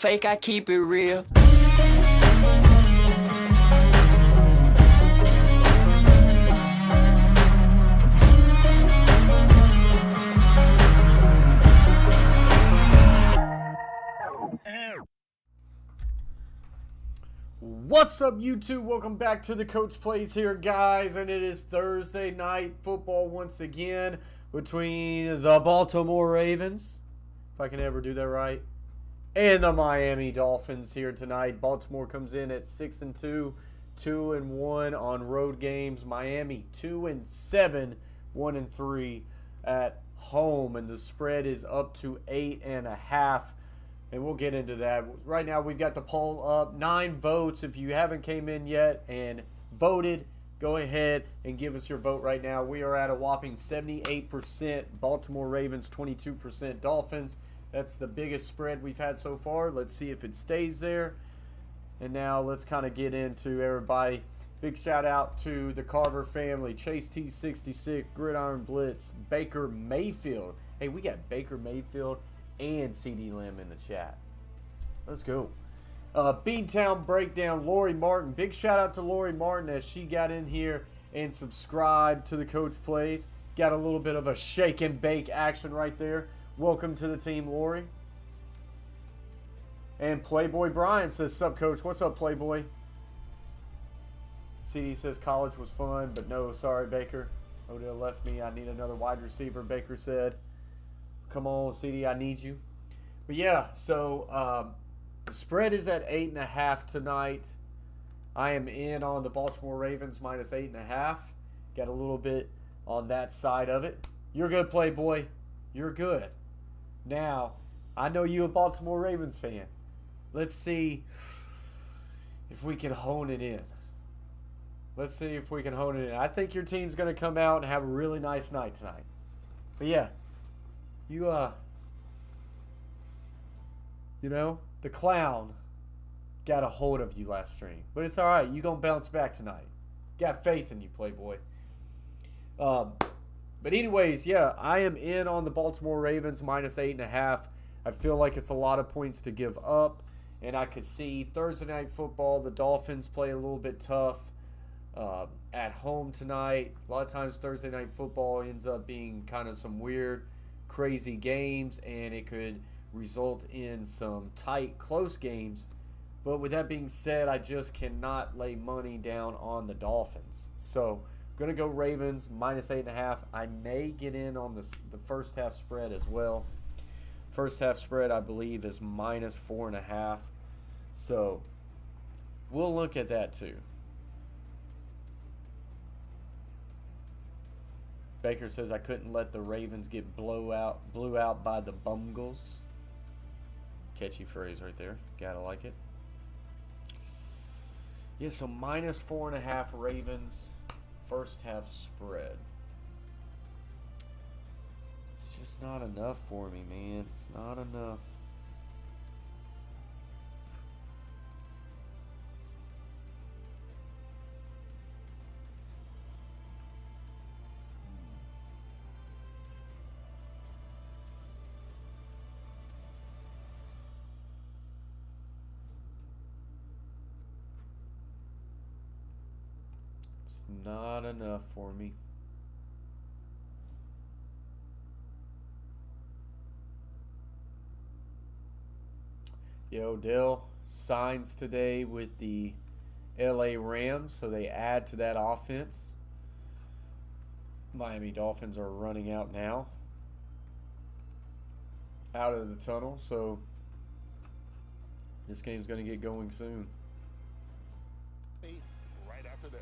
fake, I keep it real. What's up, YouTube? Welcome back to the Coach Plays here, guys, and it is Thursday night football once again between the Baltimore Ravens, if I can ever do that right, and the Miami Dolphins here tonight. Baltimore comes in at 6-2, 2-1 on road games. Miami 2-7, 1-3 at home, and the spread is up to 8.5. And we'll get into that. Right now, we've got the poll up. 9 votes. If you haven't came in yet and voted, go ahead and give us your vote right now. We are at a whopping 78% Baltimore Ravens, 22% Dolphins. That's the biggest spread we've had so far. Let's see if it stays there. And now let's kind of get into everybody. Big shout out to the Carver family. Chase T66, Gridiron Blitz, Baker Mayfield. Hey, we got Baker Mayfield and CD Lamb in the chat. Let's go. Beantown Breakdown, Lori Martin. Big shout out to Lori Martin as she got in here and subscribed to the Coach Plays. Got a little bit of a shake and bake action right there. Welcome to the team, Lori. And Playboy Brian says, sup, Coach? What's up, Playboy? CD says college was fun, but no, sorry, Baker. Odell left me. I need another wide receiver, Baker said. Come on, CD, I need you. But yeah, so the spread is at 8.5 tonight. I am in on the Baltimore Ravens minus 8.5. Got a little bit on that side of it. You're good, Playboy. You're good. Now, I know you a Baltimore Ravens fan. Let's see if we can hone it in. Let's see if we can hone it in. I think your team's going to come out and have a really nice night tonight. But yeah. You know, the clown got a hold of you last stream. But it's all right. You're going to bounce back tonight. Got faith in you, Playboy. But anyways, yeah, I am in on the Baltimore Ravens minus 8.5. I feel like it's a lot of points to give up. And I could see Thursday Night Football, the Dolphins play a little bit tough at home tonight. A lot of times Thursday Night Football ends up being kind of some weird, crazy games, and it could result in some tight, close games. But with that being said, I just cannot lay money down on the Dolphins. So I'm going to go Ravens minus 8.5. I may get in on the first half spread as well. First half spread, I believe, is minus 4.5. So we'll look at that too. Baker says I couldn't let the Ravens get blew out by the Bungles. Catchy phrase right there. Gotta like it. Yeah, so minus 4.5 Ravens. First half spread. It's just not enough for me, man. It's not enough. Not enough for me. Yeah, Odell signs today with the LA Rams, so they add to that offense. Miami Dolphins are running out now. Out of the tunnel, so this game's going to get going soon. Right after this.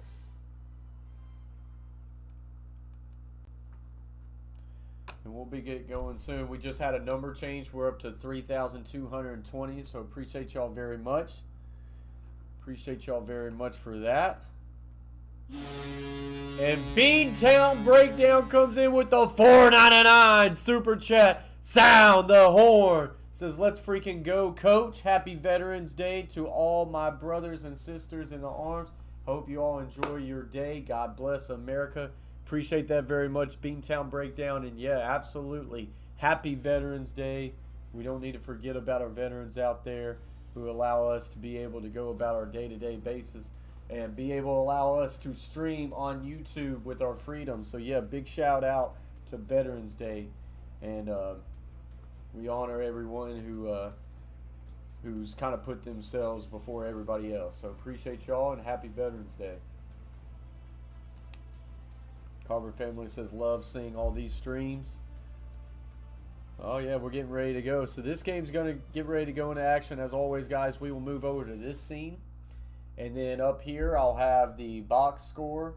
And we'll be get going soon. We just had a number change. We're up to 3,220. So appreciate y'all very much. Appreciate y'all very much for that. And Beantown Breakdown comes in with the $4.99 super chat. Sound the horn. Says, let's freaking go, Coach. Happy Veterans Day to all my brothers and sisters in the arms. Hope you all enjoy your day. God bless America. Appreciate that very much, Beantown Breakdown. And yeah, absolutely. Happy Veterans Day. We don't need to forget about our veterans out there. who allow us to be able to go about our day-to-day basis and be able to allow us to stream on YouTube with our freedom. So yeah, big shout out to Veterans Day, and we honor everyone who's kind of put themselves before everybody else. So appreciate y'all, and happy Veterans Day. Carver family says love seeing all these streams. Oh yeah, we're getting ready to go. So this game's going to get ready to go into action. As always, guys, we will move over to this scene. And then up here, I'll have the box score,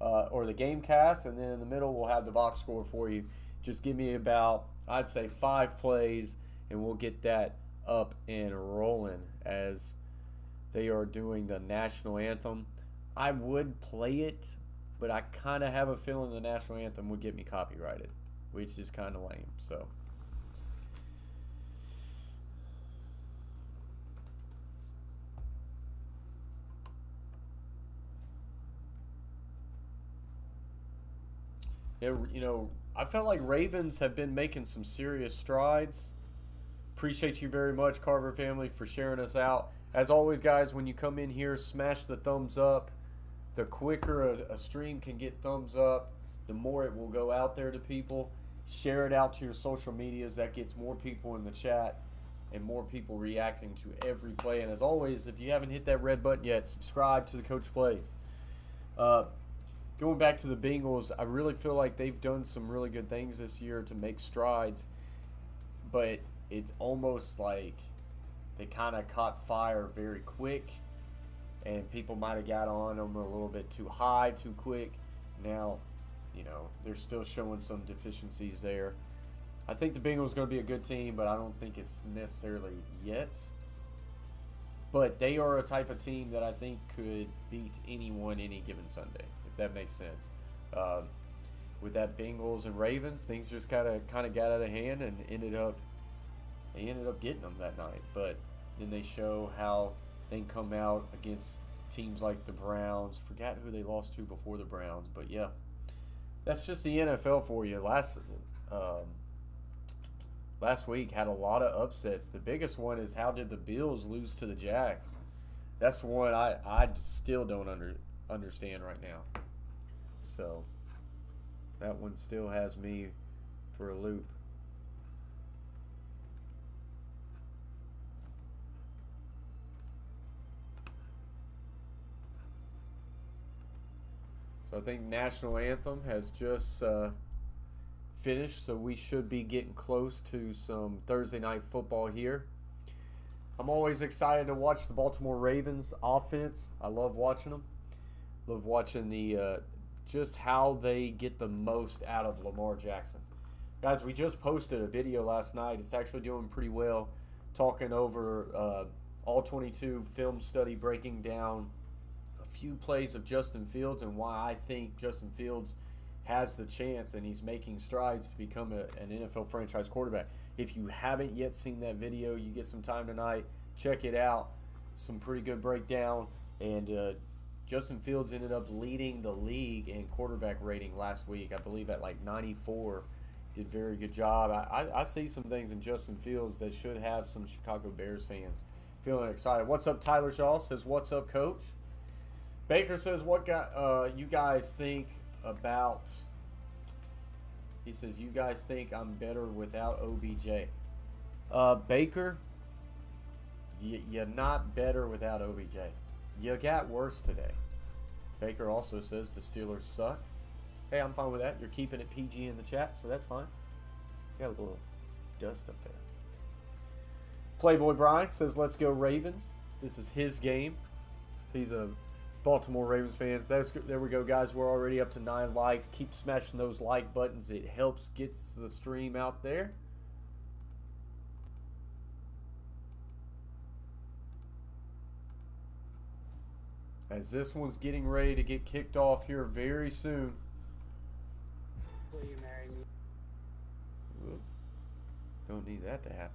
or the game cast. And then in the middle, we'll have the box score for you. Just give me about, I'd say, 5 plays, and we'll get that up and rolling as they are doing the national anthem. I would play it, but I kind of have a feeling the national anthem would get me copyrighted, which is kind of lame. So yeah, you know, I felt like Ravens have been making some serious strides. Appreciate you very much, Carver family, for sharing us out. As always, guys, when you come in here, smash the thumbs up. The quicker a stream can get thumbs up, the more it will go out there to people. Share it out to your social medias. That gets more people in the chat and more people reacting to every play. And as always, if you haven't hit that red button yet, subscribe to the Coach Plays. Going back to the Bengals, I really feel like they've done some really good things this year to make strides. But it's almost like they kind of caught fire very quick. And people might have got on them a little bit too high, too quick. Now, you know, they're still showing some deficiencies there. I think the Bengals are going to be a good team, but I don't think it's necessarily yet. But they are a type of team that I think could beat anyone any given Sunday, if that makes sense. With that Bengals and Ravens, things just kind of got out of hand and ended up getting them that night. But then they show how they can come out against teams like the Browns. Forgot who they lost to before the Browns, but yeah, that's just the NFL for you. Last week had a lot of upsets. The biggest one is, how did the Bills lose to the Jags? That's one I still don't understand right now. So that one still has me for a loop. So I think National Anthem has just finished, so we should be getting close to some Thursday night football here. I'm always excited to watch the Baltimore Ravens offense. I love watching them. Love watching the just how they get the most out of Lamar Jackson. Guys, we just posted a video last night. It's actually doing pretty well, talking over all 22 film study, breaking down a few plays of Justin Fields and why I think Justin Fields has the chance and he's making strides to become an NFL franchise quarterback. If you haven't yet seen that video, you get some time tonight, check it out. Some pretty good breakdown. And Justin Fields ended up leading the league in quarterback rating last week, I believe at like 94. Did a very good job. I see some things in Justin Fields that should have some Chicago Bears fans feeling excited. What's up, Tyler Shaw says, what's up, Coach? Baker says, what you guys think about, he says, you guys think I'm better without OBJ. Baker, you're not better without OBJ. You got worse today. Baker also says the Steelers suck. Hey, I'm fine with that. You're keeping it PG in the chat, so that's fine. Got a little dust up there. Playboy Brian says, let's go Ravens. This is his game. So he's a Baltimore Ravens fans. There we go, guys. We're already up to 9 likes. Keep smashing those like buttons. It helps get the stream out there. As this one's getting ready to get kicked off here very soon. Will you marry me? Whoop. Don't need that to happen.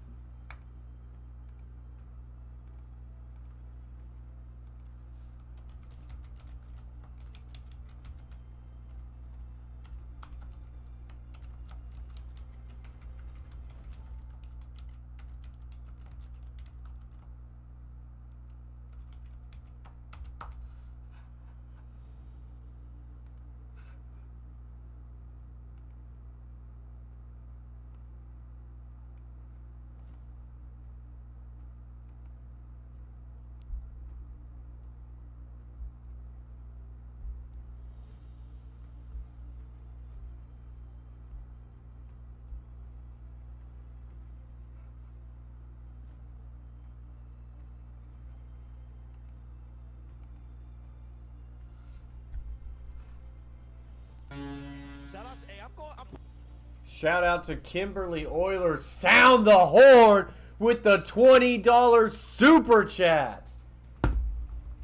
Shout out to Kimberly Oilers. Sound the horn with the $20 super chat.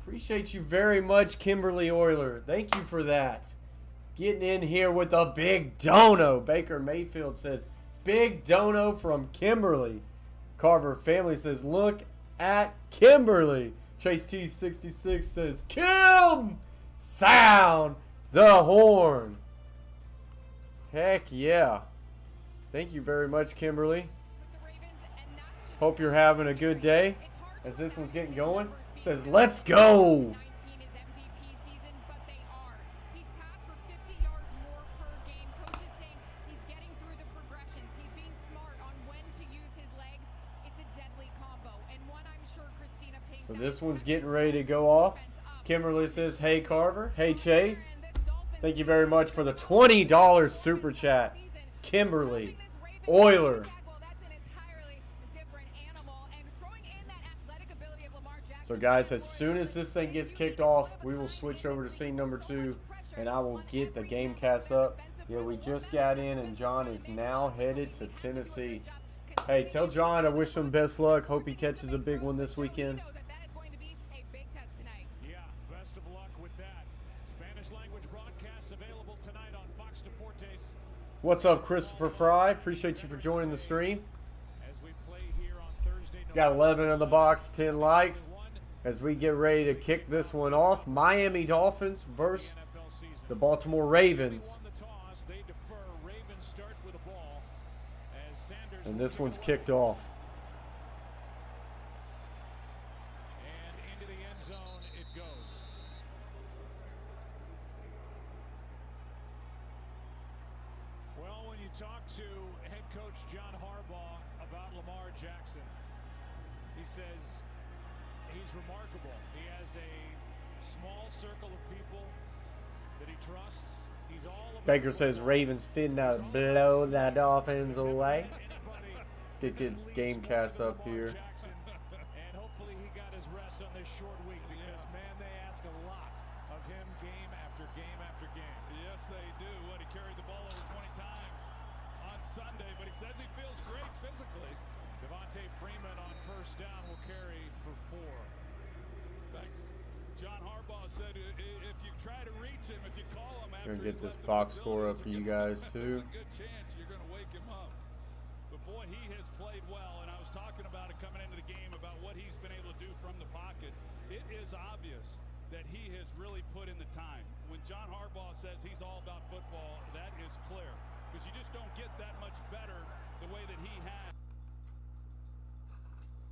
Appreciate you very much, Kimberly Oiler. Thank you for that. Getting in here with a big dono. Baker Mayfield says, big dono from Kimberly. Carver Family says, look at Kimberly. Chase T66 says, Kim, sound the horn. Heck yeah. Thank you very much, Kimberly. Hope you're having a good day as this one's getting going. It says, let's go. So this one's getting ready to go off. Kimberly says, hey, Carver. Hey, Chase. Thank you very much for the $20 super chat. Kimberly Oiler. So, guys, as soon as this thing gets kicked off, we will switch over to scene number 2, and I will get the game cast up. Yeah, we just got in, and John is now headed to Tennessee. Hey, tell John I wish him best luck. Hope he catches a big one this weekend. What's up, Christopher Fry? Appreciate you for joining the stream. Got 11 in the box, 10 likes. As we get ready to kick this one off, Miami Dolphins versus the Baltimore Ravens. And this one's kicked off. Talk to head coach John Harbaugh about Lamar Jackson. He says he's remarkable. He has a small circle of people that he trusts. He's all about Baker says Ravens finna blow the Dolphins away. Let's get this game cast up here. And hopefully he got his rest on this short week because, man, they ask a lot of him game after game after game. Yes, they do. What, he carried the ball over 20 times on Sunday, but he says he feels great physically. Devontae Freeman on first down will carry for 4. John Harbaugh said if you try to reach him, if you call him after We're gonna get this box score up for you guys too. There's a good chance you're gonna wake him up. But boy, he has played well, and I was talking about it coming into the game about what he's been able to do from the pocket. It is obvious that he has really put in the time. When John Harbaugh says he's all about football, that is clear. Because you just don't get that much better the way that he has.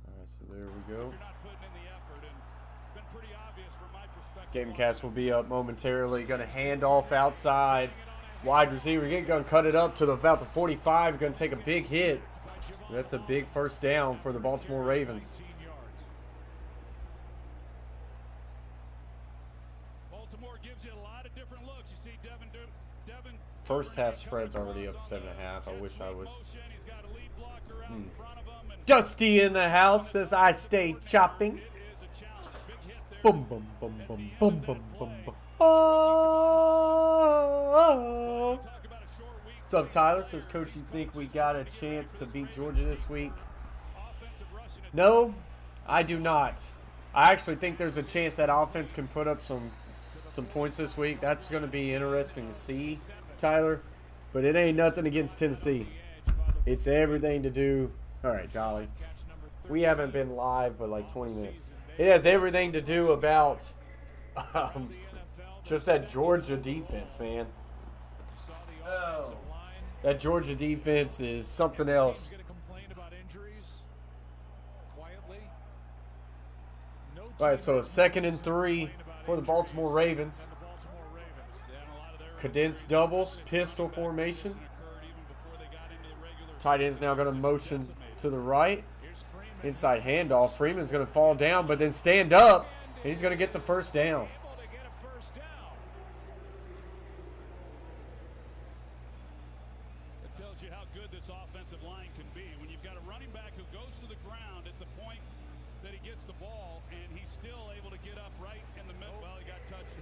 All right, so there we go. You're not putting in the effort, and it's been pretty obvious from my perspective. Gamecast will be up momentarily. Going to hand off outside. Wide receiver. Going to cut it up to about the 45. Going to take a big hit. That's a big first down for the Baltimore Ravens. Baltimore gives you a lot of different looks. You see Devin First half spread's already up 7.5. I wish I was. He's got a lead blocker out in front of him, and Dusty in the house says I stay chopping. Boom, boom, boom, boom, boom, boom, boom, boom. Oh. What's up, Tyler? Says, Coach, you think we got a chance to beat Georgia this week? No, I do not. I actually think there's a chance that offense can put up some points this week. That's going to be interesting to see, Tyler. But it ain't nothing against Tennessee. It's everything to do. All right, Dolly. We haven't been live but like 20 minutes. It has everything to do about just that Georgia defense, man. Oh. That Georgia defense is something else. All right, so a 2nd and 3 for the Baltimore Ravens. Condensed doubles, pistol formation. Tight end's now going to motion to the right. Inside handoff. Freeman's going to fall down, but then stand up, and he's going to get the first down. It tells you how good this offensive line can be when you've got a running back who goes to the ground at the point that he gets the ball, and he's still able to get up right in the middle. Well, he got touched.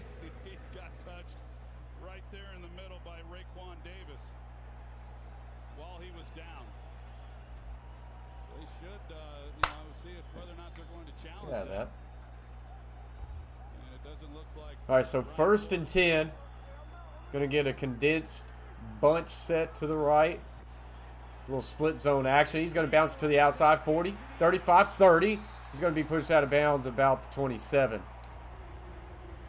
He got touched right there in the middle by Raekwon Davis. first down. They should, see if whether or not they're going to challenge that. And it doesn't look like. All right, so 1st and 10. Going to get a condensed bunch set to the right. A little split zone action. He's going to bounce it to the outside. 40, 35, 30. He's going to be pushed out of bounds about the 27.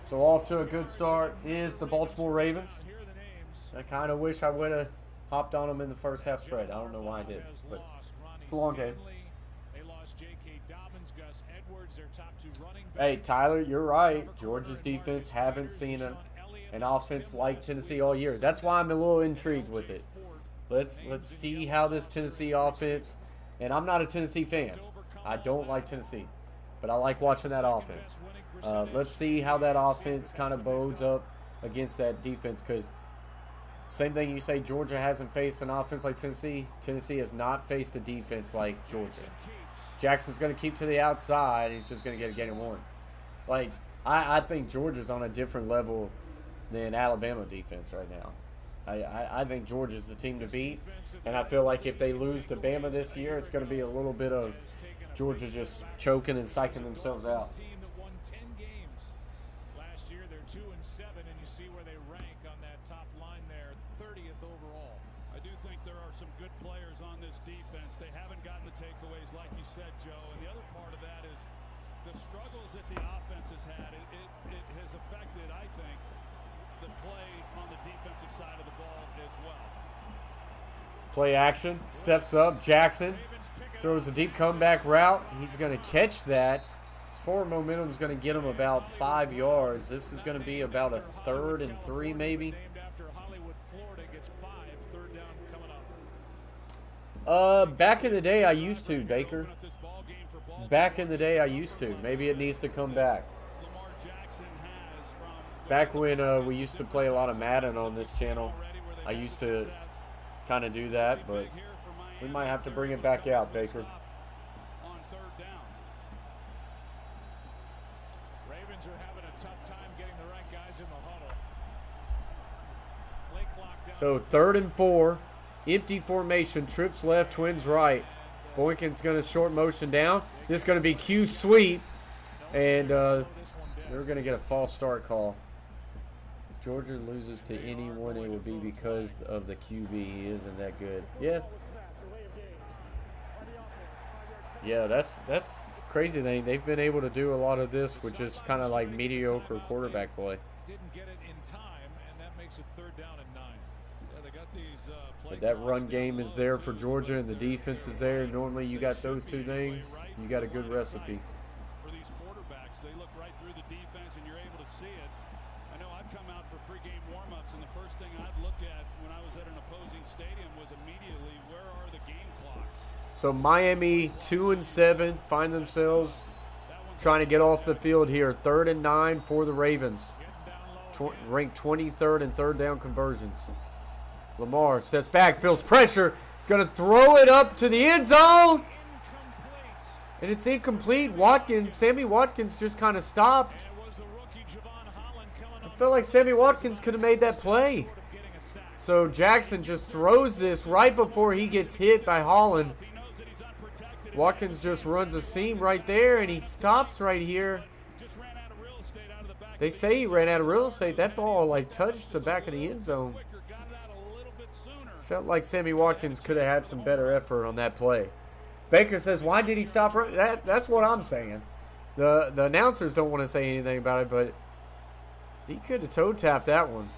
So off to a good start is the Baltimore Ravens. I kind of wish I would have hopped on them in the first half spread. I don't know why I did, but it's a long game. Hey, Tyler, you're right. Georgia's defense haven't seen an offense like Tennessee all year. That's why I'm a little intrigued with it. Let's see how this Tennessee offense, and I'm not a Tennessee fan. I don't like Tennessee, but I like watching that offense. Let's see how that offense kind of bodes up against that defense, because same thing you say Georgia hasn't faced an offense like Tennessee. Tennessee has not faced a defense like Georgia. Jackson's going to keep to the outside. He's just going to get a gain of 1. Like, I think Georgia's on a different level than Alabama defense right now. I think Georgia's the team to beat, and I feel like if they lose to Bama this year, it's going to be a little bit of Georgia just choking and psyching themselves out. Last year they're 2-7, and you see where they rank on that top line there, 30th overall. I do think there are some good players on this defense. They haven't gotten the takeaways like you said, Joe. And the other part of that is the struggles that the offense has had. It has affected, I think, the play on the defensive side of the ball as well. Play action, steps up, Jackson throws a deep comeback route. He's going to catch that. His forward momentum is going to get him about 5 yards. This is going to be about a 3rd and 3 maybe. Back in the day I used to, Baker. Back in the day I used to. Maybe it needs to come back. Back when we used to play a lot of Madden on this channel, I used to kind of do that, but we might have to bring it back out, Baker. Ravens are having a tough time getting the right guys in the huddle. So 3rd and 4, empty formation, trips left, twins right. Boykin's going to short motion down. This is going to be Q sweep, and they're going to get a false start call. If Georgia loses to anyone, it will be because of the QB. He isn't that good. Yeah, that's crazy thing. They've been able to do a lot of this with just kind of like mediocre quarterback play. Didn't get it in time, and that makes it 3rd down and 9. Yeah, they got these But that run game is there for Georgia, and the defense is there. Normally, you got those two things, you got a good recipe. For these quarterbacks, they look right through the defense, and you're able to see it. I know I'd come out for pregame warm-ups, and the first thing I'd look at when I was at an opposing stadium was immediately, where are the game clocks? So Miami 2-7 find themselves trying to get off the field here. 3rd and 9 for the Ravens. Ranked 23rd in 3rd down conversions. Lamar steps back, feels pressure. He's going to throw it up to the end zone. And it's incomplete. Sammy Watkins just kind of stopped. I felt like Sammy Watkins could have made that play. So Jackson just throws this right before he gets hit by Holland. Watkins just runs a seam right there, and he stops right here. They say he ran out of real estate. That ball like touched the back of the end zone. Felt like Sammy Watkins could have had some better effort on that play. Baker says, why did he stop running? That's what I'm saying. The announcers don't want to say anything about it, but he could have toe tapped that one.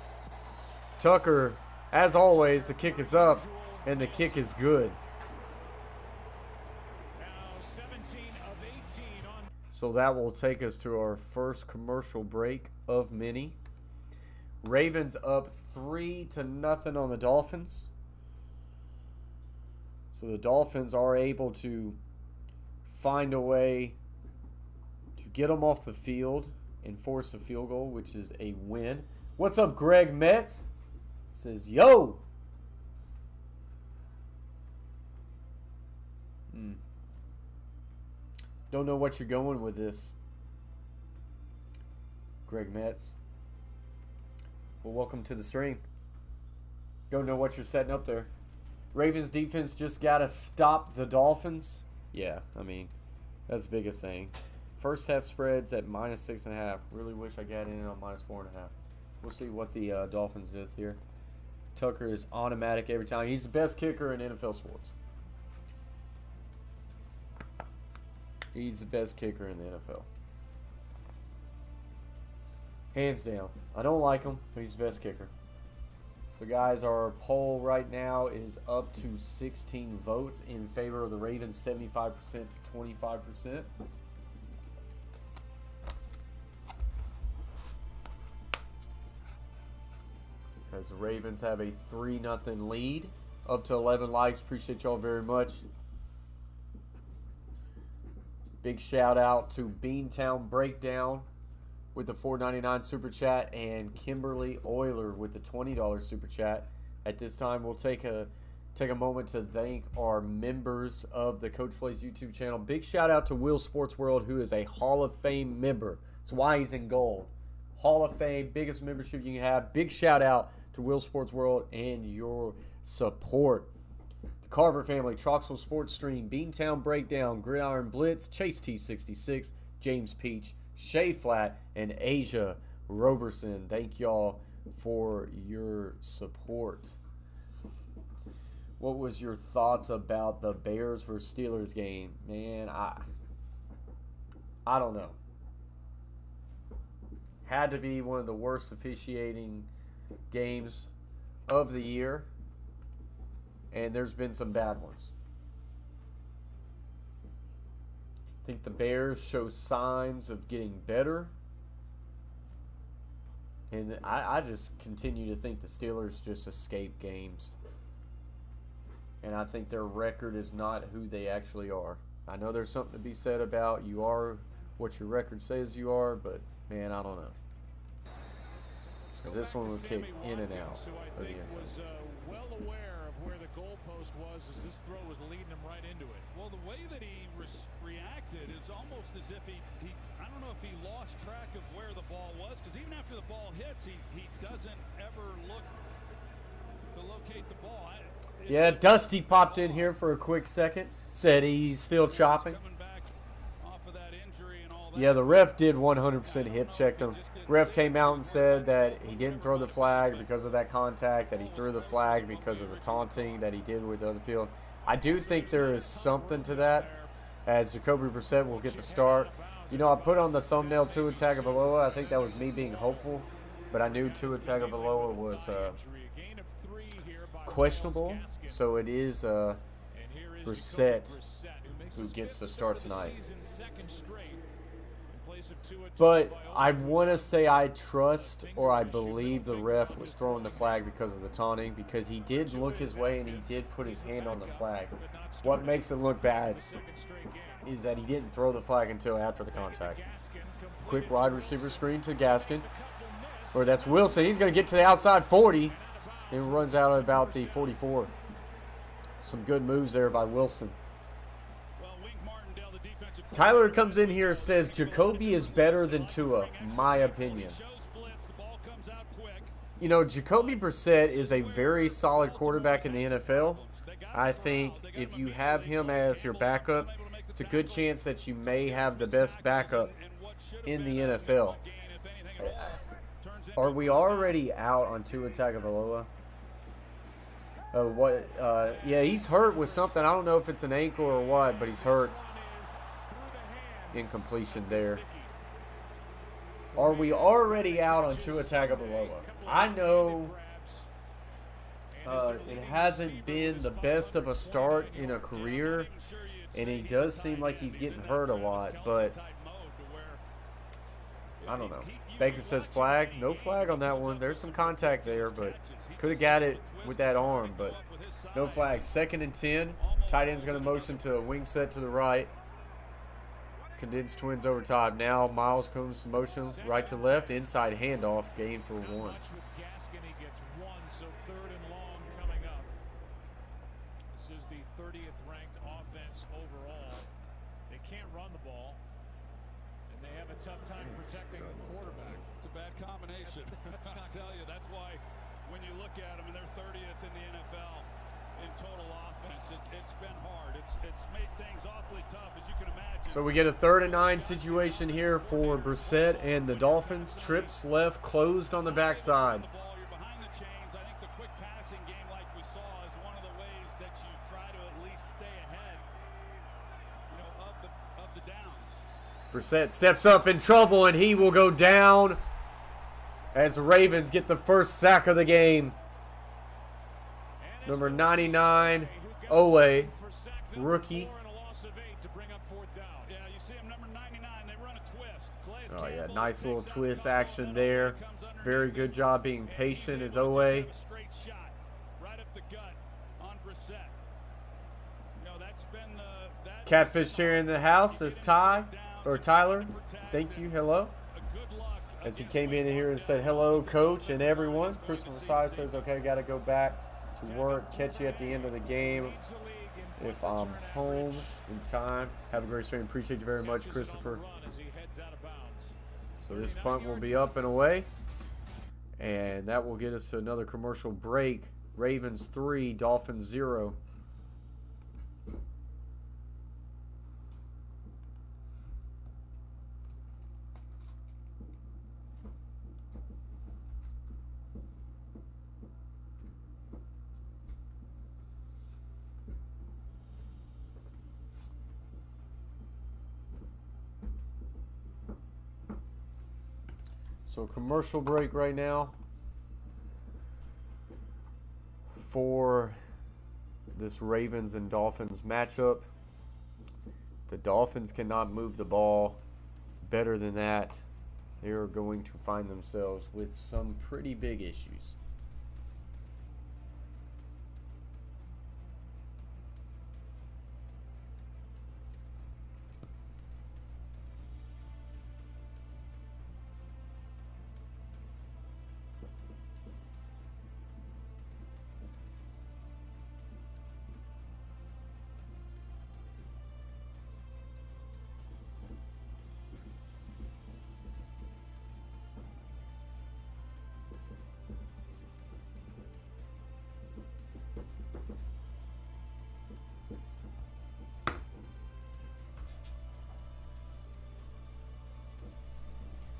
Tucker, as always, the kick is up, and the kick is good. So that will take us to our first commercial break of many. Ravens up 3-0 on the Dolphins. So the Dolphins are able to find a way to get them off the field and force a field goal, which is a win. What's up, Greg Metz? Says, yo! Don't know what you're going with this, Greg Metz. Well, welcome to the stream. Don't know what you're setting up there. Ravens defense just got to stop the Dolphins. Yeah, I mean, that's the biggest thing. First half spreads at -6.5. Really wish I got in on -4.5. We'll see what the Dolphins did here. Tucker is automatic every time. He's the best kicker in NFL sports. He's the best kicker in the NFL. Hands down. I don't like him, but he's the best kicker. So, guys, our poll right now is up to 16 votes in favor of the Ravens, 75% to 25%. As the Ravens have a 3-0 lead. Up to 11 likes. Appreciate y'all very much. Big shout out to Beantown Breakdown with the $4.99 super chat and Kimberly Euler with the $20 super chat. At this time, we'll take a moment to thank our members of the Coach Plays YouTube channel. Big shout out to Will Sports World, who is a Hall of Fame member. That's why he's in gold. Hall of Fame, biggest membership you can have. Big shout out to Will Sports World and your support. The Carver family, Troxville Sports Stream, Beantown Breakdown, Gridiron Blitz, Chase T66, James Peach, Shay Flat, and Asia Roberson. Thank y'all for your support. What was your thoughts about the Bears versus Steelers game? Man, I don't know. Had to be one of the worst officiating games of the year, and there's been some bad ones. I think the Bears show signs of getting better, and I just continue to think the Steelers just escape games, and I think their record is not who they actually are. I know there's something to be said about you are what your record says you are, but man, I don't know. Because this one was kicked in and out of the end zone. Was well aware of where the goalpost was as this throw was leading him right into it. Well, the way that he reacted is almost as if he I don't know if he lost track of where the ball was, because even after the ball hits, he doesn't ever look to locate the ball. Yeah, Dusty popped in here for a quick second. Said he's still chopping. Yeah, the ref did 100% hip checked him. Ref came out and said that he didn't throw the flag because of that contact, that he threw the flag because of the taunting that he did with the other field. I do think there is something to that, as Jacoby Brissett will get the start. You know, I put on the thumbnail Tua Tagovailoa. I think that was me being hopeful, but I knew Tua Tagovailoa was questionable, so it is Brissett who gets the start tonight. But I want to say I trust or I believe the ref was throwing the flag because of the taunting, because he did look his way and he did put his hand on the flag. What makes it look bad is that he didn't throw the flag until after the contact. Quick wide receiver screen to Gaskin. Or that's Wilson. He's going to get to the outside 40 and runs out at about the 44. Some good moves there by Wilson. Tyler comes in here and says Jacoby is better than Tua, my opinion. You know, Jacoby Brissett is a very solid quarterback in the NFL. I think if you have him as your backup, it's a good chance that you may have the best backup in the NFL. Are we already out on Tua Tagovailoa? Yeah, he's hurt with something. I don't know if it's an ankle or what, but he's hurt. Incompletion there. Are we already out on Tua Tagovailoa? I know it hasn't been the best of a start in a career, and it does seem like he's getting hurt a lot, but I don't know. Baker says flag. No flag on that one. There's some contact there, but could have got it with that arm, but no flag. 2nd and 10. Tight end's going to motion to a wing set to the right. Condensed twins over top. Now Miles comes to motion right to left. Inside handoff. Gain for 1. So 3rd and long coming up. This is the 30th ranked offense overall. They can't run the ball, and they have a tough time protecting the quarterback. It's a bad combination. I tell you, that's why when you look at them and they're 30th in the NFL, in total offense. It's been hard. It's made things awfully tough, as you can imagine. So we get a 3rd and 9 situation here for Brissett and the Dolphins. Trips left, closed on the backside. You're behind the chains. I think the quick passing game, like we saw, is one of the ways that you try to at least stay ahead, of the downs. Brissett steps up in trouble, and he will go down as the Ravens get the first sack of the game. Number 99, Oneway, rookie. Oh, yeah, nice little twist action there. Very good job being patient as Oneway. Catfish here in the house says Tyler. Thank you. Hello. As he came in here and said hello, coach, and everyone. Christopher Sai says, okay, got to go back to work. Catch you at the end of the game if I'm home in time. Have a great stream. Appreciate you very much, Christopher. So this punt will be up and away. And that will get us to another commercial break. Ravens 3, Dolphins 0. So commercial break right now for this Ravens and Dolphins matchup. The Dolphins cannot move the ball. Better than that, they are going to find themselves with some pretty big issues.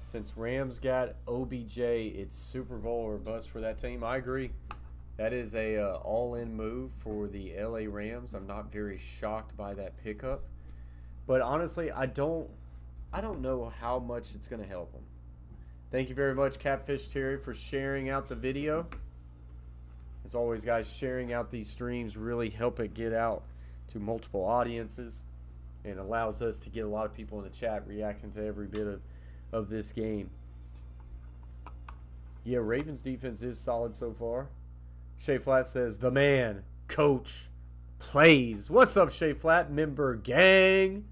Since Rams got OBJ, it's Super Bowl or bust for that team. I agree. That is a all-in move for the LA Rams. I'm not very shocked by that pickup, but honestly, I don't know how much it's going to help them. Thank you very much, Catfish Terry, for sharing out the video. As always, guys, sharing out these streams really help it get out to multiple audiences and allows us to get a lot of people in the chat reacting to every bit of this game. Yeah, Ravens defense is solid so far. Shay Flat says, the man, coach, plays. What's up, Shay Flat? Member gang.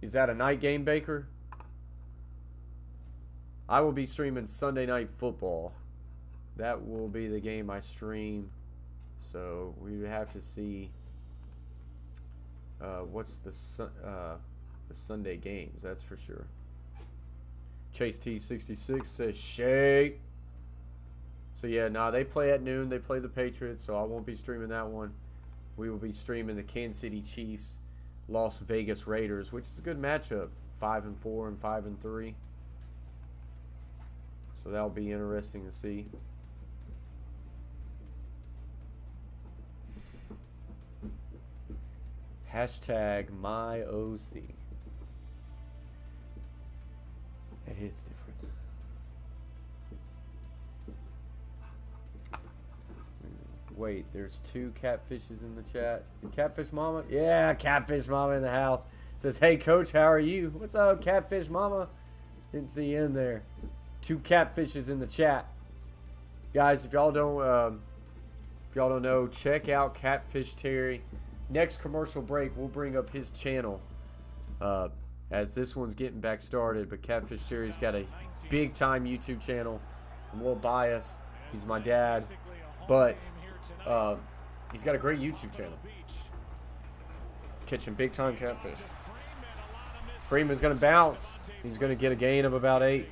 Is that a night game, Baker? I will be streaming Sunday Night Football. That will be the game I stream. So we would have to see what's the Sunday games, that's for sure. Chase T66 says shake. So yeah, they play at noon. They play the Patriots, so I won't be streaming that one. We will be streaming the Kansas City Chiefs, Las Vegas Raiders, which is a good matchup. 5-4 and 5-3. So that'll be interesting to see. Hashtag MyOC. It hits different. Wait, there's 2 catfishes in the chat. Catfish Mama? Yeah, Catfish Mama in the house. Says, hey, Coach, how are you? What's up, Catfish Mama? Didn't see you in there. 2 catfishes in the chat. Guys, if y'all don't know, check out Catfish Terry. Next commercial break, we'll bring up his channel as this one's getting back started. But Catfish Terry's got a big-time YouTube channel. I'm a little biased. He's my dad. But he's got a great YouTube channel. Catching big-time catfish. Freeman's going to bounce. He's going to get a gain of about 8.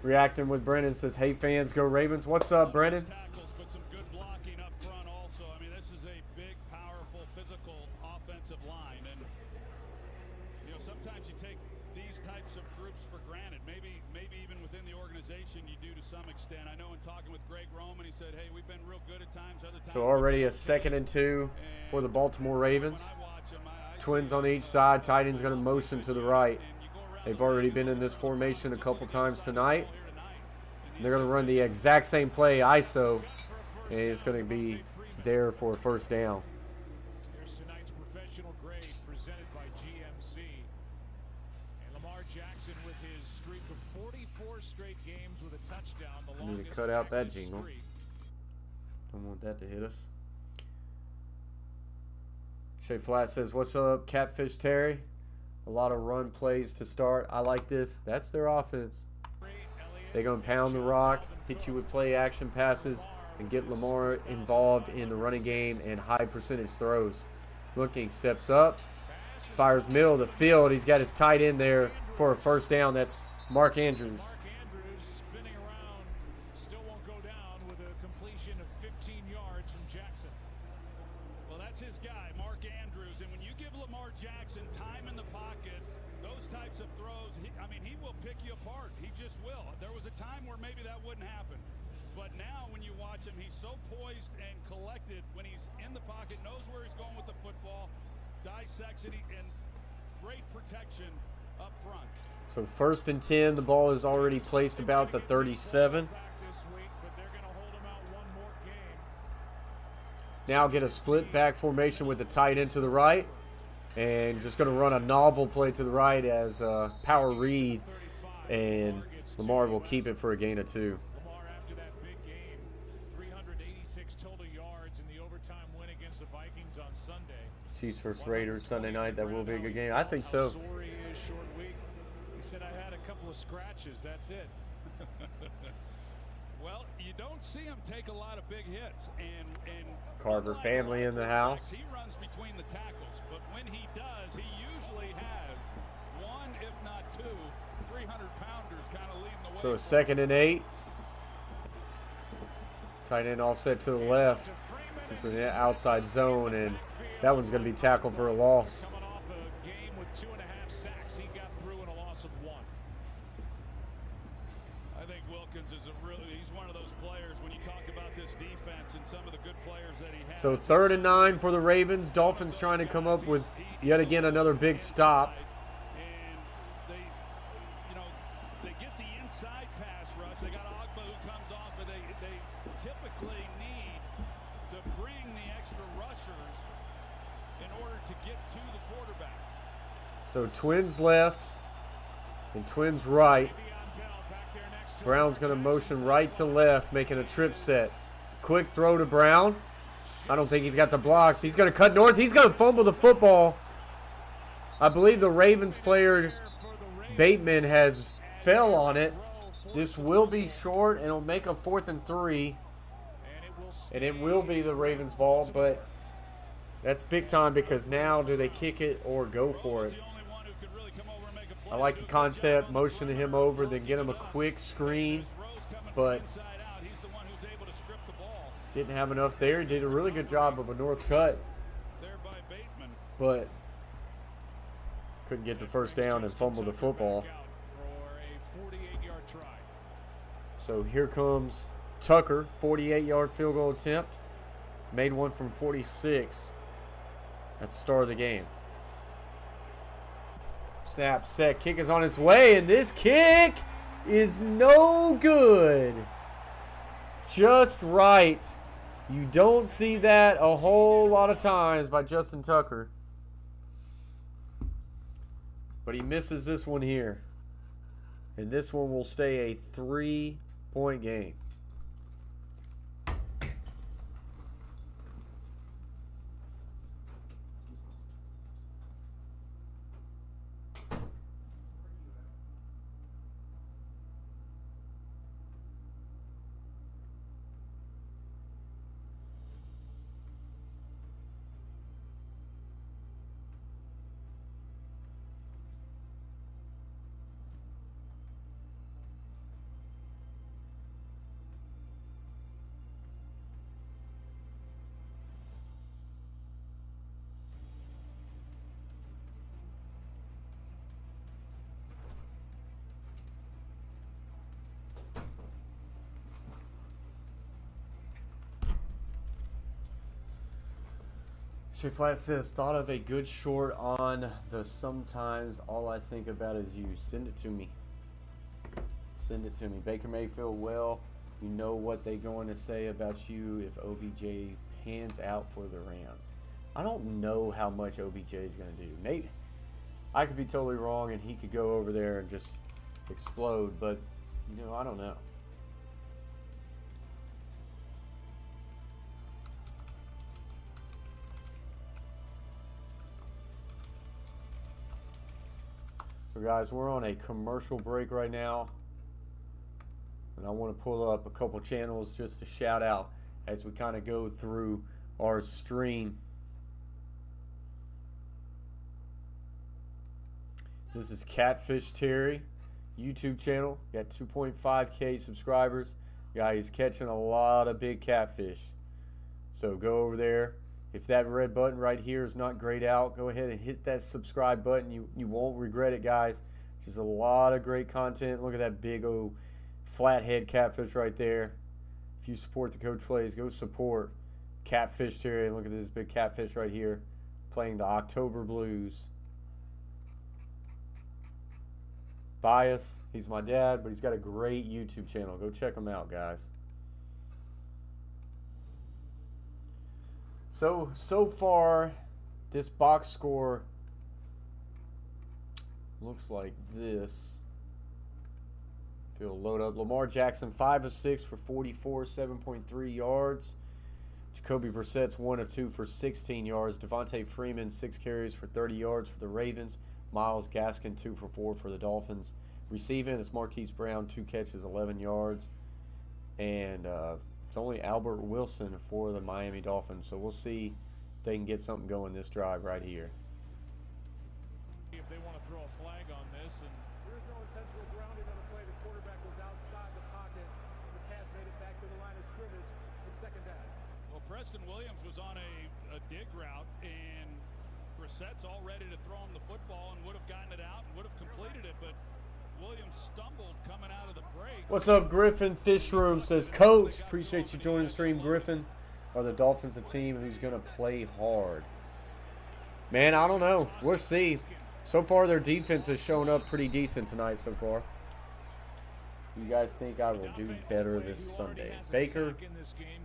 reacting with Brennan. Says, hey, fans, go Ravens. What's up, Brennan? Tackles, but some good blocking up front also. I mean, this is a big, powerful, physical offensive line. And, you know, sometimes you take these types of groups for granted. Maybe even within the organization you do to some extent. I know in talking with Greg Roman, he said, hey, we've been real good at times. Other times So already a 2nd and 2 for the Baltimore Ravens. Twins on each side. Tight end's going to motion to the right. They've already been in this formation a couple times tonight. They're going to run the exact same play, ISO, and it's going to be there for a first down. Here's tonight's professional grade presented by GMC. And Lamar Jackson with his streak of 44 straight games with a touchdown. The I need to cut out that jingle. Don't want that to hit us. Shay Flat says, what's up, Catfish Terry? A lot of run plays to start. I like this. That's their offense. They're going to pound the rock, hit you with play action passes, and get Lamar involved in the running game and high percentage throws. Looking, steps up, fires middle of the field. He's got his tight end there for a first down. That's Mark Andrews. Mark Andrews spinning around, still won't go down with a completion of 15 yards from Jackson. Well, that's his guy, Mark Andrews. And when you give Lamar Jackson time in the pocket, those types of throws, he will pick you apart. He just will. There was a time where maybe that wouldn't happen. But now when you watch him, he's so poised and collected when he's in the pocket, knows where he's going with the football, dissects it, and great protection up front. So 1st and 10, the ball is already placed about the 37. Now get a split back formation with the tight end to the right. And just going to run a novel play to the right as power read. And Lamar will keep it for a gain of 2. Lamar after that big game, 386 total yards in the overtime win against the Vikings on Sunday. Chiefs versus Raiders Sunday night. That will be a good game. I think so. Sore he is, short week. He said, I had a couple of scratches. That's it. Well, you don't see him take a lot of big hits. And Carver family in the house. He runs between the tackles, but when he does, he usually has one, if not two, 300-pounders kind of leading the way. So a 2nd and 8. Tight end offset to the left. Just an outside zone, and that one's going to be tackled for a loss. Coming off a game with 2.5 sacks, he got through in a loss of 1. I think Wilkins is he's one of those players when you talk about this defense and some of the good players that he has. So 3rd and 9 for the Ravens. Dolphins trying to come up with yet again another big stop. And they get the inside pass rush. They got Ogba who comes off, but they typically need to bring the extra rushers in order to get to the quarterback. So Twins left and Twins right. Brown's going to motion right to left, making a trip set. Quick throw to Brown. I don't think he's got the blocks. He's going to cut north. He's going to fumble the football. I believe the Ravens player, Bateman, has fell on it. This will be short, and it'll make a 4th and 3. And it will be the Ravens' ball, but that's big time because now do they kick it or go for it? I like the concept, motioning him over, then get him a quick screen, but didn't have enough there. He did a really good job of a north cut, but couldn't get the first down and fumbled the football. So here comes Tucker, 48-yard field goal attempt. Made one from 46 at the start of the game. Snap, set, kick is on its way, and this kick is no good. Just right. You don't see that a whole lot of times by Justin Tucker. But he misses this one here. And this one will stay a 3-point game. Trey Flat says, thought of a good short on the sometimes all I think about is you. Send it to me. Send it to me. Baker Mayfield, well, you know what they going to say about you if OBJ pans out for the Rams. I don't know how much OBJ is going to do. Maybe I could be totally wrong and he could go over there and just explode, but, you know, I don't know. So guys, we're on a commercial break right now, and I want to pull up a couple channels just to shout out as we kind of go through our stream. This is Catfish Terry, YouTube channel. Got 2.5K subscribers. Guy, he's catching a lot of big catfish. So go over there. If that red button right here is not grayed out, go ahead and hit that subscribe button. You won't regret it, guys. Just a lot of great content. Look at that big old flathead catfish right there. If you support the Coach Plays, go support Catfish Terry. Look at this big catfish right here playing the October Blues. Bias. He's my dad, but he's got a great YouTube channel. Go check him out, guys. So far, this box score looks like this. If you'll load up. Lamar Jackson, 5 of 6 for 44, 7.3 yards. Jacoby Brissett's 1 of 2 for 16 yards. Devontae Freeman, 6 carries for 30 yards for the Ravens. Myles Gaskin, 2 for 4 for the Dolphins. Receiving, it's Marquise Brown, 2 catches, 11 yards. And it's only Albert Wilson for the Miami Dolphins. So we'll see if they can get something going this drive right here. If they want to throw a flag on this, and there is no intentional grounding on the play. The quarterback was outside the pocket. The pass made it back to the line of scrimmage in second down. Well, Preston Williams was on a dig route, and Brissett's all ready to throw him the football and would have gotten it out and would have completed it, but Williams stumbled coming out of the break. What's up, Griffin Fishroom says, Coach, appreciate you joining the stream. Griffin, are the Dolphins a team who's going to play hard? Man, I don't know. We'll see. So far, their defense has shown up pretty decent tonight so far. You guys think I will do better this Sunday? Baker,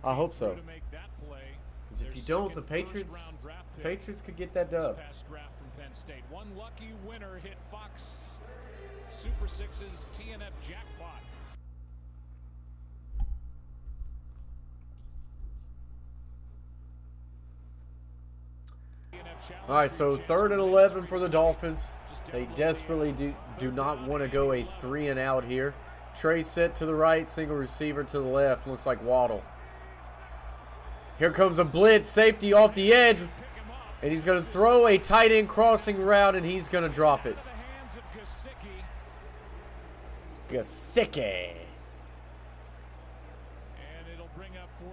I hope so. Because if you don't, the Patriots could get that dub. One lucky winner hit Fox Super 6's TNF jackpot. All right, so 3rd and 11 for the Dolphins. They desperately do not want to go a 3-and-out here. Trey set to the right, single receiver to the left. Looks like Waddle. Here comes a blitz, safety off the edge. And he's going to throw a tight end crossing route, and he's going to drop it. Gesicki.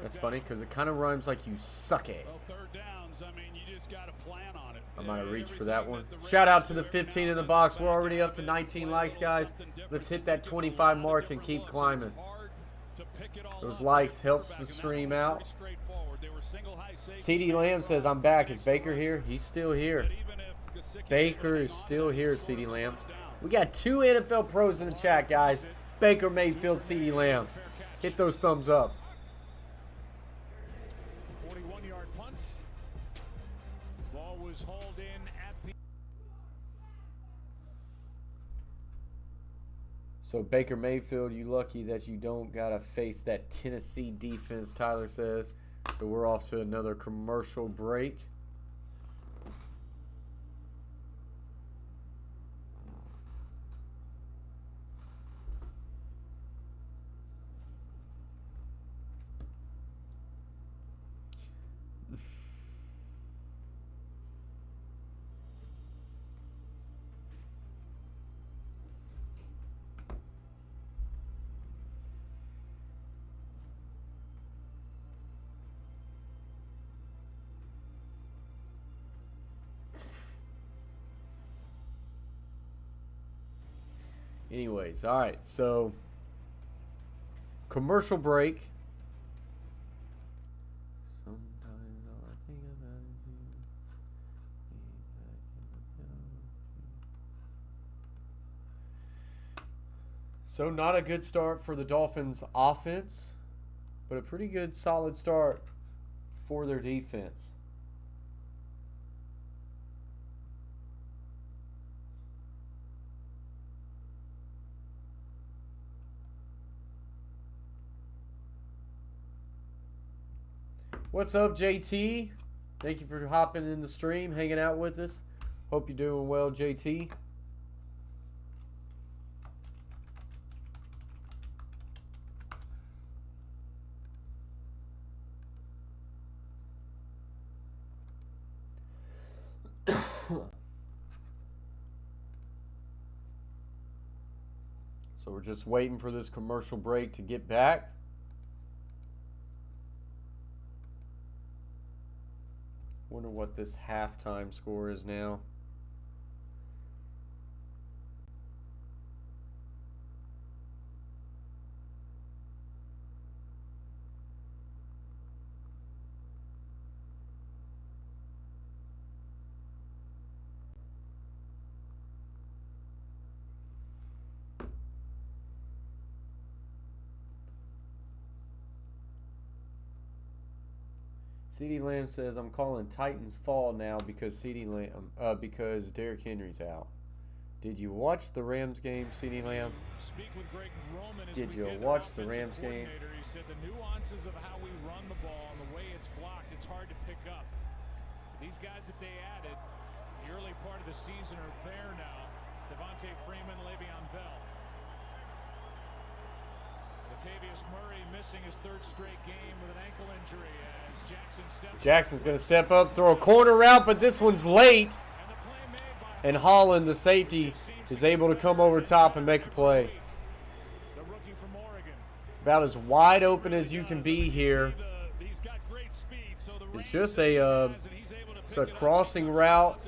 That's funny because it kind of rhymes like you suck it. Well, third downs, I mean, you just got to plan on it. I might have reached for that one. Shout out to the 15 in the box. We're already up to 19 likes, guys. Let's hit that 25 mark and keep climbing. Those likes helps the stream out. CD Lamb says, I'm back. Is Baker here? He's still here. Baker is still here, CD Lamb. We got 2 NFL pros in the chat, guys. Baker Mayfield, CD Lamb. Hit those thumbs up. 41-yard punt. Ball was hauled in at the... So Baker Mayfield, you lucky that you don't got to face that Tennessee defense, Tyler says. So we're off to another commercial break. Anyways, all right, so commercial break. Sometimes all I think about is you. So not a good start for the Dolphins offense, but a pretty good solid start for their defense. What's up, JT? Thank you for hopping in the stream, hanging out with us. Hope you're doing well, JT. So we're just waiting for this commercial break to get back. Wonder what this halftime score is now. CeeDee Lamb says, I'm calling Titans fall now because because Derrick Henry's out. Did you watch the Rams game, CeeDee Lamb? Did you watch the Rams game? He said the nuances of how we run the ball and the way it's blocked, it's hard to pick up. These guys that they added the early part of the season are there now. Devontae Freeman, Le'Veon Bell. Latavius Murray missing his third straight game with an ankle injury as Jackson steps Jackson's going to step up, throw a corner route, but this one's late. And Holland, the safety, is able to come over top and make a play. The rookie from Oregon. About as wide open as you can be here. He's got great speed, so the It's just a crossing route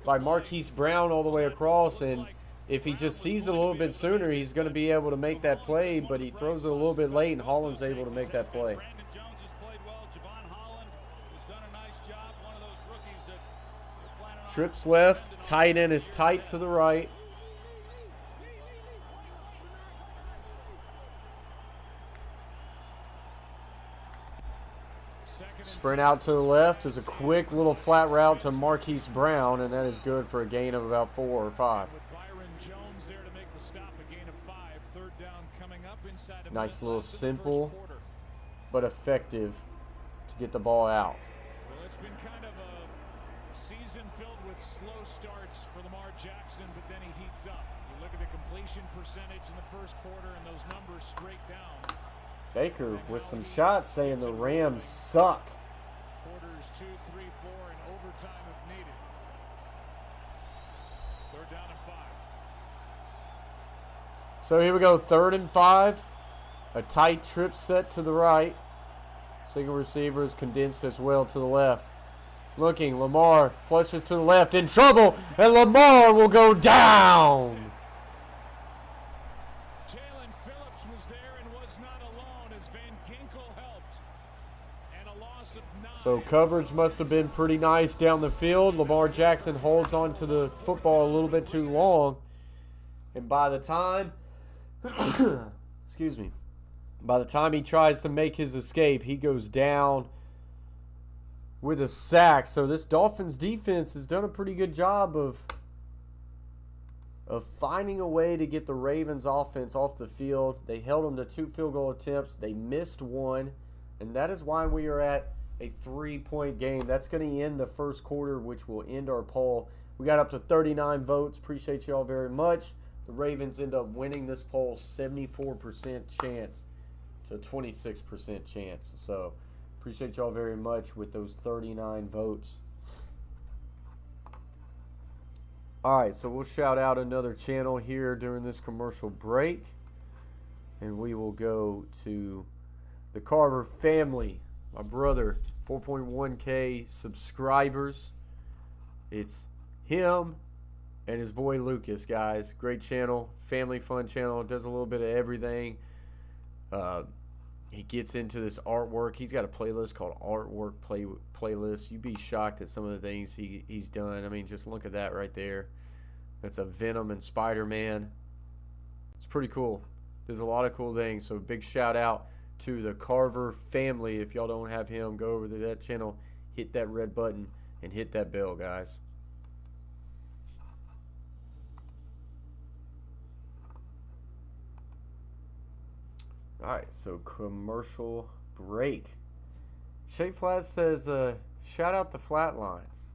by Marquise Brown all the way across, and if he just sees it a little bit sooner, he's going to be able to make that play, but he throws it a little bit late, and Holland's able to make that play. Brandon Jones has played well. Javon Holland has done a nice job. One of those rookies that we're planning on. Trips left, tight end is tight to the right. Sprint out to the left is a quick little flat route to Marquise Brown, and that is good for a gain of about 4 or 5. With Byron Jones there to make the stop, a gain of 5. Third down coming up inside of Nice the little first simple quarter. but effective to get the ball out. Well, it's been kind of a season filled with slow starts for Lamar Jackson, but then he heats up. You look at the completion percentage in the first quarter, and those numbers straight down. Baker with some shots saying the Rams suck. Quarters 2, 3, 4, and overtime if needed. Third down and 5. So here we go, 3rd and 5. A tight trip set to the right. Single receiver is condensed as well to the left. Looking, Lamar flushes to the left, in trouble, and Lamar will go down. Jalen Phillips was there and was not alone as Van Ginkel helped. And a loss of 9. So coverage must have been pretty nice down the field. Lamar Jackson holds on to the football a little bit too long. And by the time, excuse me, by the time he tries to make his escape, he goes down with a sack. So this Dolphins defense has done a pretty good job of finding a way to get the Ravens offense off the field. They held them to 2 field goal attempts. They missed 1, and that is why we are at a 3-point game. That's going to end the first quarter, which will end our poll. We got up to 39 votes. Appreciate you all very much. The Ravens end up winning this poll 74% chance to 26% chance. So appreciate y'all very much with those 39 votes. All right, so we'll shout out another channel here during this commercial break. And we will go to the Carver family. My brother, 4.1K subscribers. It's him and his boy Lucas, guys. Great channel, family fun channel. Does a little bit of everything. He gets into this artwork. He's got a playlist called Artwork Playlist. You'd be shocked at some of the things he's done. I mean, just look at that right there. That's a Venom and Spider-Man. It's pretty cool. Does a lot of cool things. So big shout out to the Carver family. If y'all don't have him, go over to that channel, hit that red button, and hit that bell, guys. All right, so commercial break. Shay Flat says, shout out the Flatlines.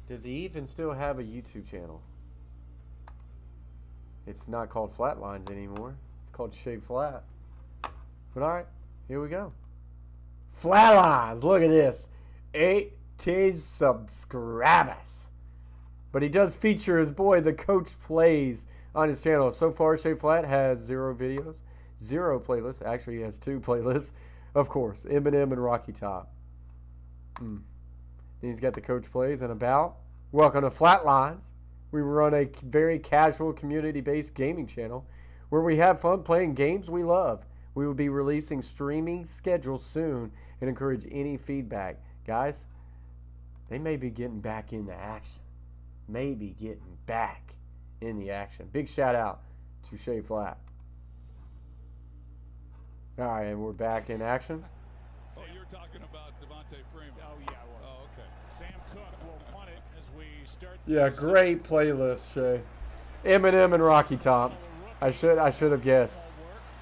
Does he even still have a YouTube channel? It's not called Flatlines anymore. It's called Shay Flat. But all right, here we go. Flatlines, look at this. 18 subscribers. But he does feature his boy, the Coach Plays, on his channel. So far, Shay Flat has 0 videos, 0 playlists. Actually, he has 2 playlists. Of course, Eminem and Rocky Top. Then he's got the Coach Plays and About. Welcome to Flatlines. We run a very casual, community-based gaming channel where we have fun playing games we love. We will be releasing streaming schedules soon and encourage any feedback. Guys, they may be getting back into action. Maybe getting back in the action. Big shout out to Shay Flat. All right, and we're back in action. Oh, you're talking about Devontae Freeman. Oh, yeah. Oh, okay. Sam Cook will want it as we start. Yeah, great playlist, Shay. Eminem and Rocky Top. I should have guessed.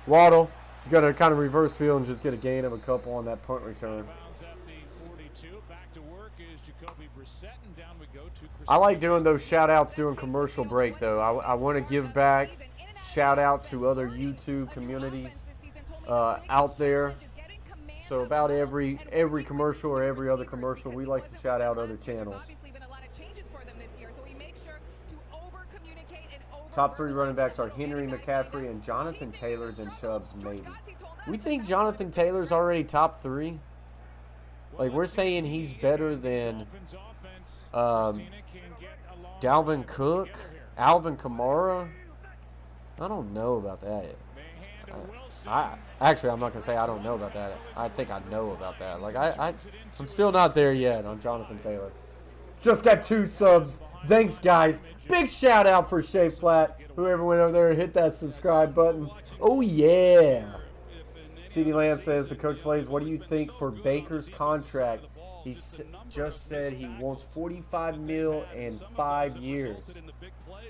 Waddle is going to kind of reverse field and just get a gain of a couple on that punt return. I like doing those shout outs during commercial break, though. I want to give back, shout out to other YouTube communities out there. So about every commercial or every other commercial, we like to shout out other channels. Top 3 running backs are Henry, McCaffrey, and Jonathan Taylor's and Chubb's, maybe. We think Jonathan Taylor's already top 3? Like, we're saying he's better than Dalvin Cook, Alvin Kamara. I don't know about that. Actually, I'm not going to say I don't know about that. I think I know about that. Like, I'm still not there yet on Jonathan Taylor. Just got 2 subs. Thanks, guys. Big shout out for Shay Flat. Whoever went over there and hit that subscribe button. Oh, yeah. CD Lamb says, the Coach Plays, what do you think for Baker's contract? He just said he wants $45 million and 5 years.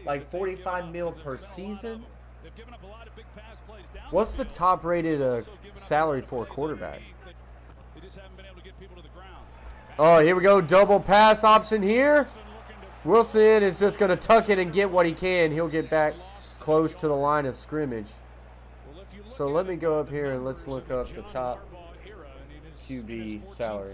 Like $45 million per season? What's the top rated salary for a quarterback? Oh, here we go. Double pass option here. Wilson is just going to tuck it and get what he can. He'll get back close to the line of scrimmage. So let me go up here and let's look up the top QB salary.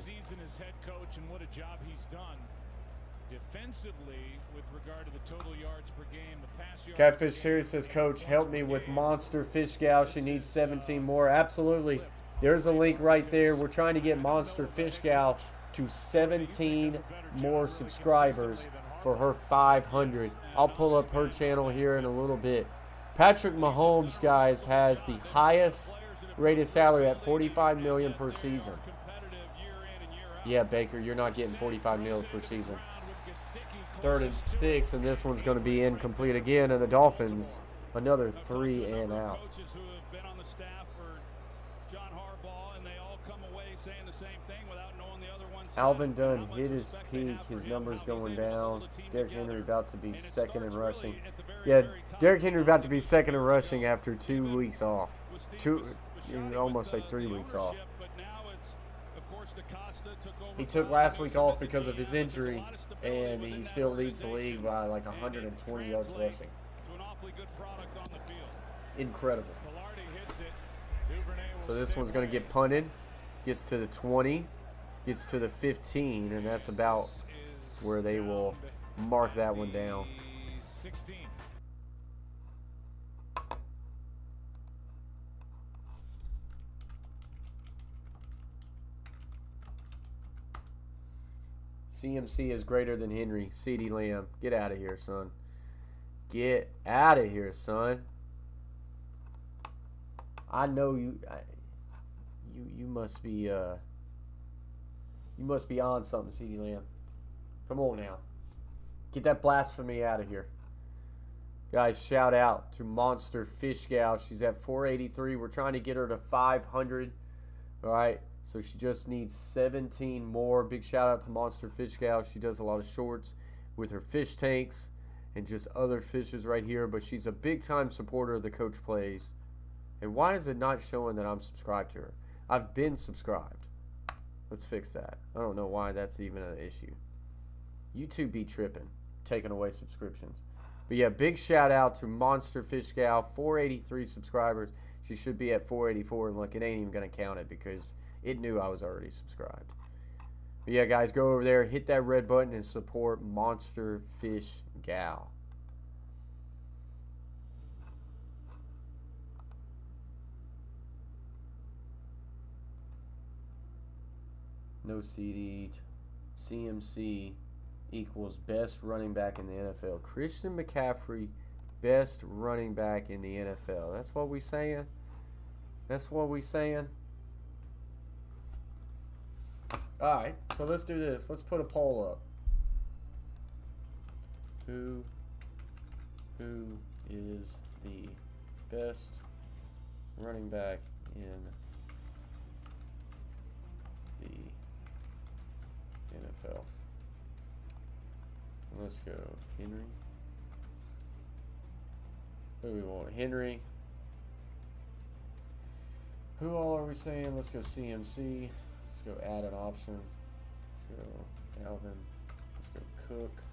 Catfish Terry says, Coach, help me with Monster Fish Gal. She needs 17 more. Absolutely. There's a link right there. We're trying to get Monster Fish Gal to 17 more subscribers for her 500. I'll pull up her channel here in a little bit. Patrick Mahomes, guys, has the highest rated salary at $45 million per season. Yeah, Baker, you're not getting $45 million per season. 3rd and 6, and this one's going to be incomplete again, and the Dolphins, another 3 and out. Alvin Dunn hit his peak. His numbers going down. Derrick Henry about to be 2nd in rushing. Yeah, Derrick Henry about to be 2nd in rushing after 2 weeks off. Almost like 3 weeks off. He took last week off because of his injury, and he still leads the league by like 120 yards rushing. Incredible. So this one's going to get punted. Gets to the 20. Gets to the 15, and that's about where they will mark that one down. CMC is greater than Henry. CeeDee Lamb. Get out of here, son. Get out of here, son. I know you. You must be. You must be on something, CeeDee Lamb. Come on now. Get that blasphemy out of here. Guys, shout out to Monster Fish Gal. She's at 483. We're trying to get her to 500. All right, so she just needs 17 more. Big shout out to Monster Fish Gal. She does a lot of shorts with her fish tanks and just other fishes right here. But she's a big-time supporter of the Coach Plays. And why is it not showing that I'm subscribed to her? I've been subscribed. Let's fix that. I don't know why that's even an issue. YouTube be tripping, taking away subscriptions. But yeah, big shout out to Monster Fish Gal, 483 subscribers. She should be at 484, and look, it ain't even going to count it because it knew I was already subscribed. But yeah, guys, go over there, hit that red button, and support Monster Fish Gal. No CD. CMC equals best running back in the NFL. Christian McCaffrey, best running back in the NFL. That's what we saying? That's what we saying? Alright, so let's do this. Let's put a poll up. Who is the best running back in the NFL? Let's go Henry. Who do we want? Henry. Who all are we saying? Let's go CMC. Let's go add an option. Let's go Alvin. Let's go Cook.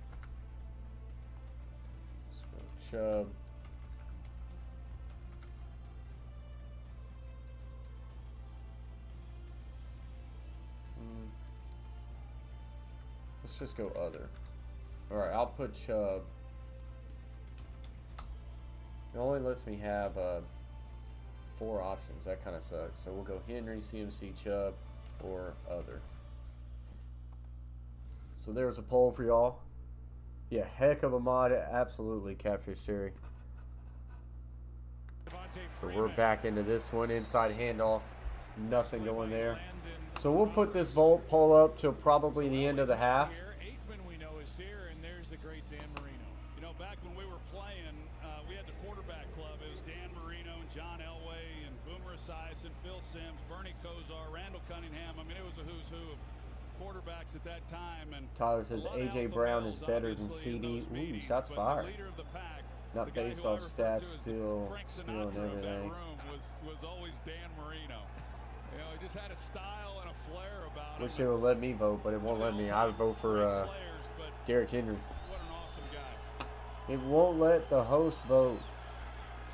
Let's go Chubb. Let's just go other. Alright, I'll put Chubb. It only lets me have 4 options. That kind of sucks. So we'll go Henry, CMC, Chubb, or other. So there's a poll for y'all. Yeah, heck of a mod. Absolutely, Catfish Terry. So we're back into this one. Inside handoff. Nothing going there. So we'll put this poll up till probably the end of the half. Back when we were playing, we had the quarterback club. It was Dan Marino and John Elway and Boomer Esiason, Phil Simms, Bernie Kosar, Randall Cunningham. I mean, it was a who's who of quarterbacks at that time. And Tyler says A.J. Brown is better than CD. Ooh, shots fired. Not based off stats, still skill and everything. Was always Dan Marino. You know, he just had a style and a flair about him. Wish it would let me vote, but it won't let me. I would vote for Derrick Henry. What an awesome guy. It won't let the host vote.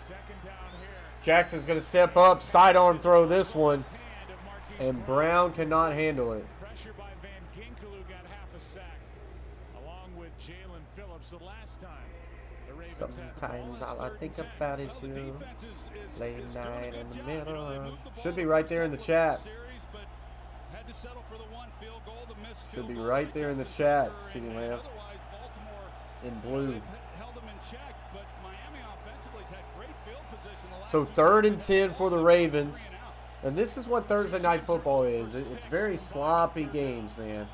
Second down here. Jackson's going to step up, sidearm throw this one, and Brown cannot handle it. Pressure by Van Ginkel, who got half a sack, along with Jalen Phillips the last time. The Ravens Sometimes all I think about is you. Late night in the middle. Should be right there in the chat. Should be right there in the chat, CeeDee Lamb. In blue. So 3rd and 10 for the Ravens. And this is what Thursday Night Football is. It's very sloppy games, man.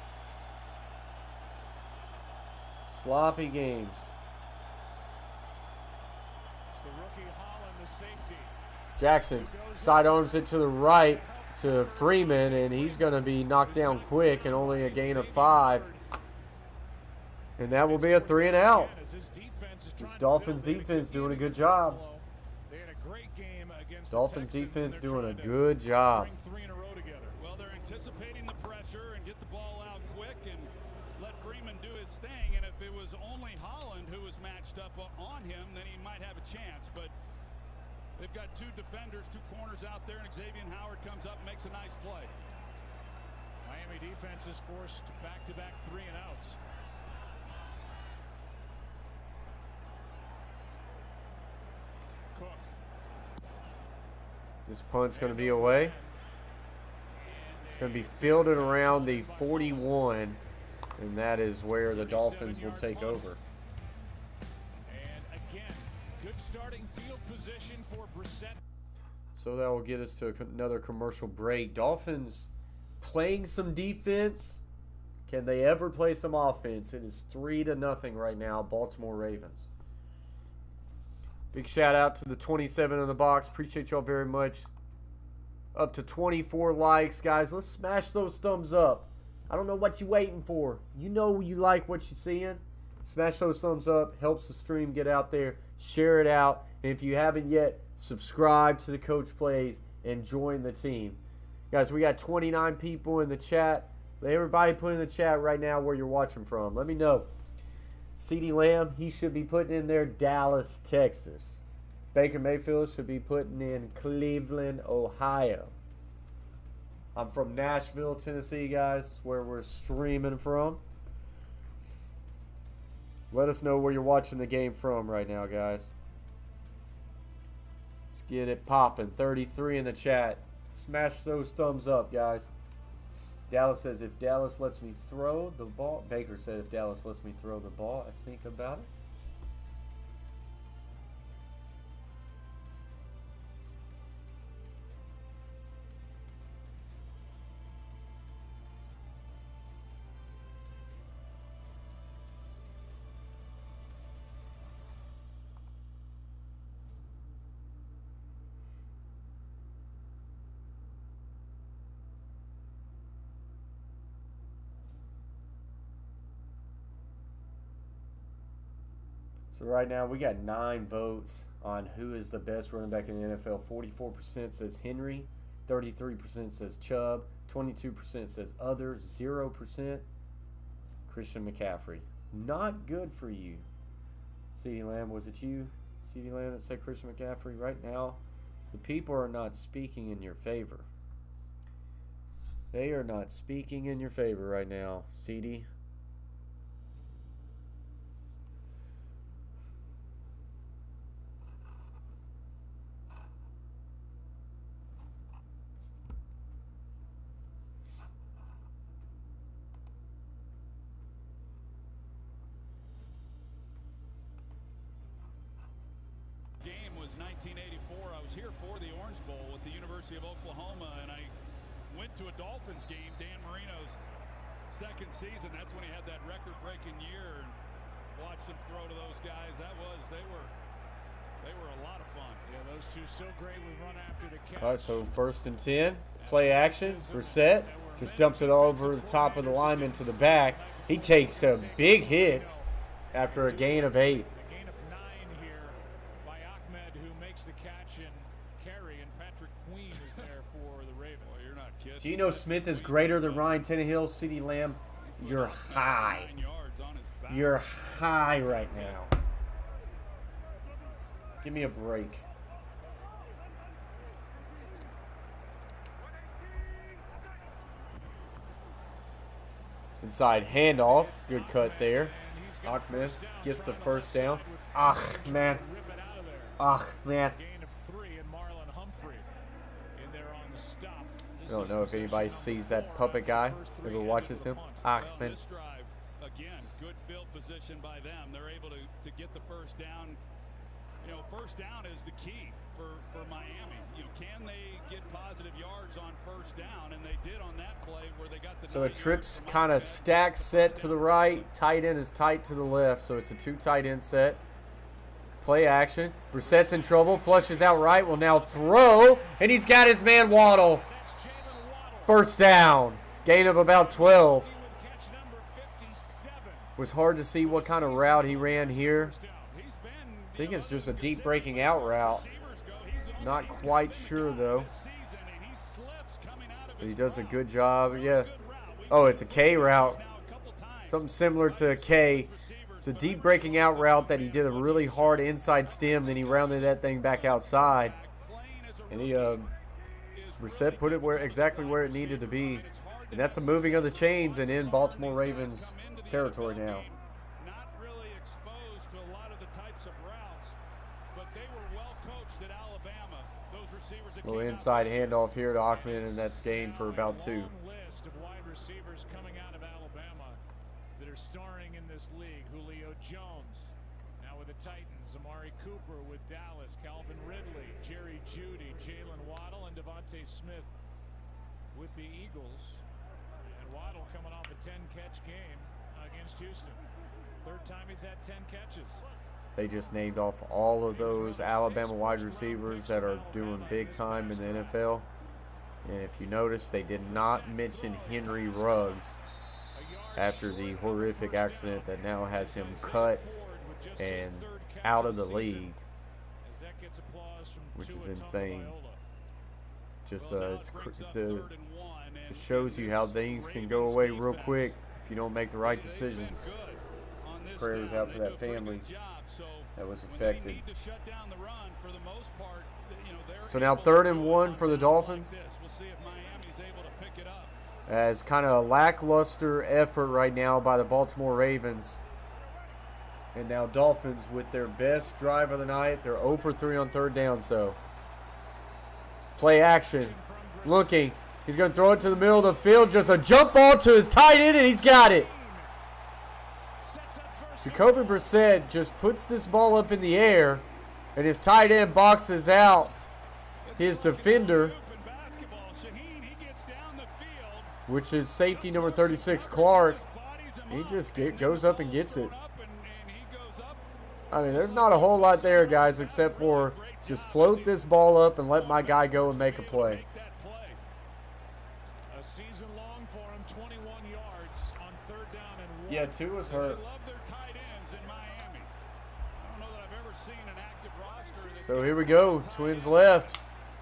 Sloppy games. Jackson sidearms it to the right to Freeman, and he's going to be knocked down quick and only a gain of 5. And that will be a 3 and out. This Dolphins defense doing a good job. Dolphins defense doing a good job. Well, they're anticipating the pressure and get the ball out quick and let Freeman do his thing. And if it was only Holland who was matched up on him, then he might have a chance. But they've got 2 defenders, 2 corners out there, and Xavier Howard comes up and makes a nice play. Miami defense is forced back-to-back 3 and outs. Cook. This punt's going to be away. It's going to be fielded around the 41, and that is where the Dolphins will take over. And again, good starting field position for Brissett. So that will get us to another commercial break. Dolphins playing some defense. Can they ever play some offense? It is 3-0 right now, Baltimore Ravens. Big shout out to the 27 in the box. Appreciate y'all very much. Up to 24 likes, guys. Let's smash those thumbs up. I don't know what you're waiting for. You know you like what you're seeing. Smash those thumbs up. Helps the stream get out there. Share it out. And if you haven't yet, subscribe to the Coach Plays and join the team. Guys, we got 29 people in the chat. Let everybody put in the chat right now where you're watching from. Let me know. CeeDee Lamb, he should be putting in there Dallas, Texas. Baker Mayfield should be putting in Cleveland, Ohio. I'm from Nashville, Tennessee, guys, where we're streaming from. Let us know where you're watching the game from right now, guys. Let's get it popping. 33 in the chat. Smash those thumbs up, guys. Dallas says, if Dallas lets me throw the ball. Baker said, if Dallas lets me throw the ball, I think about it. So right now we got 9 votes on who is the best running back in the NFL. 44% says Henry, 33% says Chubb, 22% says others, 0% Christian McCaffrey. Not good for you. CeeDee Lamb, was it you? CeeDee Lamb that said Christian McCaffrey? Right now, the people are not speaking in your favor. They are not speaking in your favor right now, CeeDee. Game was 1984. I was here for the Orange Bowl with the University of Oklahoma, and I went to a Dolphins game, Dan Marino's second season. That's when he had that record-breaking year, and watched him throw to those guys. They were a lot of fun. Yeah, those two so great we run after the catch. All right, so 1st and 10. Play action. Brissett just dumps it over the top of the lineman to the back. He takes a big hit after a gain of 8. The catch and carry, and Patrick Queen is there for the Ravens. Well, you're not kidding. Geno Smith is greater than Ryan Tannehill. CeeDee Lamb, you're high. 9 yards on his back. You're high right now. Give me a break. Inside handoff. Good cut there. Ahmed gets the first down. Man. Man. Gain of 3 and Marlon Humphrey in there on the stop. I don't know if anybody sees that puppet guy, ever watches him. Ahmed. Again, good field position by them. They're able to get the first down. You know, first down is the key for Miami. You know, can they get positive yards on first down? And they did on that play where they got the. So a trip's kind of stacked set to the right. Tight end is tight to the left. So it's a 2 tight end set. Play action. Brissett's in trouble. Flushes out right. Will now throw. And he's got his man Waddle. First down. Gain of about 12. Was hard to see what kind of route he ran here. I think it's just a deep breaking out route. Not quite sure though. But he does a good job. Yeah. Oh, it's a K route. Something similar to a K. It's a deep breaking out route that he did a really hard inside stem, then he rounded that thing back outside. And Brissett put it exactly where it needed to be. And that's a moving of the chains and in Baltimore Ravens territory now. Not really exposed to a lot of the types of routes, but they were well coached at Alabama. Those receivers that Little inside handoff here to Ahmed, and that's gained for about 2. List of wide receivers coming out of Alabama that are starring in this league. Julio Jones, now with the Titans. Amari Cooper with Dallas. Calvin Ridley, Jerry Jeudy, Jalen Waddle, and Devontae Smith with the Eagles. And Waddle coming off a 10-catch game against Houston. 3rd time he's had 10 catches. They just named off all of those Alabama wide receivers that are doing big time in the NFL. And if you notice, they did not mention Henry Ruggs after the horrific accident that now has him cut and out of the league, which is insane. Just just shows you how things can go away real quick if you don't make the right decisions. Prayers out for that family that was affected. So now 3rd and 1 for the Dolphins. As kind of a lackluster effort right now by the Baltimore Ravens. And now Dolphins with their best drive of the night. They're 0 for 3 on 3rd down. So play action. Looking. He's going to throw it to the middle of the field. Just a jump ball to his tight end, and he's got it. Jacoby Brissett just puts this ball up in the air, and his tight end boxes out his defender, which is safety number 36, Clark. He just goes up and gets it. I mean, there's not a whole lot there, guys, except for just float this ball up and let my guy go and make a play. A season long for him, 21 yards on 3rd down and 1. Yeah, two was hurt. So here we go. Twins left.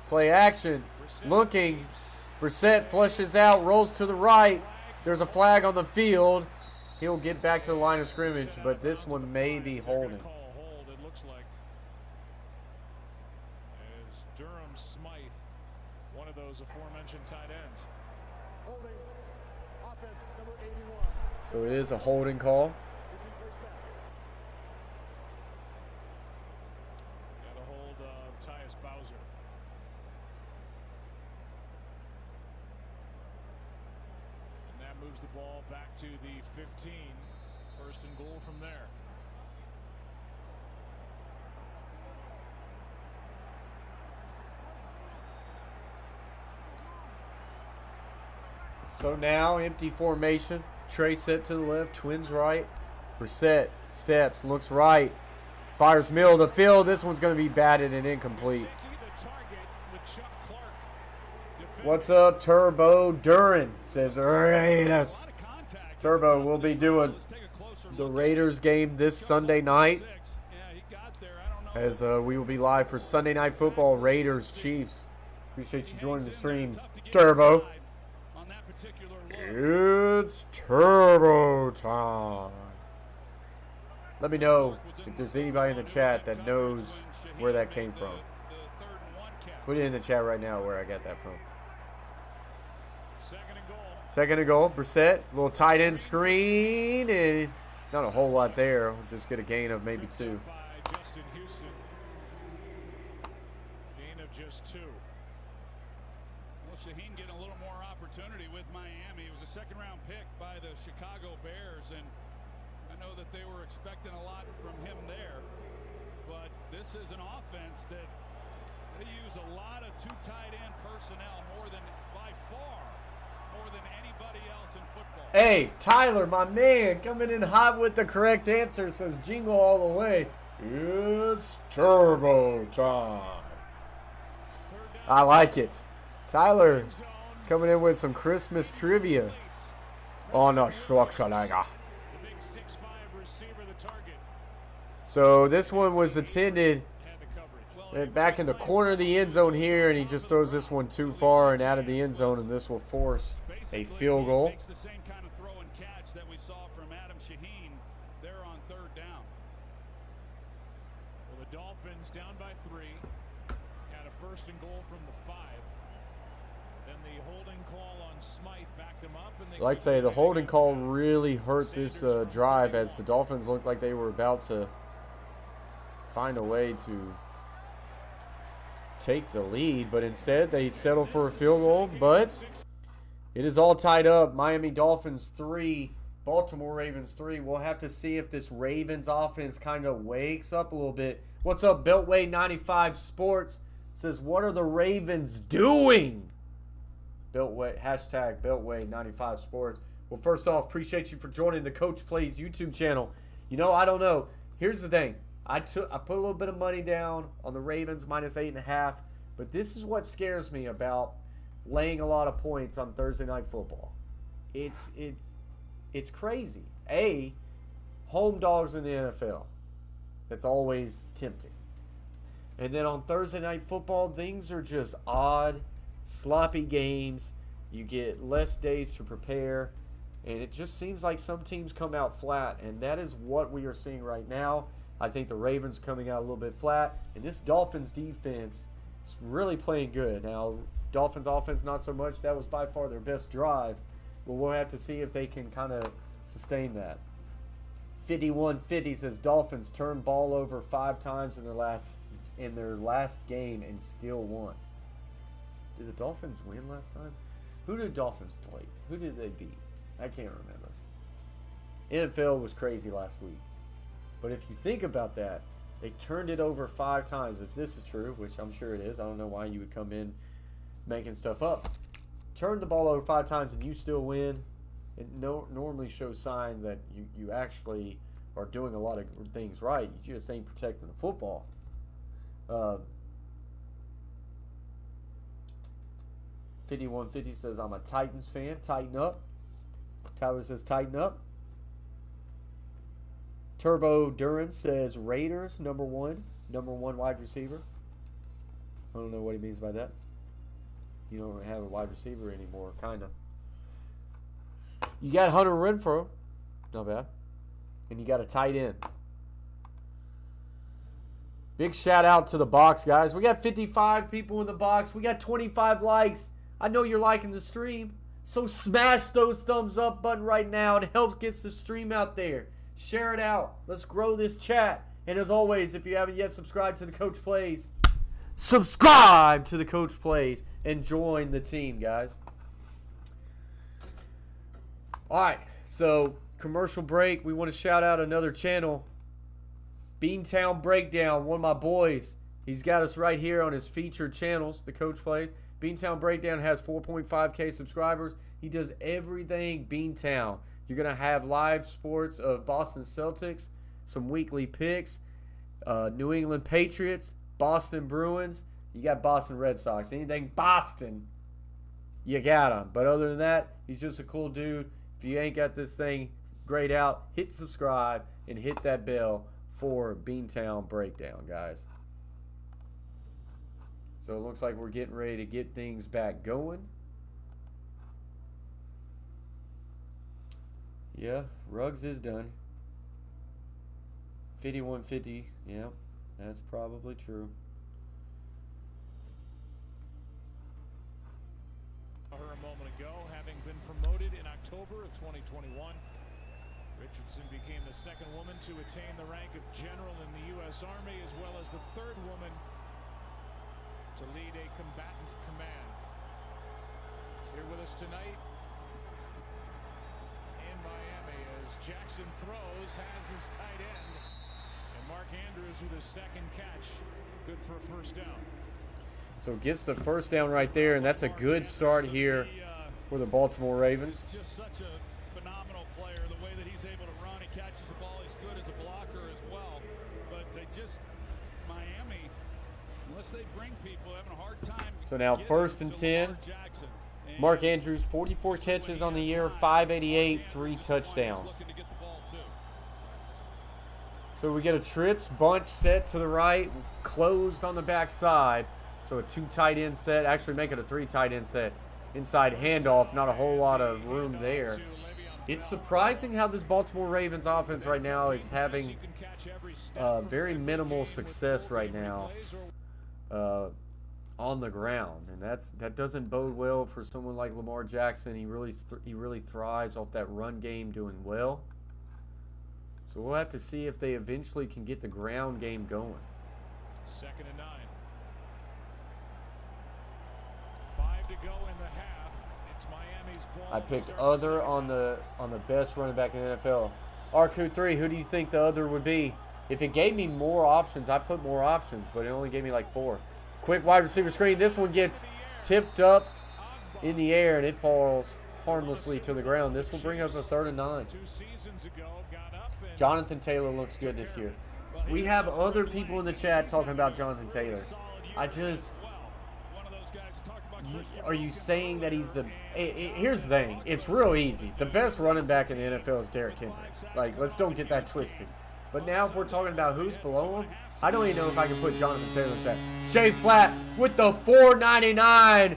Play action. Looking. Brissett flushes out, rolls to the right. There's a flag on the field. He'll get back to the line of scrimmage, but this one may be holding. It looks like as Durham Smythe, one of those aforementioned tight ends. Holding. Offense number 81. So it is a holding call. Got a hold of Tyus Bowser. And that moves the ball back to the 15. 1st and goal from there. So now empty formation. Trey set to the left, Twins right. Brissett steps, looks right, fires middle of the field. This one's going to be batted and incomplete. What's up, Turbo Duran? Says Raiders. Turbo will be doing the Raiders game this Sunday night, as we will be live for Sunday Night Football, Raiders Chiefs. Appreciate you joining the stream, Turbo. It's Turbo time. Let me know if there's anybody in the chat that knows where that came from. Put it in the chat right now where I got that from. 2nd and goal. Brissett, little tight end screen, and not a whole lot there. We'll just get a gain of maybe 2. Gain of just 2. Well, Shaheen getting a little more opportunity with Miami. He was a 2nd-round pick by the Chicago Bears, and I know that they were expecting a lot from him there. But this is an offense that they use a lot of 2 tight end personnel by far more than anybody else in football. Hey, Tyler, my man, coming in hot with the correct answer, says jingle all the way. It's Turbo time. I like it. Tyler coming in with some Christmas trivia on a structure like that. So this one was intended back in the corner of the end zone here, and he just throws this one too far and out of the end zone, and this will force a field goal. Makes the same kind of throw and catch that we saw from Adam Shaheen there on 3rd down. Well, the Dolphins down by 3 had a 1st and goal from the 5. Then the holding call on Smythe backed him up, and they Like I say, the holding call really hurt this drive, as the Dolphins looked like they were about to find a way to take the lead, but instead they settled for a field goal. But it is all tied up. Miami Dolphins 3, Baltimore Ravens 3. We'll have to see if this Ravens offense kind of wakes up a little bit. What's up, Beltway 95 Sports? Says, what are the Ravens doing? Beltway, hashtag Beltway 95 Sports. Well, first off, appreciate you for joining the Coach Plays YouTube channel. You know, I don't know. Here's the thing. I put a little bit of money down on the Ravens minus 8.5, but this is what scares me about laying a lot of points on Thursday Night Football. It's crazy. Home dogs in the NFL. That's always tempting. And then on Thursday Night Football, things are just odd, sloppy games. You get less days to prepare. And it just seems like some teams come out flat. And that is what we are seeing right now. I think the Ravens are coming out a little bit flat. And this Dolphins defense is really playing good. Now, Dolphins offense, not so much. That was by far their best drive. But we'll have to see if they can kind of sustain that. 5150 says Dolphins turned ball over 5 times in their last game and still won. Did the Dolphins win last time? Who did Dolphins play? Who did they beat? I can't remember. NFL was crazy last week. But if you think about that, they turned it over 5 times. If this is true, which I'm sure it is, I don't know why you would come in making stuff up. Turn the ball over 5 times and you still win. It normally shows signs that you actually are doing a lot of things right. You just ain't protecting the football. 5150 says, I'm a Titans fan. Tighten up. Tyler says, tighten up. Turbo Duran says, Raiders, number one wide receiver. I don't know what he means by that. You don't have a wide receiver anymore, kind of. You got Hunter Renfrow. Not bad. And you got a tight end. Big shout out to the box, guys. We got 55 people in the box. We got 25 likes. I know you're liking the stream. So smash those thumbs up button right now. It helps get the stream out there. Share it out. Let's grow this chat. And as always, if you haven't yet subscribed to the Coach Plays, subscribe to the Coach Plays and join the team, guys. All right, so commercial break. We want to shout out another channel, Beantown Breakdown, one of my boys. He's got us right here on his featured channels, the Coach Plays. Beantown Breakdown has 4.5K subscribers. He does everything Beantown. You're going to have live sports of Boston Celtics, some weekly picks, New England Patriots, Boston Bruins. You got Boston Red Sox. Anything Boston, you got him. But other than that, he's just a cool dude. If you ain't got this thing grayed out, hit subscribe and hit that bell for Beantown Breakdown, guys. So it looks like we're getting ready to get things back going. Yeah, Ruggs is done. 5150, yeah, that's probably true. Her a moment ago, having been promoted in October of 2021, Richardson became the second woman to attain the rank of general in the U.S. Army, as well as the third woman to lead a combatant command. Here with us tonight in Miami as Jackson throws, has his tight end, and Mark Andrews with his second catch, good for a first down. So gets the first down right there, and that's a good start here for the Baltimore Ravens. He's just such a phenomenal player. The way that he's able to run, he catches the ball. He's good as a blocker as well. But they just, Miami, unless they bring people, having a hard time. So now first and 10. Mark Andrews, 44 catches on the year, 588, 3 touchdowns. So we get a trips bunch set to the right, closed on the backside. So a 2 tight end set, actually make it a 3 tight end set. Inside handoff, not a whole lot of room there. It's surprising how this Baltimore Ravens offense right now is having very minimal success right now on the ground, and that doesn't bode well for someone like Lamar Jackson. He really thrives off that run game, doing well. So we'll have to see if they eventually can get the ground game going. 2nd and 9. 5 to go in the half. It's Miami's ball. I picked other on the best running back in the NFL. RQ3, who do you think the other would be? If it gave me more options, I put more options, but it only gave me like 4. Quick wide receiver screen. This one gets tipped up in the air, and it falls harmlessly to the ground. This will bring up a 3rd and 9. Jonathan Taylor looks good this year. We have other people in the chat talking about Jonathan Taylor. Are you saying that he's the... Here's the thing. It's real easy. The best running back in the NFL is Derrick Henry. Like, let's don't get that twisted. But now if we're talking about who's below him, I don't even know if I can put Jonathan Taylor in chat. Shay Flat with the $4.99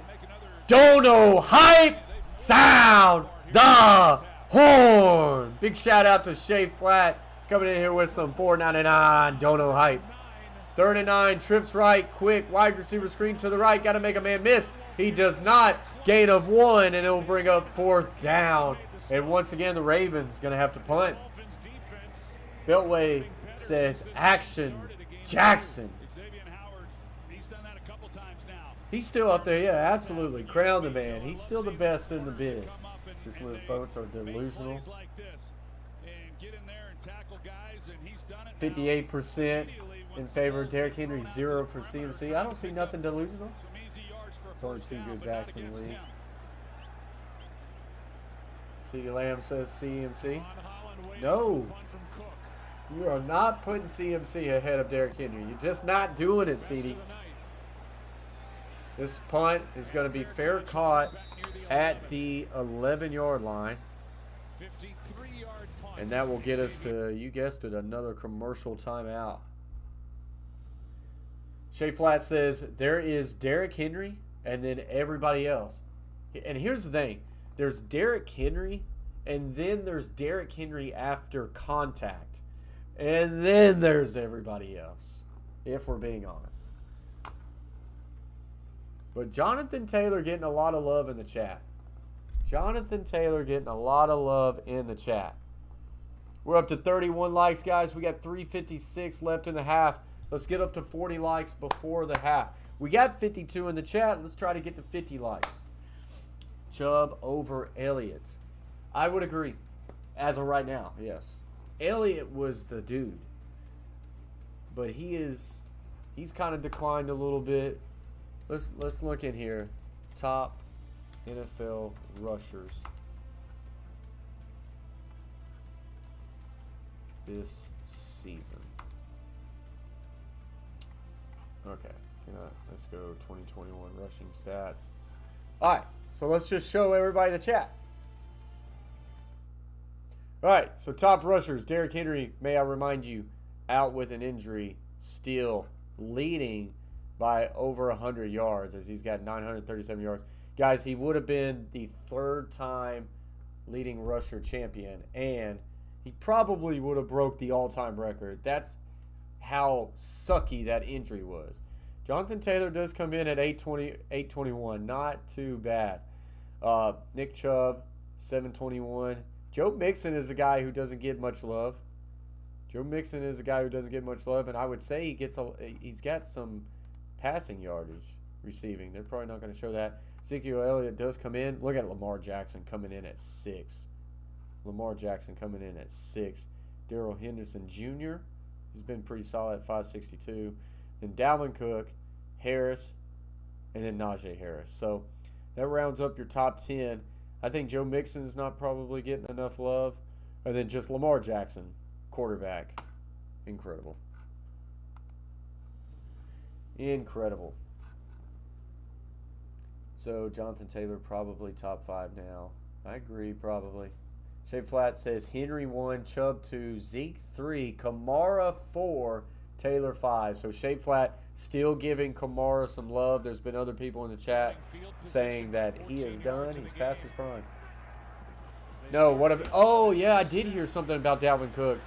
Dono Hype Sound the Horn. Big shout out to Shay Flat coming in here with some $4.99 Dono Hype. 3rd and 9, trips right, quick, wide receiver screen to the right, got to make a man miss. He does not, gain of 1, and it will bring up 4th down. And once again, the Ravens going to have to punt. Beltway says, action, Jackson. He's still up there, yeah, absolutely. Crown the man. He's still the best in the biz. This list votes are delusional. 58% in favor of Derrick Henry, 0 for CMC. I don't see nothing delusional. It's only 2 good backs in the league. CeeDee Lamb says CMC. No. You are not putting CMC ahead of Derrick Henry. You're just not doing it, CeeDee. This punt is going to be fair caught at the 11-yard line. And that will get us to, you guessed it, another commercial timeout. Shay Flat says, there is Derrick Henry and then everybody else. And here's the thing. There's Derrick Henry and then there's Derrick Henry after contact. And then there's everybody else, if we're being honest. But Jonathan Taylor getting a lot of love in the chat. Jonathan Taylor getting a lot of love in the chat. We're up to 31 likes, guys. We got 3:56 left in the half. Let's get up to 40 likes before the half. We got 52 in the chat. Let's try to get to 50 likes. Chubb over Elliott. I would agree. As of right now, yes. Elliott was the dude. But he's kind of declined a little bit. Let's look in here. Top NFL rushers this season. Okay, let's go 2021 rushing stats. All right, so let's just show everybody the chat. All right, so top rushers. Derrick Henry, may I remind you, out with an injury, still leading by over 100 yards as he's got 937 yards. Guys, he would have been the 3rd time leading rusher champion, and he probably would have broke the all-time record. That's how sucky that injury was. Jonathan Taylor does come in at 821. Not too bad. Nick Chubb, 721. Joe Mixon is a guy who doesn't get much love. And I would say he's got some passing yardage receiving. They're probably not going to show that. Ezekiel Elliott does come in. Look at Lamar Jackson coming in at 6. Darrell Henderson Jr. He's been pretty solid at 562. Then Dalvin Cook, Harris, and then Najee Harris. So that rounds up your top 10. I think Joe Mixon is not probably getting enough love. And then just Lamar Jackson, quarterback. Incredible. So Jonathan Taylor probably top 5 now. I agree, probably. Shay Flat says Henry 1, Chubb 2, Zeke 3, Kamara 4, Taylor 5. So Shay Flat still giving Kamara some love. There's been other people in the chat saying that he is done. He's past his prime. No, oh, yeah, I did hear something about Dalvin Cook.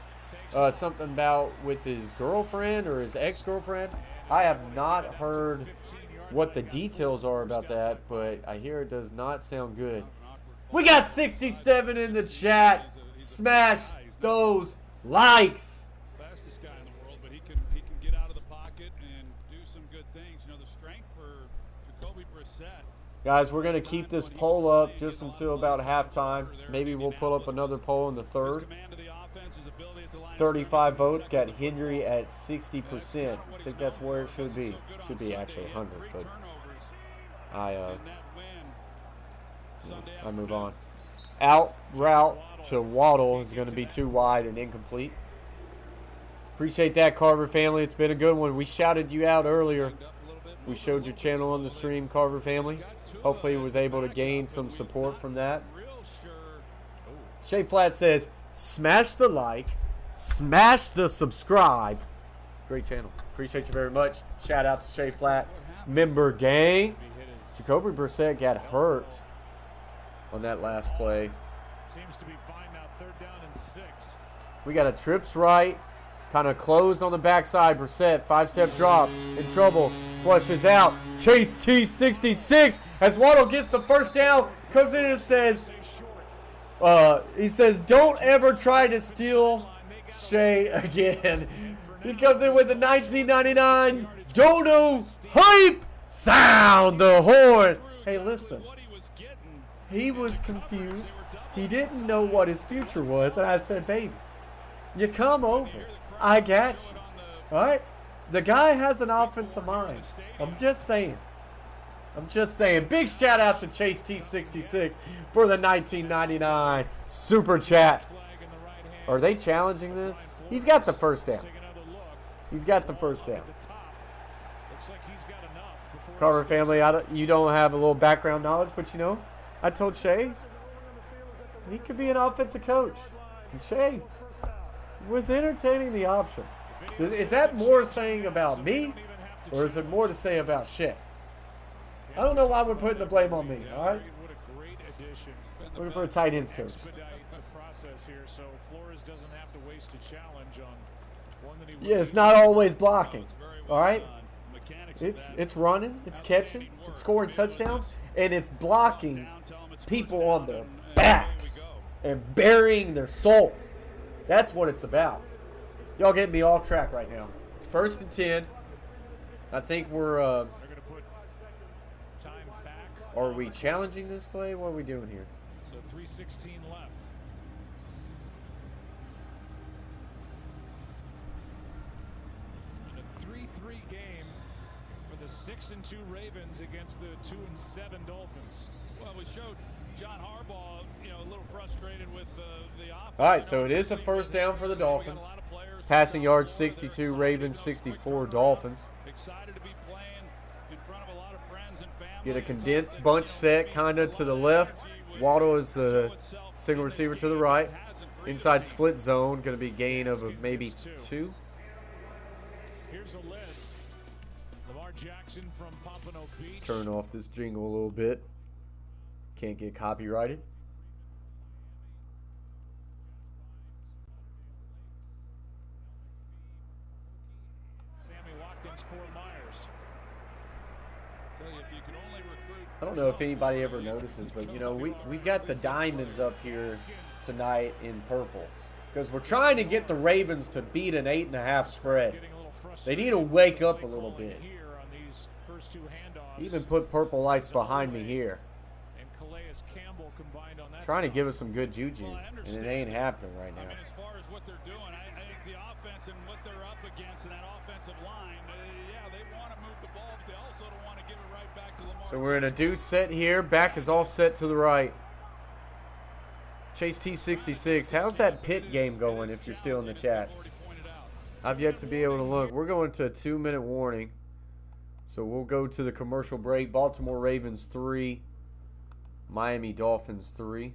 Something about with his girlfriend or his ex-girlfriend. I have not heard what the details are about that, but I hear it does not sound good. We got 67 in the chat. Smash those likes. Fastest guy in the world, but he can get out of the pocket and do some good things. You know, the strength for Jacoby Brissett. Guys, we're going to keep this poll up just until about halftime. Maybe we'll pull up another poll in the third. 35 votes got Henry at 60%. I think that's where it should be. Should be actually 100, but I move on. Out route to Waddle is going to be too wide and incomplete. Appreciate that, Carver family. It's been a good one. We shouted you out earlier. We showed your channel on the stream, Carver family. Hopefully, was able to gain some support from that. Shay Flat says, smash the like, smash the subscribe. Great channel. Appreciate you very much. Shout out to Shay Flat. Member gang. Jacoby Brissett got hurt on that last play. Seems to be fine now. 3rd down and 6. We got a trips right. Kind of closed on the backside. Brissett, 5-step drop. In trouble. Flushes out. Chase T66. As Waddle gets the first down. Comes in and says, he says, don't ever try to steal Shay again. He comes in with the 1999 Dono hype. Sound the horn. Hey, listen. He was confused. He didn't know what his future was. And I said, baby, you come over. I got you. All right? The guy has an offensive mind. I'm just saying. Big shout out to Chase T66 for the 1999 Super Chat. Are they challenging this? He's got the first down. Carver family, you don't have a little background knowledge, but you know, I told Shay he could be an offensive coach. And Shay was entertaining the option. Is that more saying about me, or is it more to say about Shay? I don't know why we're putting the blame on me, all right? Looking for a tight ends coach. Yeah, it's not always blocking, all right? It's running, it's catching, it's scoring touchdowns, and it's blocking people on their backs and burying their soul. That's what it's about. Y'all getting me off track right now. It's 1st and 10. I think we're are we challenging this play? What are we doing here? So 3:16 left. In a 3-3 game for the 6-2 Ravens against the 2-7 Dolphins. Well, we showed John Harbaugh, a little frustrated with the offense. All right, so it is a first down for the Dolphins. Passing yards 62, Ravens 64, Dolphins. Excited to be playing in front of a lot of friends and family. Get a condensed bunch set kind of to the left. Waddle is the single receiver to the right. Inside split zone, going to be gain of maybe 2. Here's a list. Lamar Jackson from Pompano Beach. Turn off this jingle a little bit. Can't get copyrighted. Sammy Watkins, Fort Myers. I don't know if anybody ever notices, but we've got the diamonds up here tonight in purple because we're trying to get the Ravens to beat an 8.5 spread. They need to wake up a little bit. Even put purple lights behind me here. Trying to give us some good juju, and it ain't happening right now. I mean, as far as what they're doing, I think the offense and what they're up against in that offensive line, they want to move the ball, but they also don't want to give it right back to Lamar. So we're in a deuce set here. Back is offset to the right. Chase T66. How's that Pitt game going if you're still in the chat? I've yet to be able to look. We're going to a 2-minute warning. So we'll go to the commercial break. Baltimore Ravens 3. Miami Dolphins 3.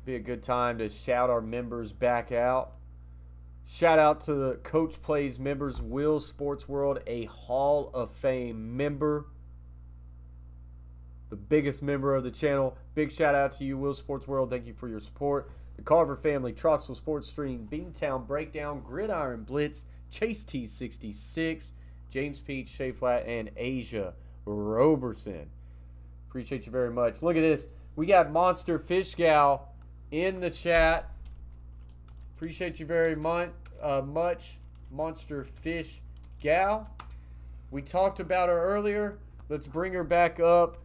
Be a good time to shout our members back out. Shout out to the Coach Plays members, Will Sports World, a Hall of Fame member. The biggest member of the channel. Big shout out to you, Will Sports World. Thank you for your support. The Carver family, Troxel Sports Stream, Beantown Breakdown, Gridiron Blitz, Chase T66, James Peach, Shay Flat, and Asia Roberson. Appreciate you very much. Look at this. We got Monster Fish Gal in the chat. Appreciate you very much, Monster Fish Gal. We talked about her earlier. Let's bring her back up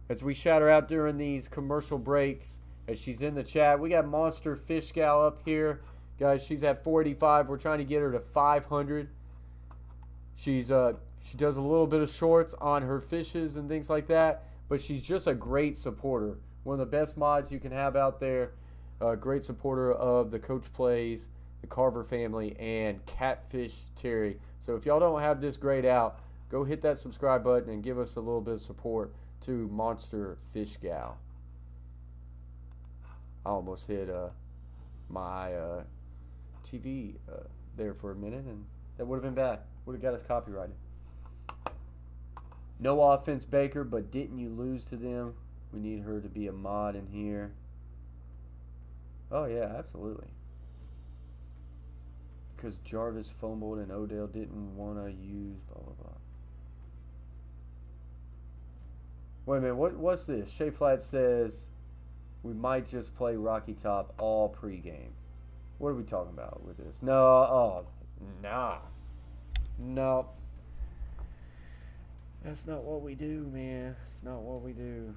as we shout her out during these commercial breaks as she's in the chat. We got Monster Fish Gal up here. Guys, she's at 485. We're trying to get her to 500. She does a little bit of shorts on her fishes and things like that, but she's just a great supporter. One of the best mods you can have out there. A great supporter of the Coach Plays, the Carver family, and Catfish Terry. So if y'all don't have this grayed out, go hit that subscribe button and give us a little bit of support to Monster Fish Gal. I almost hit my TV there for a minute, and that would have been bad. Would have got us copyrighted. No offense, Baker, but didn't you lose to them? We need her to be a mod in here. Oh, yeah, absolutely. Because Jarvis fumbled and Odell didn't want to use blah, blah, blah. Wait a minute, what's this? Shea Flat says we might just play Rocky Top all pregame. What are we talking about with this? No, oh, nah. No. That's not what we do, man. That's not what we do.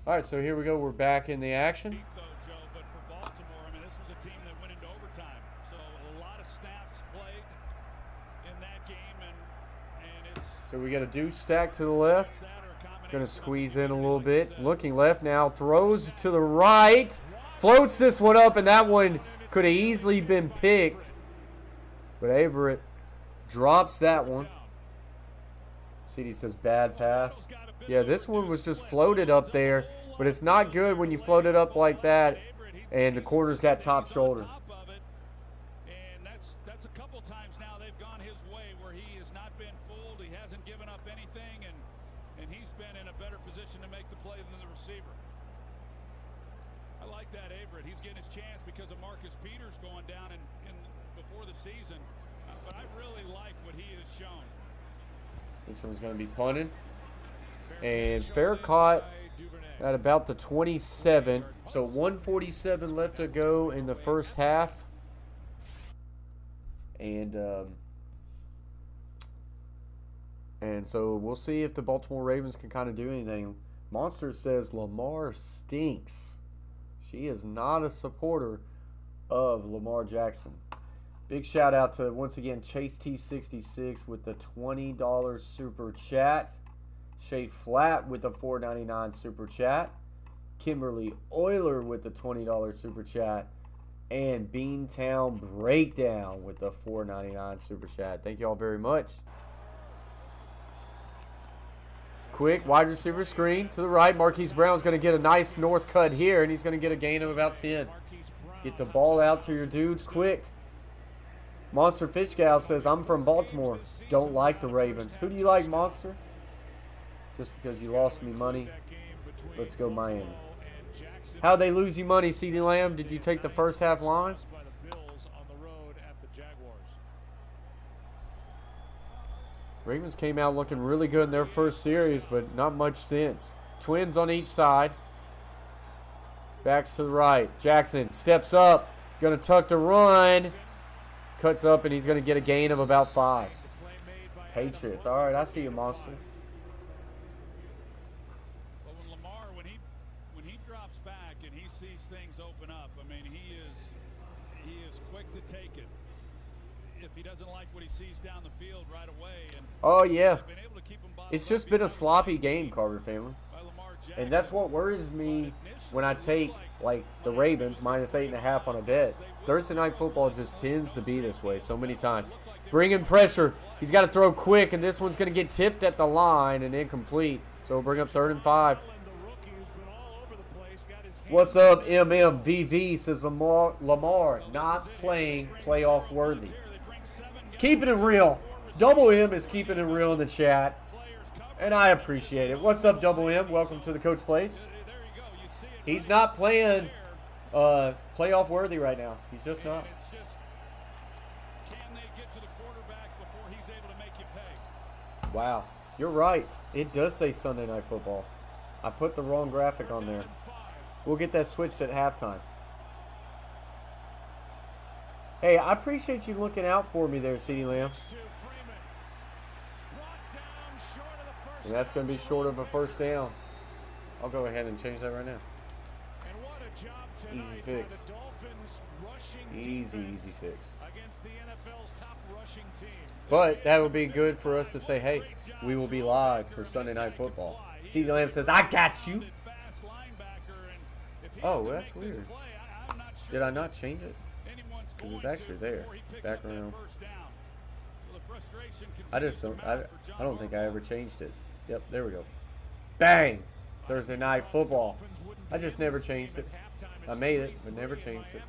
All right, so here we go. We're back in the action. Though, Joe, but for Baltimore, I mean, this was a team that went into overtime, so a lot of snaps played in that game, and it's So we got a deuce stack to the left. Going to squeeze in a little bit. Looking left now. Throws to the right. Floats this one up, and that one could have easily been picked. But Averett drops that one. CD says bad pass. Yeah, this one was just floated up there, but it's not good when you float it up like that and the corner's got top shoulder. And that's a couple times now they've gone his way where he has not been fooled. He hasn't given up anything, and he's been in a better position to make the play than the receiver. I like that Averett. He's getting his chance because of Marcus Peters going down in before the season. But I really like what he has shown. This one's going to be punted. And fair caught at about the 27. So 1:47 left to go in the first half. And so we'll see if the Baltimore Ravens can kind of do anything. Monster says Lamar stinks. She is not a supporter of Lamar Jackson. Big shout out to, once again, Chase T66 with the $20 super chat. Shea Flat with the $4.99 super chat. Kimberly Euler with the $20 super chat. And Beantown Breakdown with the $4.99 super chat. Thank you all very much. Quick wide receiver screen to the right. Marquise Brown's going to get a nice north cut here, and he's going to get a gain of about 10. Get the ball out to your dudes quick. Monster Fish Gal says, I'm from Baltimore. Don't like the Ravens. Who do you like, Monster? Just because you lost me money. Let's go Miami. How'd they lose you money, CeeDee Lamb? Did you take the first half line? Ravens came out looking really good in their first series, but not much since. Twins on each side. Backs to the right. Jackson steps up. Going to tuck the run. Cuts up, and he's going to get a gain of about 5. Patriots. All right, I see you, Monster. But when Lamar, when he drops back and he sees things open up, I mean, he is quick to take it. If he doesn't like what he sees down the field right away, and oh yeah, been able to keep him it's just been a sloppy game, Carver family, and that's what worries me when I take like the Ravens minus 8.5 on a bet. Thursday night football just tends to be this way so many times. Bring in pressure. He's got to throw quick, and this one's going to get tipped at the line and incomplete. So we'll bring up 3rd and 5. What's up, MMVV? Says Lamar not playing playoff worthy. He's keeping it real. Double M is keeping it real in the chat, and I appreciate it. What's up, Double M? Welcome to the Coach Place. He's not playing playoff worthy right now. He's just not. Wow, you're right. It does say Sunday Night Football. I put the wrong graphic on there. We'll get that switched at halftime. Hey, I appreciate you looking out for me there, CeeDee Lamb. And that's going to be short of a first down. I'll go ahead and change that right now. Easy fix. Easy fix. But that would be good for us to say, hey, we will be live for Sunday Night Football. CeeDee Lamb says, I got you. Oh, well, that's weird. Did I not change it? Because it's actually there. Background. I don't think I ever changed it. Yep, there we go. Bang! Thursday Night Football. I just never changed it. I made it, but never changed it.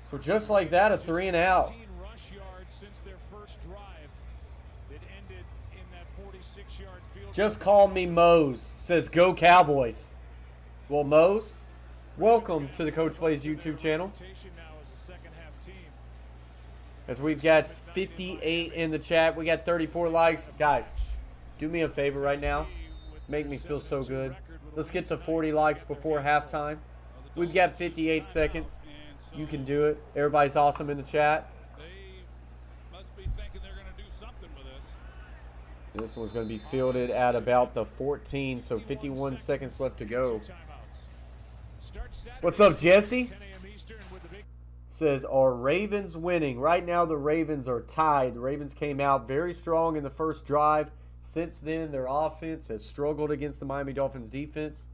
So just like that, a 3 and out. Just call me Mose. Says go Cowboys. Well, Mose, welcome to the Coach Plays YouTube channel. As we've got 58 in the chat, we got 34 likes. Guys, do me a favor right now. Make me feel so good. Let's get to 40 likes before halftime. We've got 58 seconds. You can do it. Everybody's awesome in the chat. This one's going to be fielded at about the 14, so 51 seconds left to go. What's up, Jesse? Says, are Ravens winning? Right now, the Ravens are tied. The Ravens came out very strong in the first drive. Since then, their offense has struggled against the Miami Dolphins defense.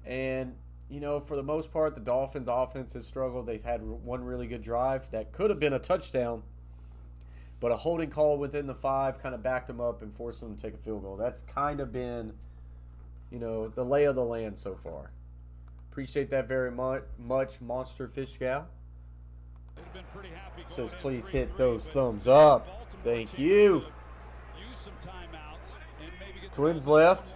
And, you know, for the most part, the Dolphins offense has struggled. They've had one really good drive that could have been a touchdown. But a holding call within the 5 kind of backed them up and forced them to take a field goal. That's kind of been, you know, the lay of the land so far. Appreciate that very much, Monster Fish Gal. Says, please hit those thumbs up. Thank you. Twins left.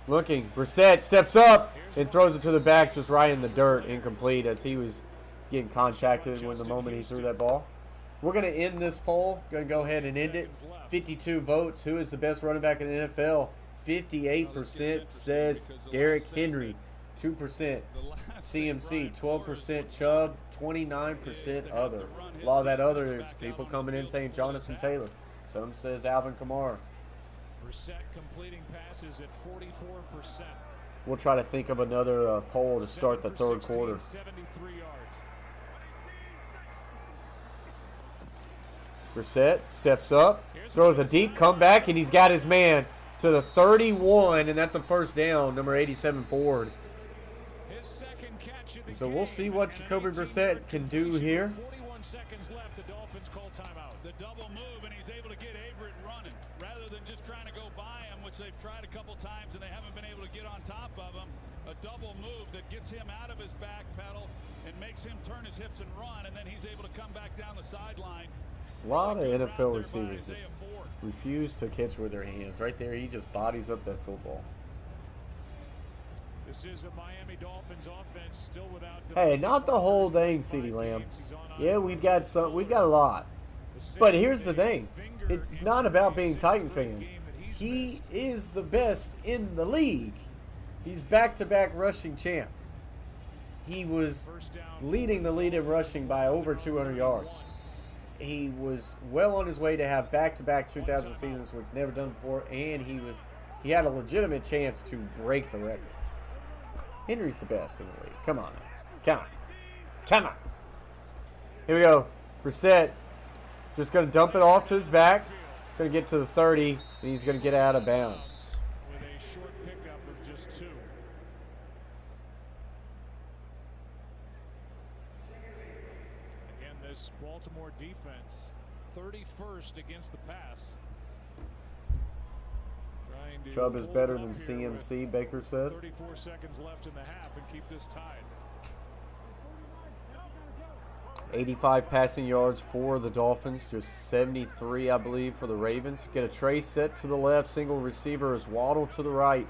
Looking. Brissett steps up and throws it to the back just right in the dirt. Incomplete as he was getting contacted when the moment he threw that ball. We're going to end this poll. Going to go ahead and end it. 52 votes. Who is the best running back in the NFL? 58% says Derrick Henry. 2% CMC. 12% Chubb. 29% other. A lot of that other is people coming in saying Jonathan Taylor. Some says Alvin Kamara. Completing passes at 44%. We'll try to think of another poll to start the third quarter. Brissett steps up, throws a deep comeback, and he's got his man to the 31, and that's a first down, number 87 Ford. So we'll see what Jacoby Brissett can do here. 41 seconds left. The Dolphins call timeout. The double move, and he's able to get Averett running rather than just trying to go by him, which they've tried a couple times and they haven't been able to get on top of him. A double move that gets him out of his back pedal and makes him turn his hips and run, and then he's able to come back down the sideline. A lot of NFL receivers just refuse to catch with their hands. Right there, he just bodies up that football. This is a Miami Dolphins offense still without. Hey, not the whole thing, CeeDee Lamb. Yeah, we've got a lot. But here's the thing. It's not about being Titan fans. He is the best in the league. He's back-to-back rushing champ. He was leading the lead in rushing by over 200 yards. He was well on his way to have back-to-back 2,000 seasons, which never done before, and he had a legitimate chance to break the record. Henry's the best in the league. Come on now. Come on. Here we go. Brissett just going to dump it off to his back. Going to get to the 30, and he's going to get out of bounds. With a short pickup of just 2. Again, this Baltimore defense, 31st against the pass. Chubb is better than CMC, Baker says. 34 seconds left in the half and keep this tied. 85 passing yards for the Dolphins, just 73, I believe, for the Ravens. Get a tray set to the left, single receiver is Waddle to the right.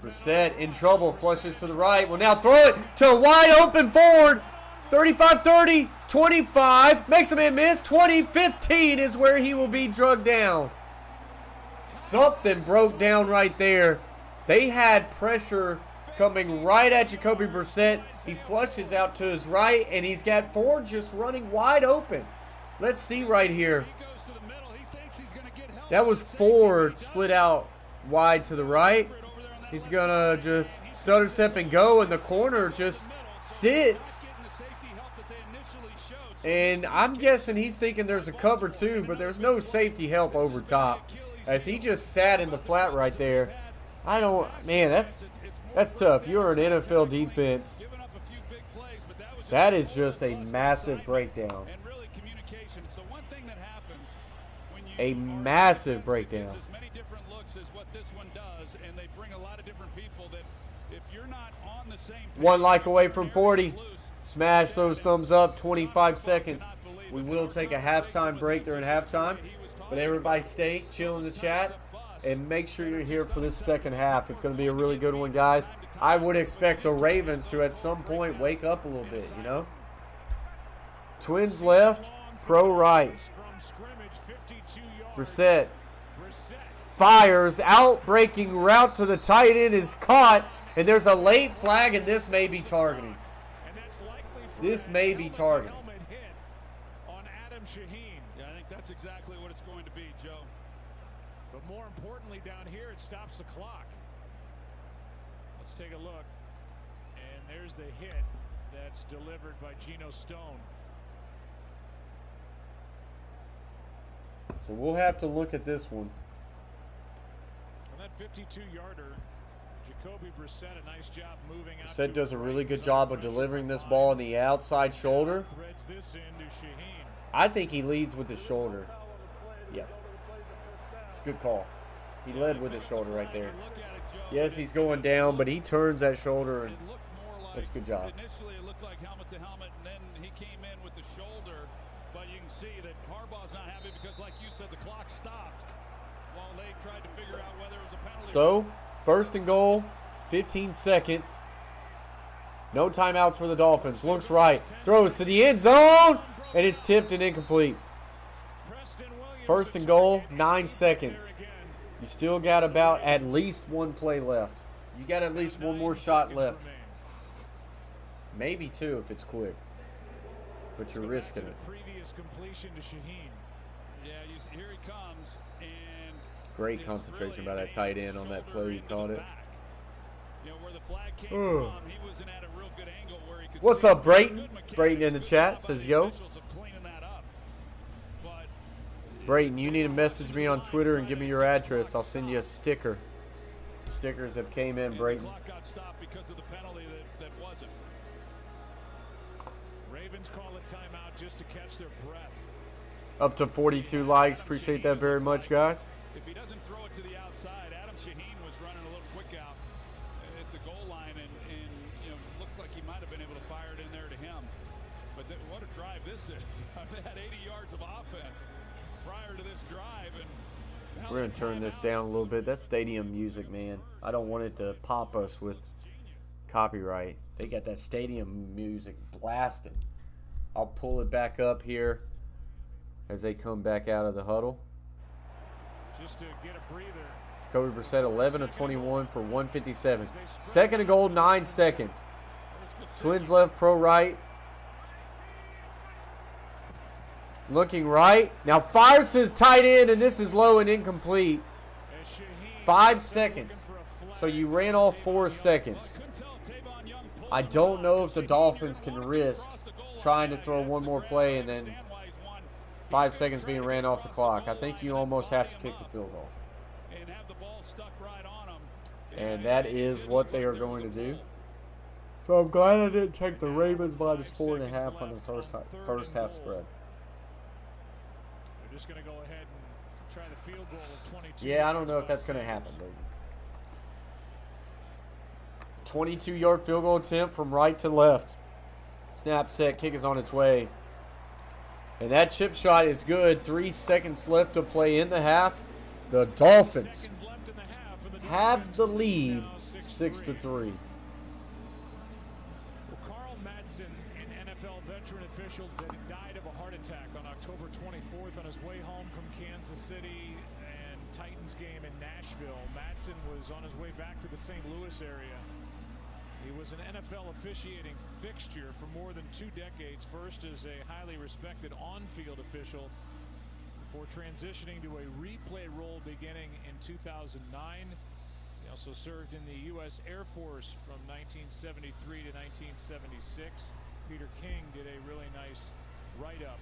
Brissett in trouble, flushes to the right. Will now throw it to a wide open Ford. 35-30, 25, makes a man miss. 20-15 is where he will be drugged down. Something broke down right there. They had pressure coming right at Jacoby Brissett. He flushes out to his right, and he's got Ford just running wide open. Let's see right here. That was Ford split out wide to the right. He's going to just stutter step and go, and the corner just sits. And I'm guessing he's thinking there's a cover too, but there's no safety help over top, as he just sat in the flat right there. Man, that's tough. You're an NFL defense. That is just a massive breakdown. A massive breakdown. One like away from 40. Smash those thumbs up. 25 seconds. We will take a halftime break during halftime, but everybody stay chill in the chat and make sure you're here for this second half. It's going to be a really good one, guys. I would expect the Ravens to at some point wake up a little bit, you know. Twins left, pro right. Brissett fires, out-breaking route to the tight end is caught, and there's a late flag, and this may be targeting. This may be targeting. Yeah, I think that's exactly what it's going to be, Joe. But more importantly, down here, it stops the clock. Let's take a look. And there's the hit that's delivered by Geno Stone. So we'll have to look at this one. On that 52-yarder, Jacoby Brissett, a nice job moving out. Brissett does a really good job of delivering this ball on the outside shoulder. Threads this into Shaheen. I think he leads with his shoulder. Yeah. It's a good call. He led with his shoulder right there. Yes, he's going down, but he turns that shoulder, and that's a good job. Initially, it looked like helmet to helmet, and then he came in with the shoulder. But you can see that Harbaugh's not happy because, like you said, the clock stopped while they tried to figure out whether it was a penalty. So, first and goal, 15 seconds. No timeouts for the Dolphins. Looks right. Throws to the end zone, and it's tipped and incomplete. First and goal, 9 seconds. You still got about at least one play left. You got at least one more shot left. Maybe two if it's quick. But you're risking it. Previous completion to Shaheen. Yeah, here he comes. And great concentration by that tight end on that play. He caught it. You know, where the flag came from, he wasn't at a real good angle where he could. What's up, Brayton? Brayton in the chat says, yo. Brayton, you need to message me on Twitter and give me your address. I'll send you a sticker. Stickers have came in, Brayton. Ravens call a timeout just to catch their breath. Up to 42 likes. Appreciate that very much, guys. If he doesn't throw it to the outside, Adam Shaheen was running a little quick out at the goal line, and you know, looked like he might have been able to fire it in there to him. But what a drive this is! They had 80 yards of offense prior to this drive, and we're gonna turn this down a little bit. That's stadium music, man. I don't want it to pop us with copyright. They got that stadium music blasting. I'll pull it back up here as they come back out of the huddle. Just to get a breather. Jacoby Brissett 11 of 21 for 157. Second and goal, 9 seconds. Twins left, pro right. Looking right. Now fires his tight end, and this is low and incomplete. 5 seconds. So you ran all 4 seconds. I don't know if the Dolphins can risk trying to throw one more play and then 5 seconds being ran off the clock. I think you almost have to kick the field goal. And that is what they are going to do. So I'm glad I didn't take the Ravens minus 4.5 on the first half spread. They're just going to go ahead and try the field goal of 22. Yeah, I don't know if that's going to happen, baby. 22-yard field goal attempt from right to left. Snap, set, kick is on its way. And that chip shot is good. 3 seconds left to play in the half. The Dolphins have the lead 6-3. Well, Carl Madsen, an NFL veteran official, died of a heart attack on October 24th on his way home from Kansas City and Titans game in Nashville. Madsen was on his way back to the St. Louis area He was an NFL officiating fixture for more than 2 decades, first as a highly respected on-field official before transitioning to a replay role beginning in 2009. He also served in the U.S. Air Force from 1973 to 1976. Peter King did a really nice write-up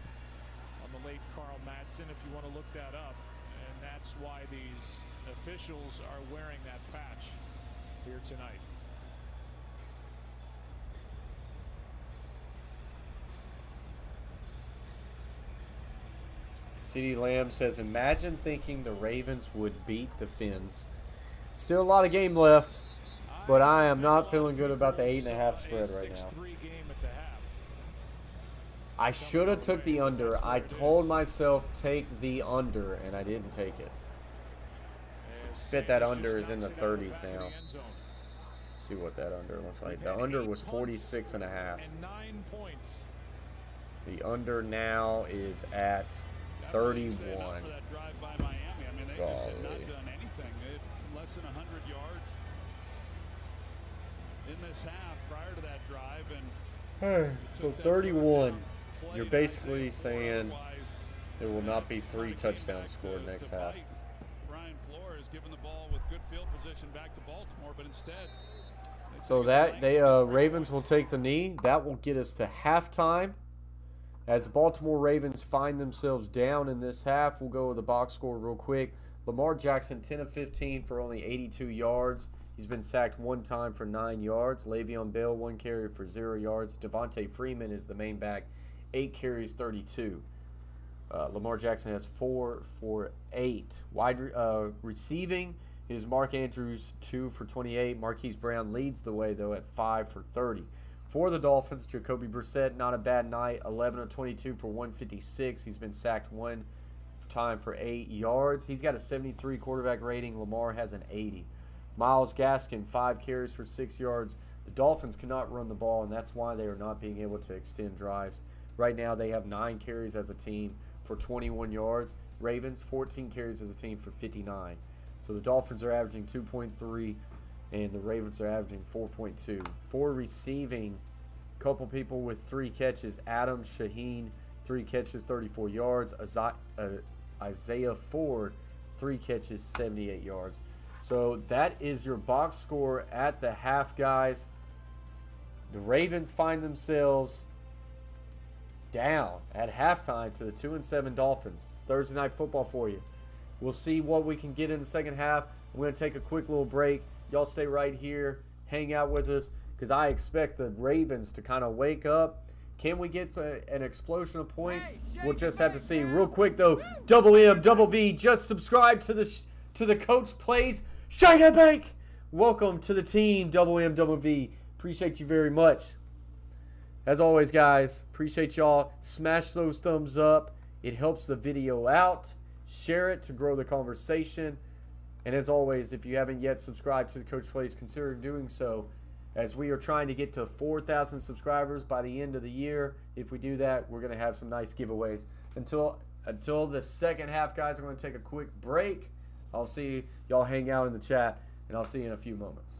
on the late Carl Madsen, if you want to look that up. And that's why these officials are wearing that patch here tonight. CeeDee Lamb says, imagine thinking the Ravens would beat the Fins. Still a lot of game left, but I am not feeling good about the 8.5 spread right now. I should have took the under. I told myself take the under, and I didn't take it. Bet that under is in the 30s now. See what that under looks like. The under was 46.5. The under now is at 31. Golly. Less than 100 yards in this half prior to that drive, and so 31. You're basically saying there will not be 3 touchdowns scored next half. Brian Flores given the ball with good field position back to Baltimore, but instead. So that Ravens will take the knee. That will get us to halftime. As the Baltimore Ravens find themselves down in this half, we'll go with the box score real quick. Lamar Jackson, 10 of 15 for only 82 yards. He's been sacked 1 time for 9 yards. Le'Veon Bell, 1 carry for 0 yards. Devontae Freeman is the main back, 8 carries, 32. Lamar Jackson has 4 for 8. Receiving is Mark Andrews, 2 for 28. Marquise Brown leads the way, though, at 5 for 30. For the Dolphins, Jacoby Brissett, not a bad night, 11 of 22 for 156. He's been sacked 1 time for 8 yards. He's got a 73 quarterback rating. Lamar has an 80. Myles Gaskin, 5 carries for 6 yards. The Dolphins cannot run the ball, and that's why they are not being able to extend drives. Right now, they have 9 carries as a team for 21 yards. Ravens, 14 carries as a team for 59. So the Dolphins are averaging 2.3, and the Ravens are averaging 4.2. For receiving, a couple people with 3 catches. Adam Shaheen, 3 catches, 34 yards. Isaiah Ford, 3 catches, 78 yards. So that is your box score at the half, guys. The Ravens find themselves down at halftime to the 2-7 Dolphins. Thursday night football for you. We'll see what we can get in the second half. I'm going to take a quick little break. Y'all stay right here. Hang out with us because I expect the Ravens to kind of wake up. Can we get an explosion of points? We'll just have to see. Real quick, though, Double M, Double V, just subscribe to the Coach Plays China Bank. Welcome to the team, Double M, Double V. Appreciate you very much. As always, guys, appreciate y'all. Smash those thumbs up. It helps the video out. Share it to grow the conversation. And as always, if you haven't yet subscribed to the Coach Plays, consider doing so, as we are trying to get to 4,000 subscribers by the end of the year. If we do that, we're going to have some nice giveaways. Until the second half, guys, I'm going to take a quick break. I'll see y'all hang out in the chat, and I'll see you in a few moments.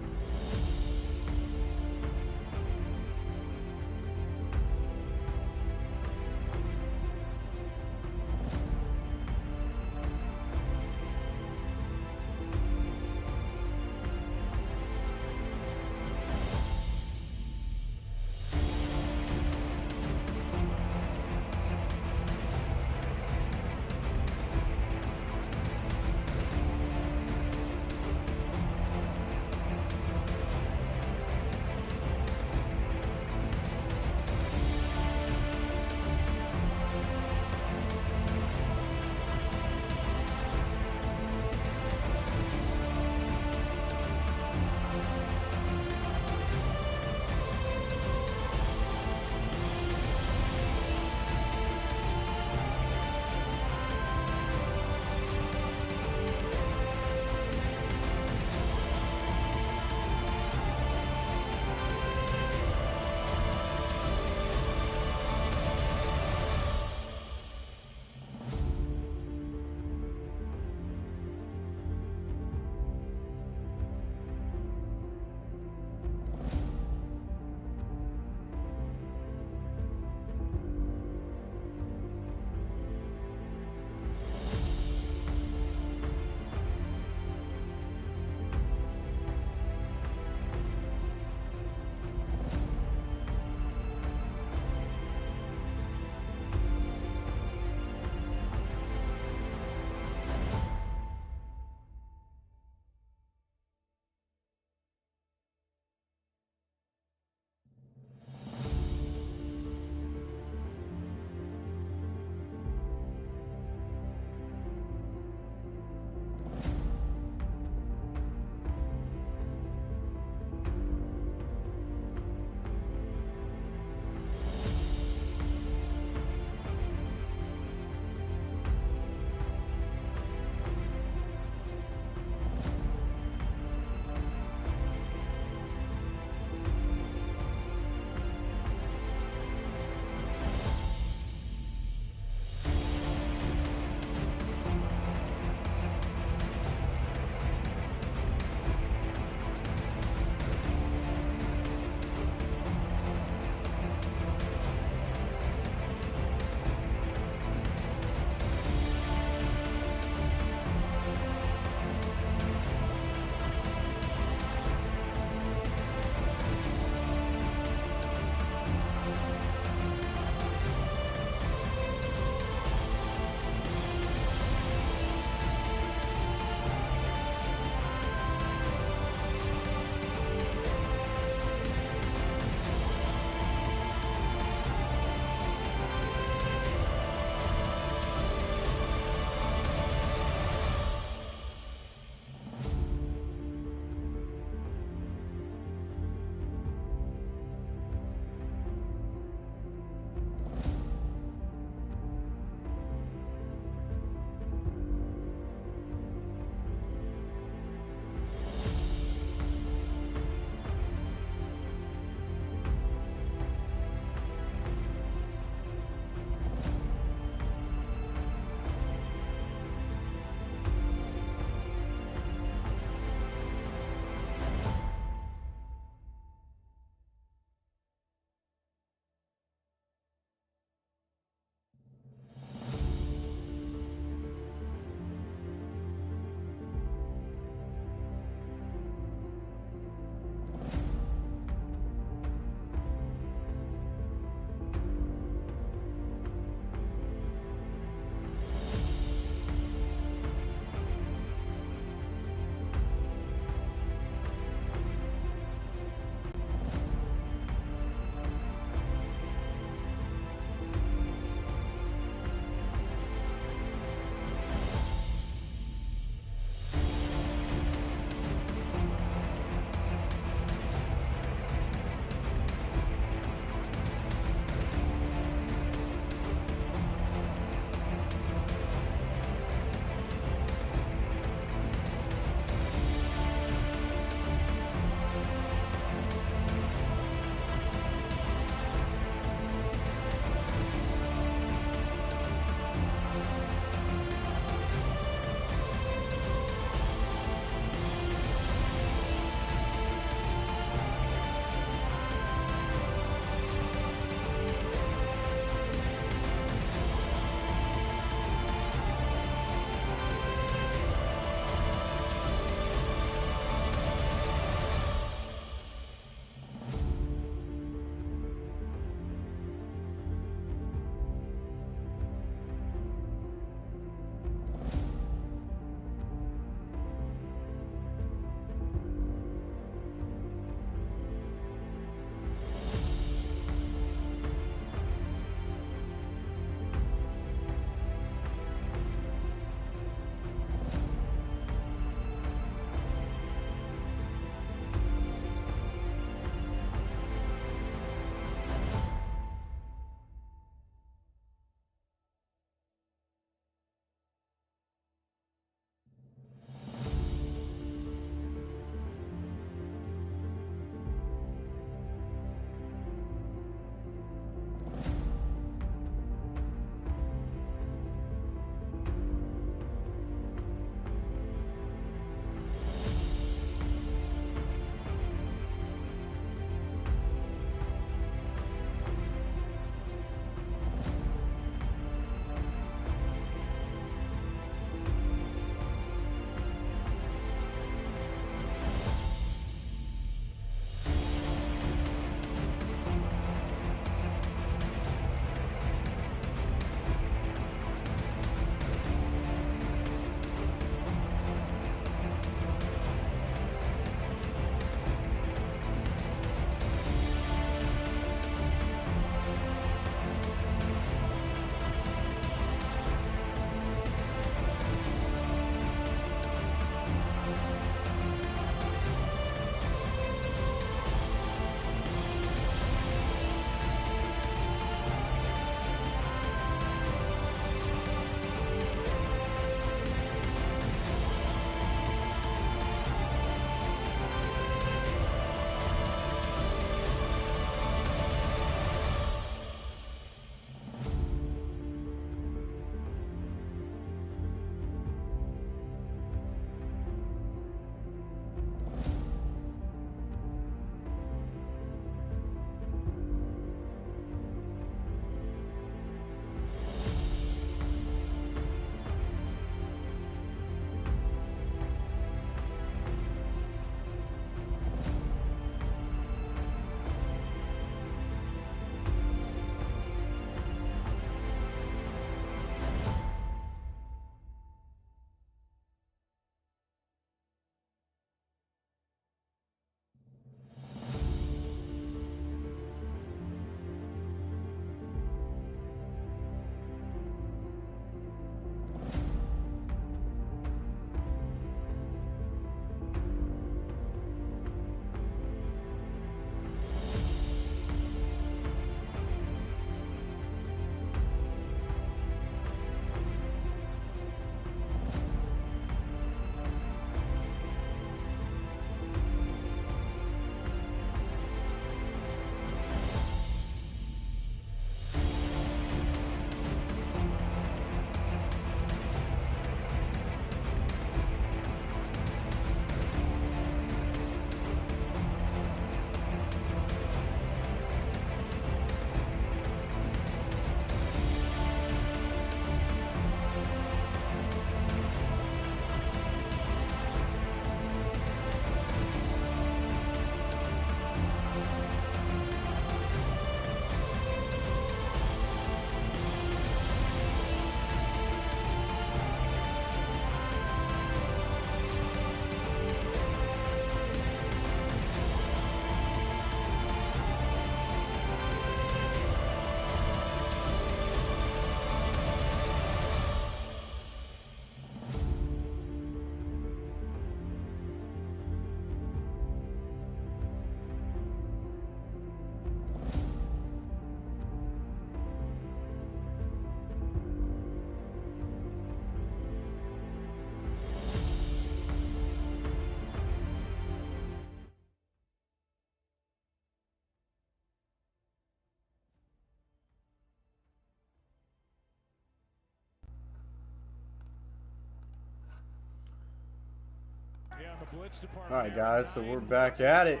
on the blitz department. All right, guys, so we're back at it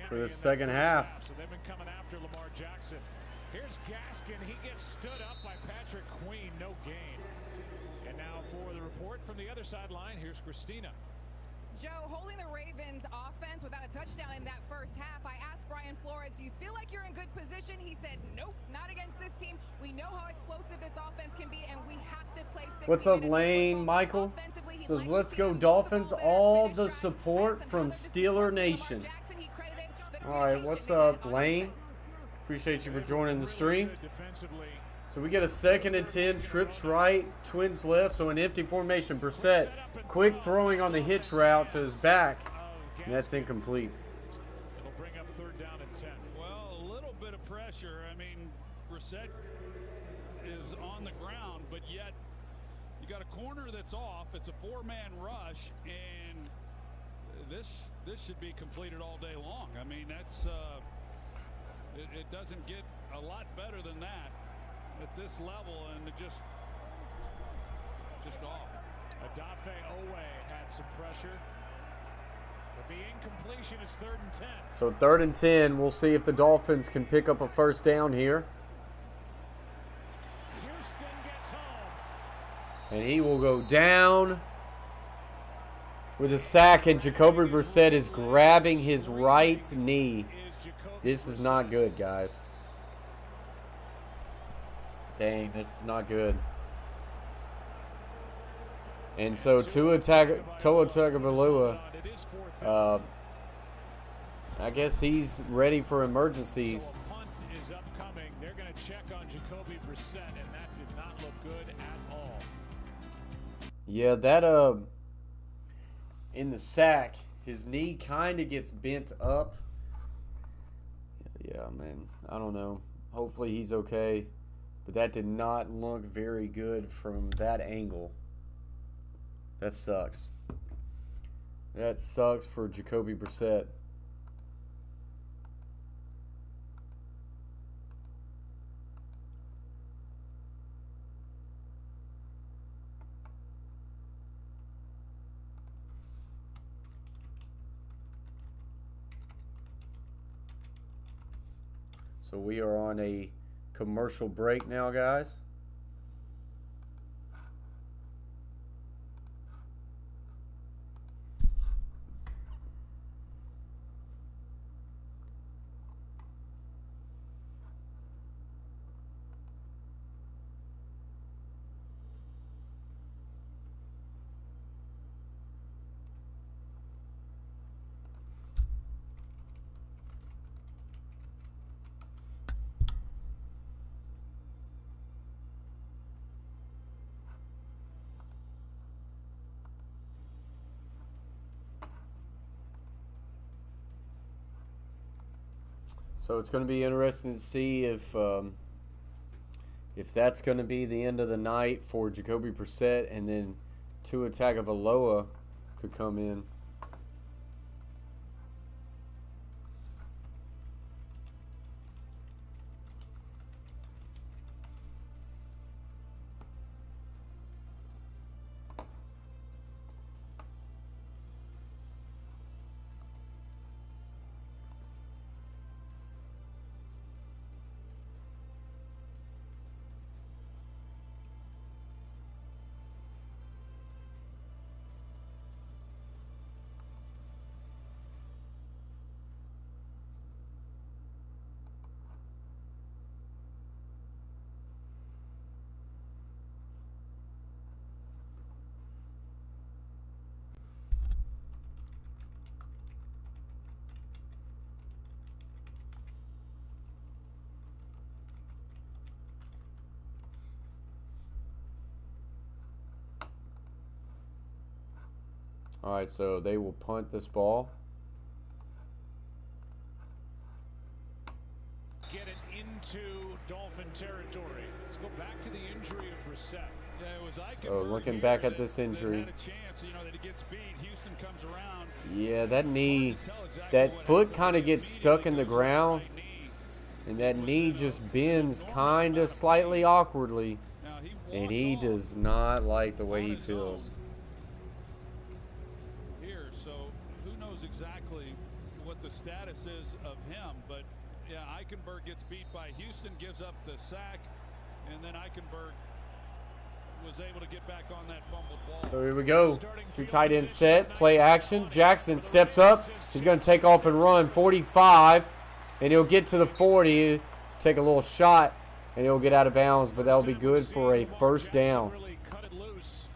for the second half. So they've been coming after Lamar Jackson. Here's Gaskin. He gets stood up by Patrick Queen. No gain. And now for the report from the other sideline, here's Christina. Joe, holding the Ravens offense without a touchdown in that first half, I asked Brian Flores, do you feel like you're in good position? He said, nope, not against this team. We know how explosive this offense can be, and we have to play 6 What's up, Lane? Michael says, let's go Dolphins. All the support from Steeler Nation. All right, what's up, Lane? Appreciate you for joining the stream. So we get a 2nd and 10, trips right, twins left, so an empty formation. Brissett, quick throwing on the hitch route to his back, and that's incomplete. It'll bring up 3rd down and 10. Well, a little bit of pressure. I mean, Brissett is on the ground, but yet you got a corner that's off. It's a 4-man rush, and this should be completed all day long. I mean, that's it doesn't get a lot better than that at this level, and it just off. Oneway had some pressure, but the incompletion is 3rd and 10. So 3rd and 10. We'll see if the Dolphins can pick up a 1st down here. Houston gets home. And he will go down with a sack, and Jacoby Brissett is grabbing his right knee. This is not good, guys. Dang, this is not good. And so Tua Tagovailoa, I guess he's ready for emergencies. So a punt is upcoming. They're going to check on Jacoby Brissett, and that did not look good at all. Yeah, that in the sack, his knee kind of gets bent up. Yeah, man, I don't know. Hopefully he's okay. But that did not look very good from that angle. That sucks. That sucks for Jacoby Brissett. So we are on a commercial break now, guys. So it's going to be interesting to see if that's going to be the end of the night for Jacoby Brissett, and then Tua Tagovailoa could come in. All right, so they will punt this ball. Get it into Dolphin territory. Let's go back to the injury of Brissett. Yeah, it was So looking back at this injury. Had a chance, you know, that he gets beat. Houston comes around. Yeah, that knee, that foot kind of gets stuck in the ground, and that knee just bends kind of slightly awkwardly, and he does not like the way he feels. Here, so the status is of him. But, yeah, Eichenberg gets beat by Houston, gives up the sack, and then Eichenberg was able to get back on that fumbled ball. So here we go. 2 tight end set. Play action. Jackson steps up. He's going to take off and run 45. And he'll get to the 40. Take a little shot. And he'll get out of bounds. But that'll be good for a first down. Really cut it loose.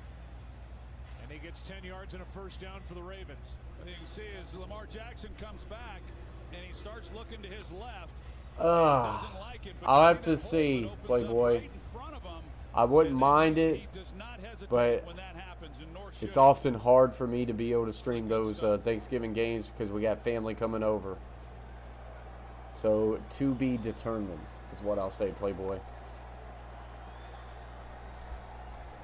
And he gets 10 yards and a first down for the Ravens. What you can see is Lamar Jackson comes back. And he starts looking to his left. I'll have to see, Playboy. I wouldn't mind it, but it's often hard for me to be able to stream those Thanksgiving games because we got family coming over. So, to be determined is what I'll say, Playboy.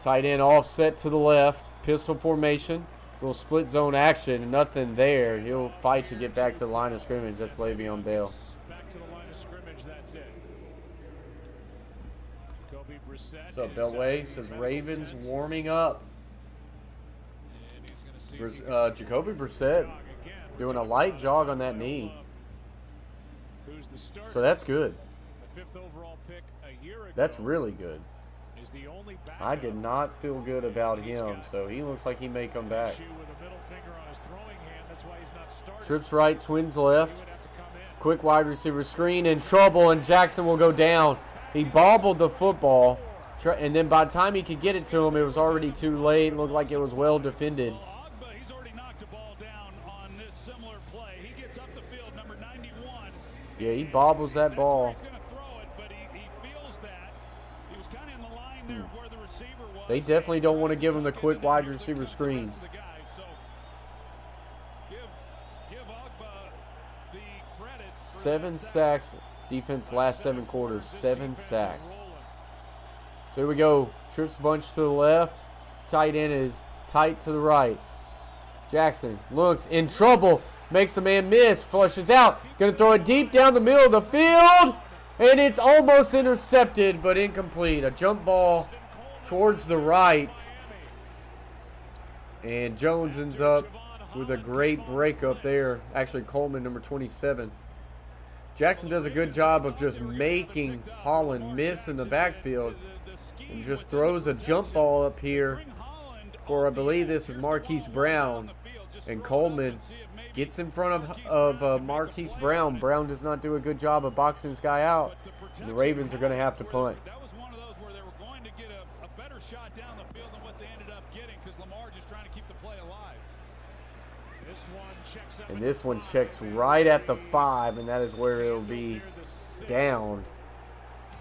Tight end offset to the left. Pistol formation. Little split zone action. Nothing there. He'll fight to get back to the line of scrimmage. That's Le'Veon Bell. Back to the line of scrimmage. That's it. What's up, Beltway? Says Ravens warming up. Jacoby Brissett doing a light jog on that knee. So that's good. That's really good. I did not feel good about him, so he looks like he may come back. Trips right, twins left. Quick wide receiver screen, in trouble, and Jackson will go down. He bobbled the football, and then by the time he could get it to him, it was already too late. It looked like it was well defended. He's already knocked a ball down on this similar play. He gets up the field, number 91. Yeah, he bobbles that ball. He's going to throw it, but he feels that. He was kind of in the line there where the receiver was. They definitely don't want to give him the quick wide receiver screens. Give Ogba the credit. 7 sacks. Defense last 7 quarters, 7 sacks. So here we go. Trips bunch to the left. Tight end is tight to the right. Jackson looks in trouble. Makes a man miss. Flushes out. Going to throw it deep down the middle of the field. And it's almost intercepted, but incomplete. A jump ball towards the right. And Jones ends up with a great break up there. Actually, Coleman, number 27. Jackson does a good job of just making Holland miss in the backfield and just throws a jump ball up here for, I believe this is Marquise Brown. And Coleman gets in front of Marquise Brown. Brown does not do a good job of boxing this guy out. And the Ravens are going to have to punt. That was one of those where they were going to get a better shot down the field than what they ended up getting because Lamar just trying to keep the play alive. And this one checks right at the 5, and that is where it'll be downed.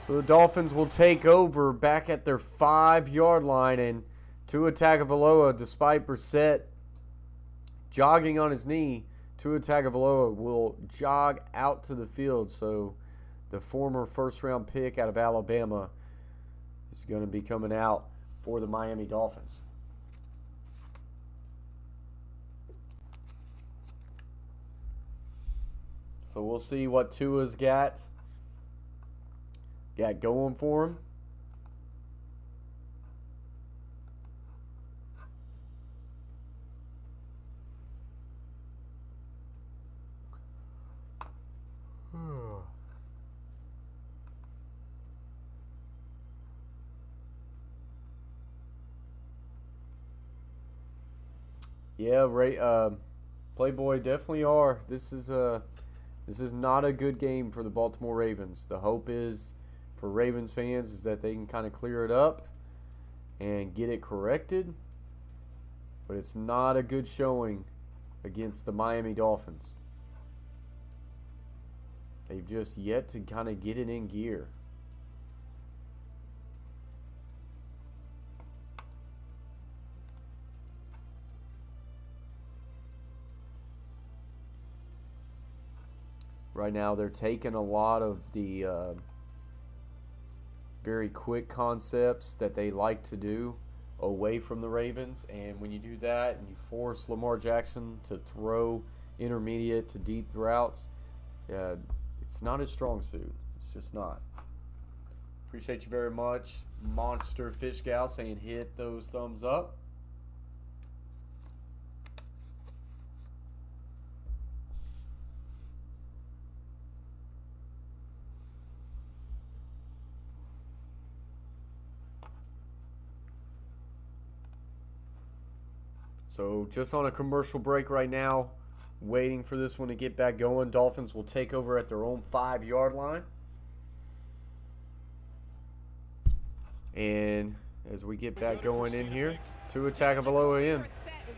So the Dolphins will take over back at their 5-yard line, and Tua Tagovailoa, despite Brissett jogging on his knee, Tua Tagovailoa will jog out to the field. So the former first-round pick out of Alabama is going to be coming out for the Miami Dolphins. So we'll see what Tua's got going for him. Yeah, Playboy definitely are. This is not a good game for the Baltimore Ravens. The hope is for Ravens fans is that they can kind of clear it up and get it corrected. But it's not a good showing against the Miami Dolphins. They've just yet to kind of get it in gear. Right now, they're taking a lot of the very quick concepts that they like to do away from the Ravens. And when you do that and you force Lamar Jackson to throw intermediate to deep routes, it's not his strong suit. It's just not. Appreciate you very much. Monster Fish Gal saying hit those thumbs up. So just on a commercial break right now, waiting for this one to get back going. Dolphins will take over at their own 5-yard line. And as we get back going in here, Tua Tagovailoa in.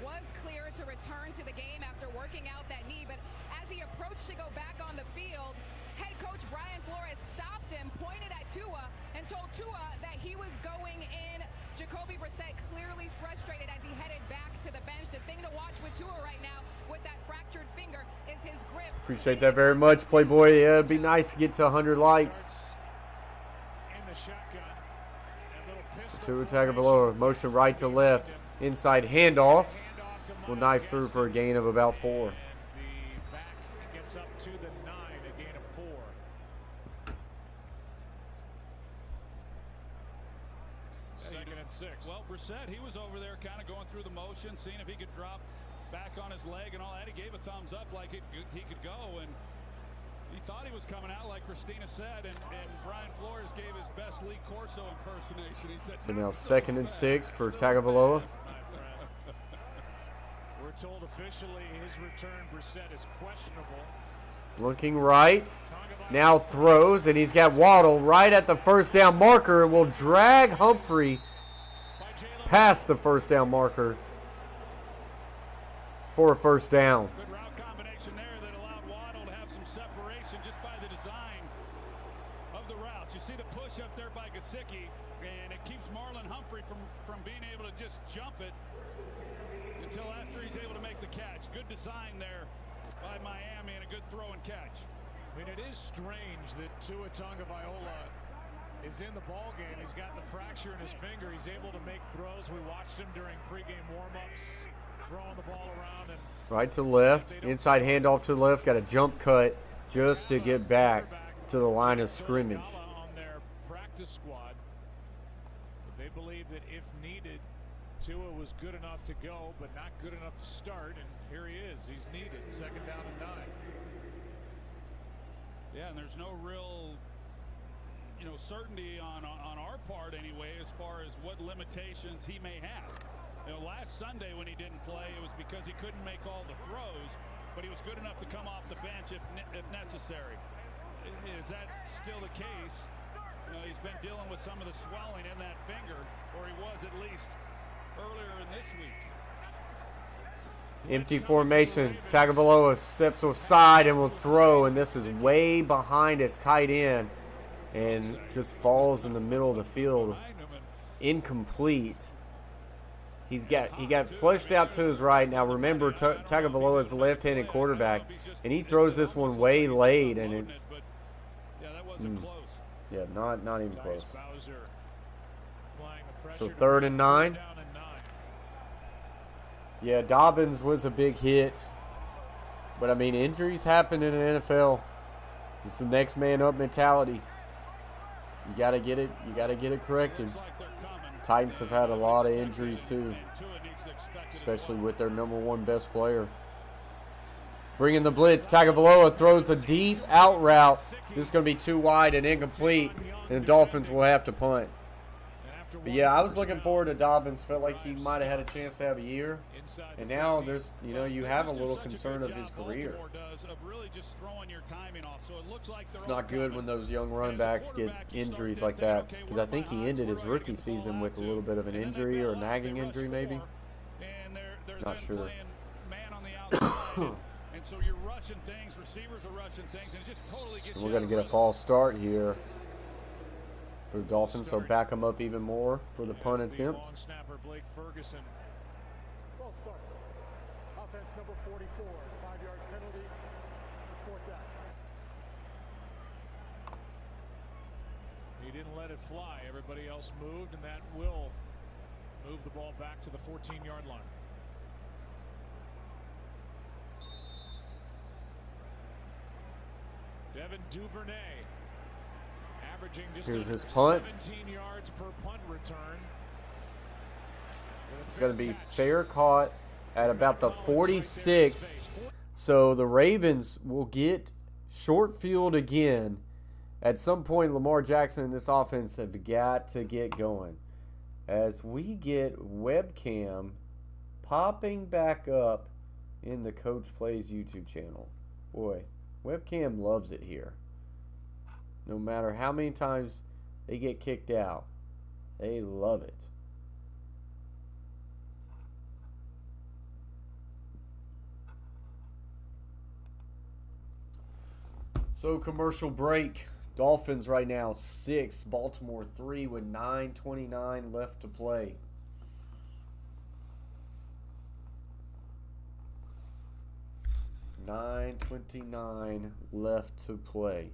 Was cleared to return to the game after working out that knee, but as he approached to go back on the field, head coach Brian Flores stopped him, pointed at Tua, and told Tua that he was going in. Jacoby Brissett clearly frustrated as he headed back to the bench. The thing to watch with Tua right now with that fractured finger is his grip. Appreciate that very much, Playboy. Yeah, it'd be nice to get to 100 likes. In the shotgun. Tua Tagovailoa, motion right to left, inside handoff. Will knife through for a gain of about 4. The back gets up to the 9, a gain of 4. Second and 6. Well, Brissett, he was over there kind of going through the motion, seeing if he could drop back on his leg and all that. He gave a thumbs up like he could go, and he thought he was coming out like Christina said, and Brian Flores gave his best Lee Corso impersonation. He said, so now 2nd and 6 for Tagovailoa. We're told officially his return, Brissett, is questionable. Looking right. Now throws, and he's got Waddle right at the first down marker and will drag Humphrey past the first down marker for a first down. Good route combination there that allowed Waddle to have some separation just by the design of the routes. You see the push up there by Gesicki, and it keeps Marlon Humphrey from being able to just jump it until after he's able to make the catch. Good design there by Miami and a good throw and catch. I mean, it is strange that Tua Tagovailoa is in the ball game. He's got the fracture in his finger. He's able to make throws. We watched him during pregame warm-ups, throwing the ball around. And right to left, inside handoff to the left, got a jump cut just to get back to the line of scrimmage. On their practice squad, but they believe that if needed, Tua was good enough to go, but not good enough to start. And here he is. He's needed. 2nd down and 9. Yeah, and there's no real, certainty on our part anyway as far as what limitations he may have. Last Sunday when he didn't play, it was because he couldn't make all the throws, but he was good enough to come off the bench if necessary. Is that still the case? He's been dealing with some of the swelling in that finger, or he was at least earlier in this week. Empty formation. Tagovailoa steps aside and will throw, and this is way behind his tight end and just falls in the middle of the field. Incomplete. He got flushed out to his right. Now remember, Tagovailoa is a left-handed quarterback, and he throws this one way late, and it's not even close. So 3rd and 9. Yeah, Dobbins was a big hit. But, I mean, injuries happen in the NFL. It's the next man up mentality. You got to get it. You got to get it corrected. Titans have had a lot of injuries, too, especially with their #1 best player. Bringing the blitz. Tagovailoa throws the deep out route. This is going to be too wide and incomplete, and the Dolphins will have to punt. But yeah, I was looking forward to Dobbins. Felt like he might have had a chance to have a year. And now there's, you have a little concern of his career. It's not good when those young running backs get injuries like that. Because I think he ended his rookie season with a little bit of an injury or a nagging injury maybe. Not sure. And so you're rushing things, receivers are rushing things, and it just totally gets. And we're going to get a false start here for the Dolphins, so back them up even more for the punt attempt. False start. Offense number 44, 5-yard penalty. It's 4th down. He didn't let it fly. Everybody else moved, and that will move the ball back to the 14-yard line. Devin Duvernay averaging just Here's his 17 punt. yards per punt return. It's going to be fair caught at about the 46. So the Ravens will get short field again. At some point, Lamar Jackson and this offense have got to get going. As we get webcam popping back up in the Coach Plays YouTube channel. Boy, webcam loves it here. No matter how many times they get kicked out, they love it. So, commercial break. Dolphins right now 6, Baltimore 3 with 9:29 left to play. $9:29 left to play.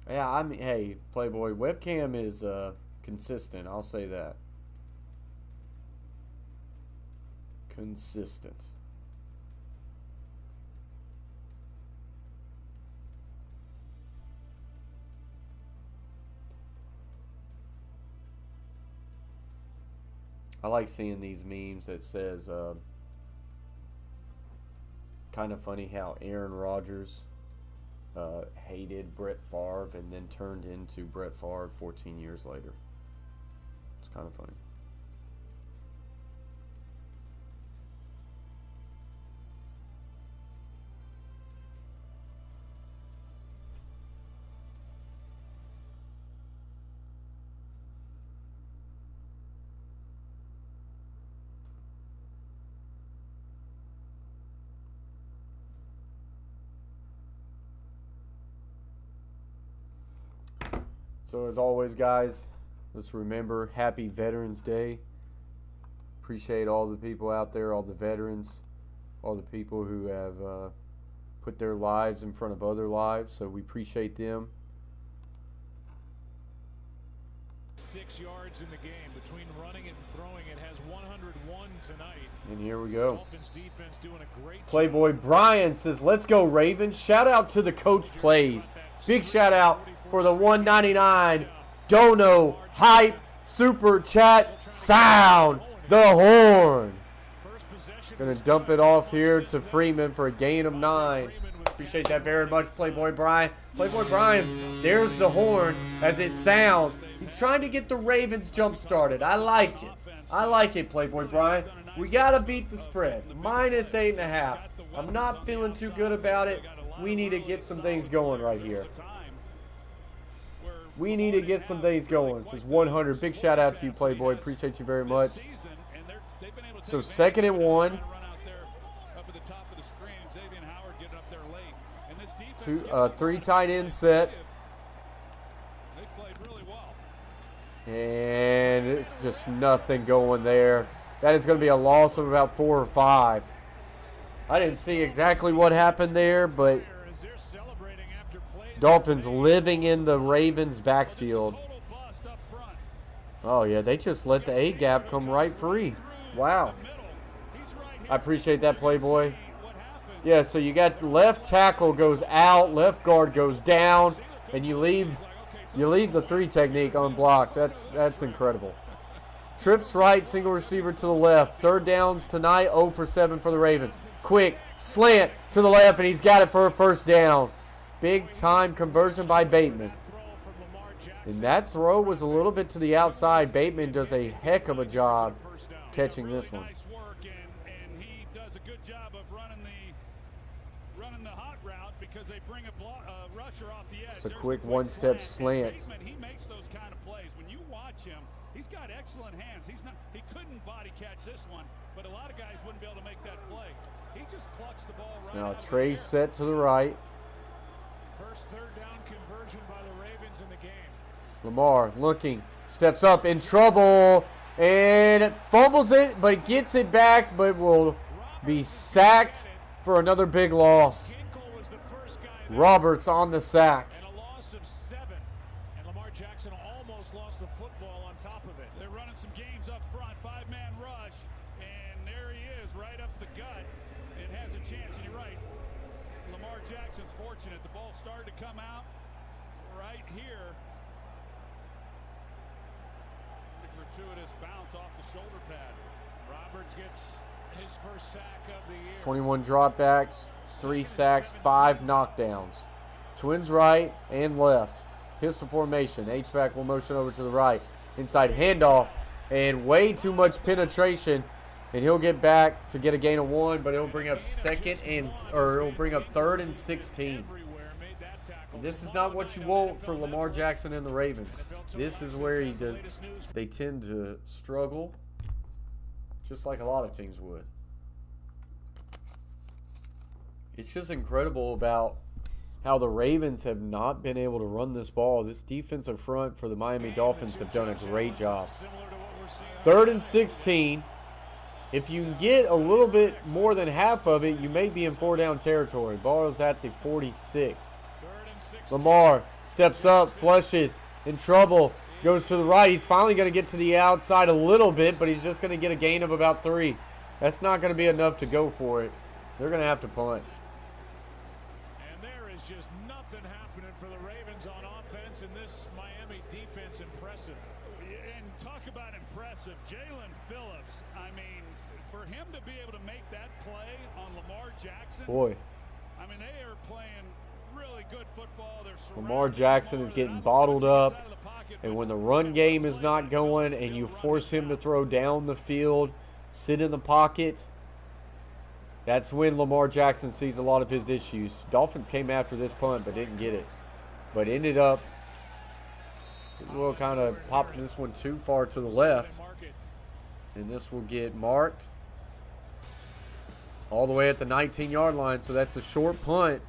Yeah, I mean, hey, Playboy, webcam is consistent. I'll say that. Consistent. I like seeing these memes that says, kind of funny how Aaron Rodgers hated Brett Favre and then turned into Brett Favre 14 years later. It's kind of funny. So as always, guys, let's remember Happy Veterans Day. Appreciate all the people out there, all the veterans, all the people who have put their lives in front of other lives. So we appreciate them. 6 yards in the game between running and throwing. It has 101 tonight. And here we go. Dolphins defense doing a great Playboy job. Brian says, "Let's go Ravens." Shout out to the Coach Plays. Big shout out for the $1.99 Dono Hype Super Chat Sound. The horn. Gonna dump it off here to Freeman for a gain of 9. Appreciate that very much, Playboy Brian. Playboy Brian, there's the horn as it sounds. He's trying to get the Ravens jump started. I like it. I like it, Playboy Brian. We gotta beat the spread. -8.5. I'm not feeling too good about it. We need to get some things going right here. We need to get some things going. This is 100. Big shout out to you, Playboy. Appreciate you very much. So 2nd and 1. 3 tight end set. And it's just nothing going there. That is going to be a loss of about 4 or 5. I didn't see exactly what happened there, but Dolphins living in the Ravens' backfield. Oh, yeah, they just let the A-gap come right free. Wow. I appreciate that, Playboy. Yeah, so you got left tackle goes out, left guard goes down, and you leave the 3 technique unblocked. That's incredible. Trips right, single receiver to the left. 3rd downs tonight, 0 for 7 for the Ravens. Quick slant to the left, and he's got it for a 1st down. Big time conversion by Bateman. And that throw was a little bit to the outside. Bateman does a heck of a job catching this one. And he does a good job of running the hot route because they bring a rusher off the edge. It's a quick one-step slant. He makes those kind of plays. When you watch him, he's got excellent hands. He couldn't body catch this one, but a lot of guys wouldn't be able to make that play. He just plucks the ball right Now out Trey of set to the right. First 3rd down conversion by the Ravens in the game. Lamar looking, steps up, in trouble, and fumbles it, but gets it back, but will be sacked for another big loss. Roberts on the sack. And a loss of 7. And Lamar Jackson almost lost the football on top of it. They're running some games up front, 5-man rush, and there he is, right up the gut. It has a chance, and you're right. Lamar Jackson's fortunate. The ball started to come out right here. gratuitous bounce off the shoulder pad. Roberts gets his first sack of the year. 21 dropbacks, 3 sacks, 5 knockdowns. Twins right and left. Pistol formation. H-back will motion over to the right. Inside handoff. And way too much penetration. And he'll get back to get a gain of 1, but he'll bring up third and 16. This is not what you want for Lamar Jackson and the Ravens. This is where they tend to struggle, just like a lot of teams would. It's just incredible about how the Ravens have not been able to run this ball. This defensive front for the Miami Dolphins have done a great job. Third and 16. If you can get a little bit more than half of it, you may be in 4-down territory. Ball is at the 46. Lamar steps up, flushes, in trouble, goes to the right. He's finally going to get to the outside a little bit, but he's just going to get a gain of about 3. That's not going to be enough to go for it. They're going to have to punt. And there is just nothing happening for the Ravens on offense, and this Miami defense impressive. And talk about impressive. Jalen Phillips, I mean, for him to be able to make that play on Lamar Jackson. Boy. I mean, they are playing really good football. Lamar Jackson is getting bottled up. And when the run game is not going and you force him to throw down the field, sit in the pocket, that's when Lamar Jackson sees a lot of his issues. Dolphins came after this punt but didn't get it. But ended up, we'll kind of popping this one too far to the left. And this will get marked all the way at the 19-yard line. So that's a short punt.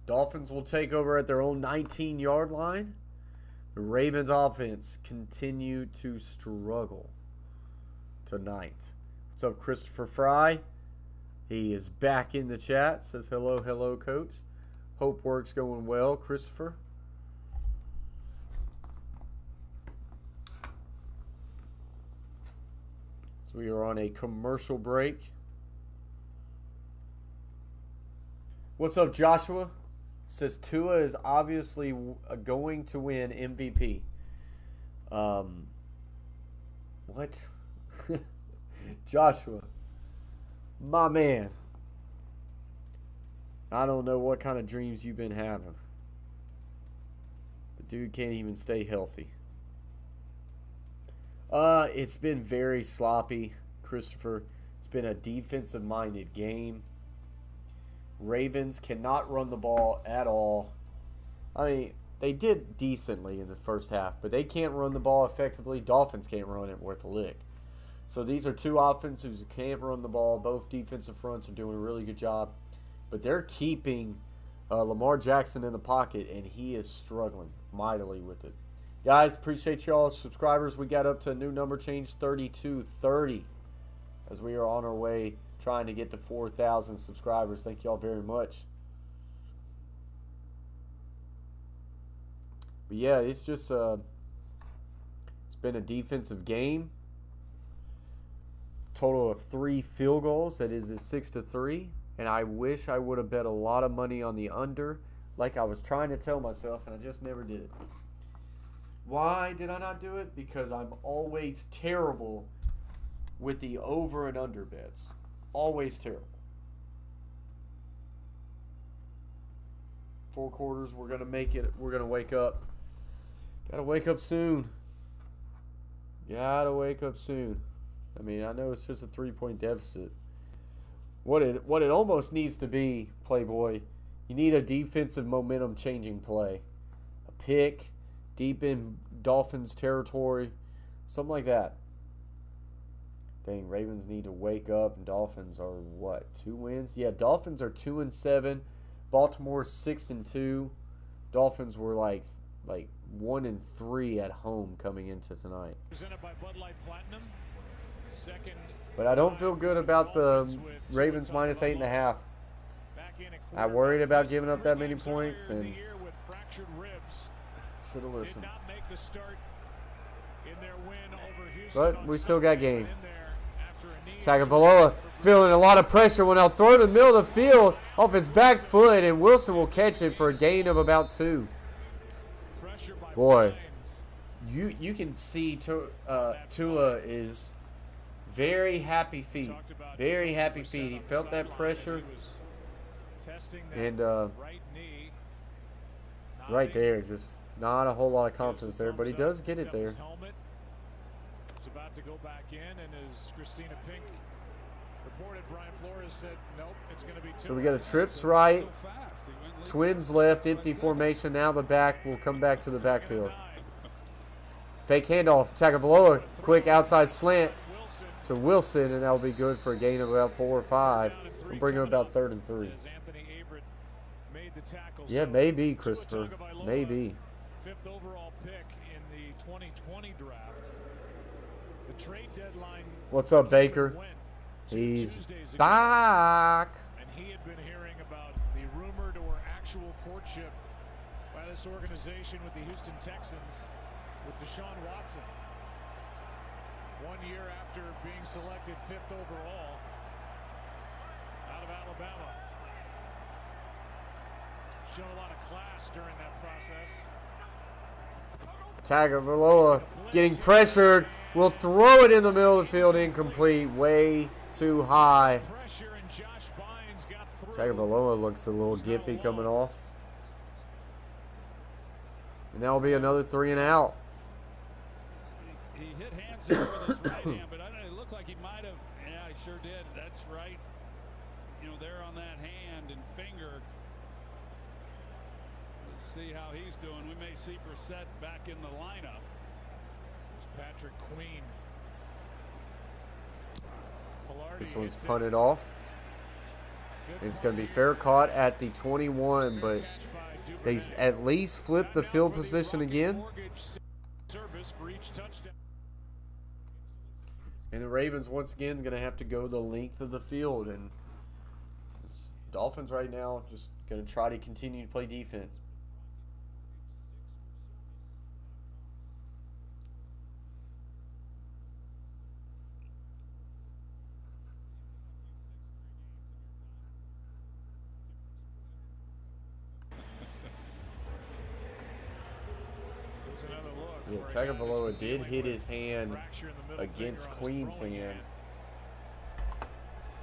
Dolphins will take over at their own 19-yard line. The Ravens offense continue to struggle tonight. What's up, Christopher Fry? He is back in the chat. Says hello, hello, coach. Hope work's going well, Christopher. So we are on a commercial break. What's up, Joshua? Says Tua is obviously going to win MVP. What? Joshua, my man. I don't know what kind of dreams you've been having. The dude can't even stay healthy. It's been very sloppy, Christopher. It's been a defensive-minded game. Ravens cannot run the ball at all. I mean, they did decently in the first half, but they can't run the ball effectively. Dolphins can't run it worth a lick. So these are two offensives who can't run the ball. Both defensive fronts are doing a really good job. But they're keeping Lamar Jackson in the pocket, and he is struggling mightily with it. Guys, appreciate y'all subscribers. We got up to a new number change, 3230, as we are on our way trying to get to 4,000 subscribers. Thank y'all very much. But yeah, it's just it's been a defensive game. Total of 3 field goals. That is a 6-3. And I wish I would have bet a lot of money on the under, like I was trying to tell myself, and I just never did it. Why did I not do it? Because I'm always terrible with the over and under bets. Always terrible. 4 quarters, we're going to make it. We're going to wake up. Got to wake up soon. Got to wake up soon. I mean, I know it's just a 3-point deficit. What it almost needs to be, Playboy, you need a defensive momentum changing play. A pick, deep in Dolphins territory, something like that. Dang, Ravens need to wake up, and Dolphins are what, 2 wins? Yeah, Dolphins are 2-7. Baltimore 6-2. Dolphins were like 1-3 at home coming into tonight. Presented by Bud Light Platinum. Second. But I don't feel good about the Ravens minus 8.5. I worried about giving up that many points, and should have listened. But we still got game. Tagovailoa feeling a lot of pressure when I'll throw it in the middle of the field off his back foot, and Wilson will catch it for a gain of about 2. Boy, you can see Tua is very happy feet. Very happy feet. He felt that pressure. And right there, just not a whole lot of confidence there, but he does get it there. It's about to go back in, and as Christina Pink reported, Brian Flores said, nope, it's going to be 2. So we got a trips right, twins left, empty formation. Now the back will come back to the backfield. Fake handoff, Tagovailoa, quick outside slant to Wilson, and that'll be good for a gain of about 4 or 5. We'll bring him about 3rd and 3. Yeah, maybe, Christopher. Maybe. 5th overall pick in the 2020 draft. The trade deadline. What's up, Baker? He's back. And he had been hearing about the rumored or actual courtship by this organization with the Houston Texans with Deshaun Watson. 1 year after being selected 5th overall out of Alabama. Shown a lot of class during that process. Tagovailoa getting pressured. Will throw it in the middle of the field. Incomplete. Way too high. Tagovailoa looks a little gimpy coming off. And that'll be another 3 and out. He hit hands there with his right hand, but it looked like he might have. Yeah, he sure did. That's right. You know, there on that hand and finger. Let's see how he's doing. We may see Brissett back in the lineup. There's Patrick Queen. This one's punted off. It's going to be fair caught at the 21, but they at least flip the field position again. And the Ravens once again going to have to go the length of the field. And Dolphins right now just going to try to continue to play defense. Yeah, Tagovailoa did hit his hand against Queen's hand.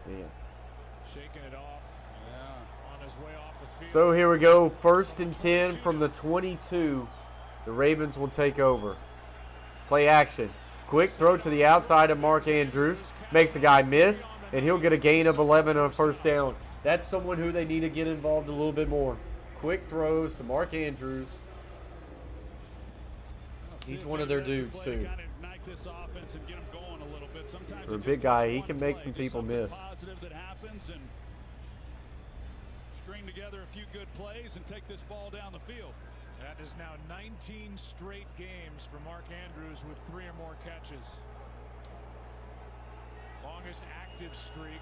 Man. Shaking it off. On his way off the field. So here we go. 1st and 10 from the 22. The Ravens will take over. Play action. Quick throw to the outside of Mark Andrews. Makes the guy miss, and he'll get a gain of 11 on a 1st down. That's someone who they need to get involved a little bit more. Quick throws to Mark Andrews. He's one of their dudes, too. For a big guy, he can make some people miss. String together a few good plays and take this ball down the field. That is now 19 straight games for Mark Andrews with 3 or more catches. Longest active streak.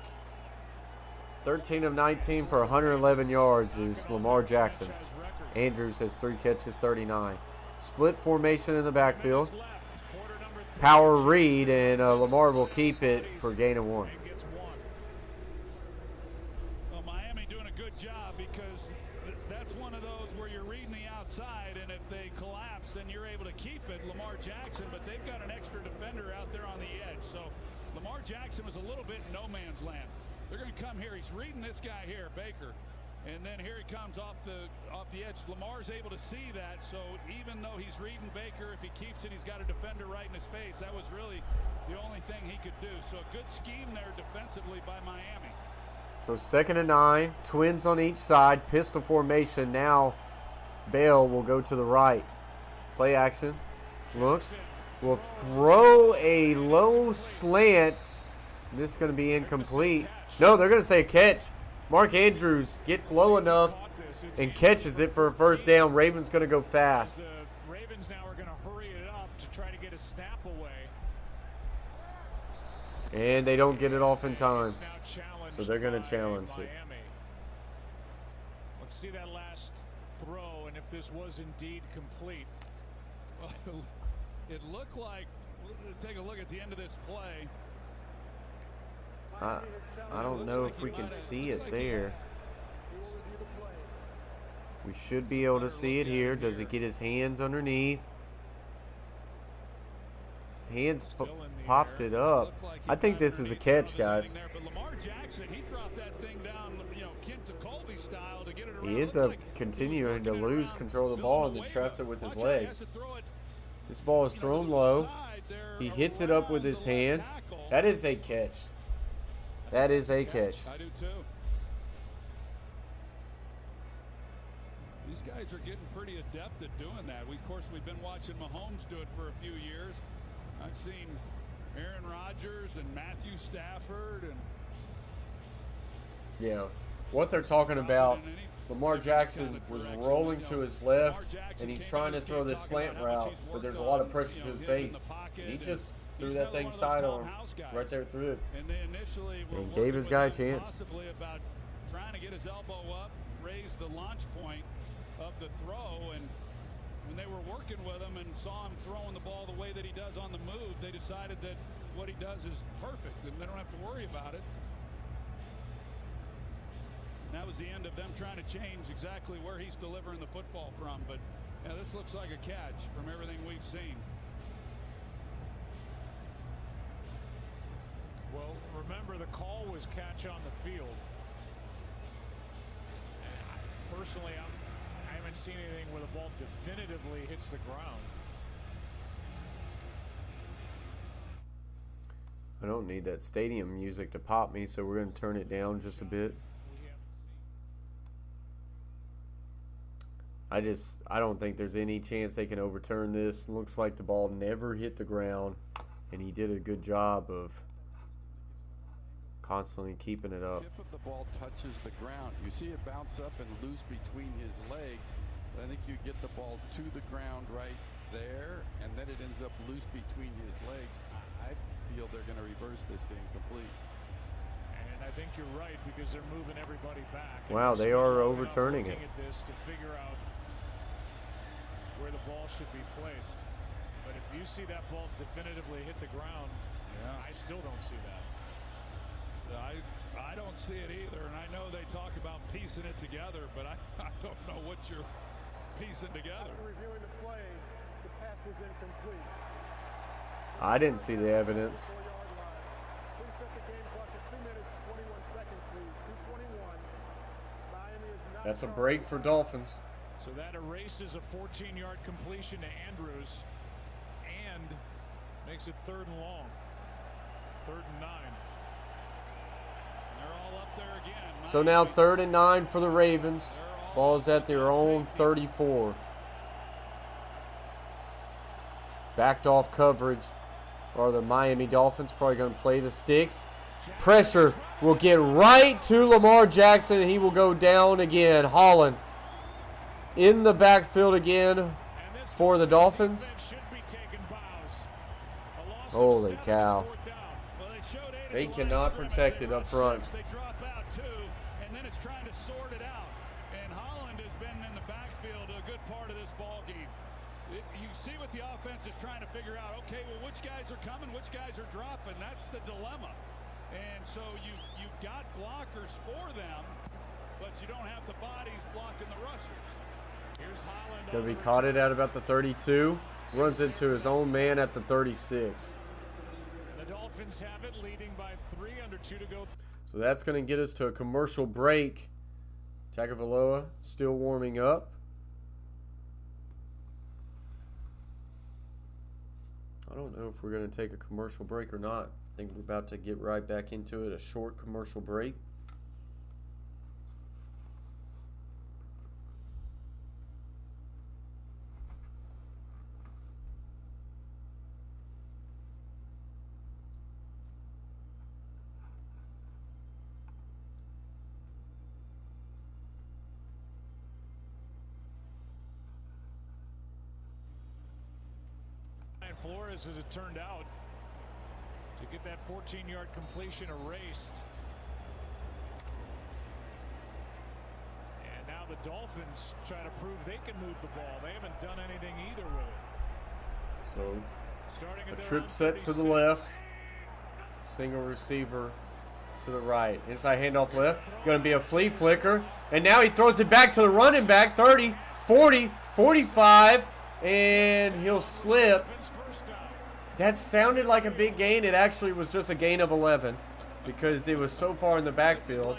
13 of 19 for 111 yards is Lamar Jackson. Andrews has 3 catches, 39. Split formation in the backfield. Power read, and Lamar will keep it for a gain of 1. Well, Miami doing a good job because that's one of those where you're reading the outside, and if they collapse, then you're able to keep it, Lamar Jackson, but they've got an extra defender out there on the edge. So Lamar Jackson was a little bit in no man's land. They're going to come here. He's reading this guy here, Baker. And then here he comes off the edge. Lamar's able to see that, so even though he's reading Baker, if he keeps it, he's got a defender right in his face. That was really the only thing he could do. So a good scheme there defensively by Miami. So 2nd and 9, twins on each side, pistol formation. Now Bale will go to the right. Play action. Looks. Will throw a low slant. This is going to be incomplete. No, they're going to say a catch. Mark Andrews gets low enough and catches it for a 1st down. Ravens going to go fast. The Ravens now are going to hurry it up to try to get a snap away. And they don't get it off in time. So they're going to challenge it. Let's see that last throw and if this was indeed complete. It looked like, take a look at the end of this play. I don't know if we can see it there. We should be able to see it here. Does he get his hands underneath? hands Still in the popped air. it up. Looked like he I think got this is a underneath catch, his guys. leg there, but Lamar Jackson, he dropped that thing down, Kent Colby style to get it around. He ends Looked up like he was continuing to working it lose around control of the Bill ball and then Nueva. traps it with his Watch out, he has legs. to throw it, This ball is to thrown the low. side there He hits it up with around his the left hands. tackle. That is a catch. That is a catch. I do too. These guys are getting pretty adept at doing that. Of course, we've been watching Mahomes do it for a few years. I've seen Aaron Rodgers and Matthew Stafford and Yeah. What they're talking about, Lamar Jackson was rolling to his left, and he's trying to throw this slant route, but there's a lot of pressure to his face. He just threw that thing sidearm right there through it. And they initially were And gave his working guy a with him chance. possibly about trying to get his elbow up, raise the launch point of the throw, and when they were working with him and saw him throwing the ball the way that he does on the move, they decided that what he does is perfect and they don't have to worry about it. And that was the end of them trying to change exactly where he's delivering the football from. But yeah, this looks like a catch from everything we've seen. Well, remember the call was catch on the field. And personally, I haven't seen anything where the ball definitively hits the ground. I don't need that stadium music to pop me, so we're going to turn it down just a bit. We haven't seen. I don't think there's any chance they can overturn this. Looks like the ball never hit the ground, and he did a good job of constantly keeping it up. Tip of the ball touches the ground. You see it bounce up and loose between his legs. I think you get the ball to the ground right there, and then it ends up loose between his legs. I feel they're going to reverse this to incomplete. And I think you're right because they're moving everybody back. Wow, they are overturning it. Looking at this to figure out where the ball should be placed. But if you see that ball definitively hit the ground, I still don't see that. I don't see it either, and I know they talk about piecing it together, but I don't know what you're piecing together. After reviewing the play, the pass was incomplete. I didn't see the evidence. 4-yard line. Please set the game clock to 2 minutes, 21 seconds, please. 2:21. Miami is not. That's a break for Dolphins. So that erases a 14-yard completion to Andrews and makes it 3rd and long. 3rd and 9. They're all up there again. So now 3rd and 9 for the Ravens. Ball's at their own 34. Backed off coverage. Or the Miami Dolphins probably going to play the sticks. Pressure will get right to Lamar Jackson, and he will go down again. Holland in the backfield again for the Dolphins. Holy cow. They cannot protect it up front. They drop out too, and then it's trying to sort it out. And Holland has been in the backfield a good part of this ball game. You see what the offense is trying to figure out. Okay, well, which guys are coming, which guys are dropping? That's the dilemma. And so you've got blockers for them, but you don't have the bodies blocking the rushers. Here's Holland. Going to be caught it at about the 32. Runs into his own man at the 36. The Dolphins have it, leading by 3 under 2 to go. So that's going to get us to a commercial break. Tagovailoa still warming up. I don't know if we're going to take a commercial break or not. I think we're about to get right back into it, a short commercial break. Flores, as it turned out, to get that 14-yard completion erased. And now the Dolphins try to prove they can move the ball. They haven't done anything either with it. So Starting a at their trip own set to the 36. left. Single receiver to the right. Inside handoff left. Going to be a flea flicker. And now he throws it back to the running back. 30, 40, 45. And he'll slip. That sounded like a big gain. It actually was just a gain of 11 because it was so far in the backfield.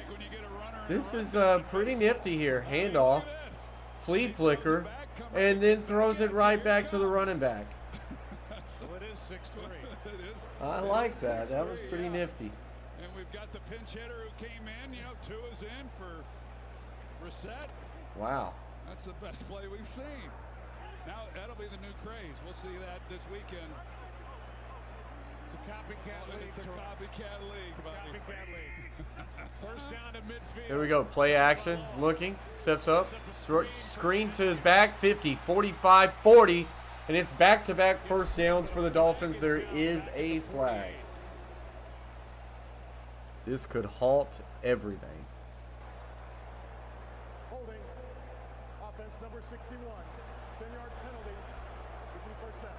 This is pretty nifty here. Handoff, flea flicker, and then throws it right back to the running back. So it is 6-3. I like that. That was pretty nifty. And we've got the pinch hitter who came in. You know, Tua's in for Brissett. Wow. That's the best play we've seen. Now that'll be the new craze. We'll see that this weekend. It's a copycat league. It's a copycat league. Copycat league. First down to midfield. Here we go. Play action. Looking. Steps up. Screen to his back. 50, 45, 40. And it's back-to-back first downs for the Dolphins. There is a flag. This could halt everything. Holding. Offense number 61. 10-yard penalty. Would be first down.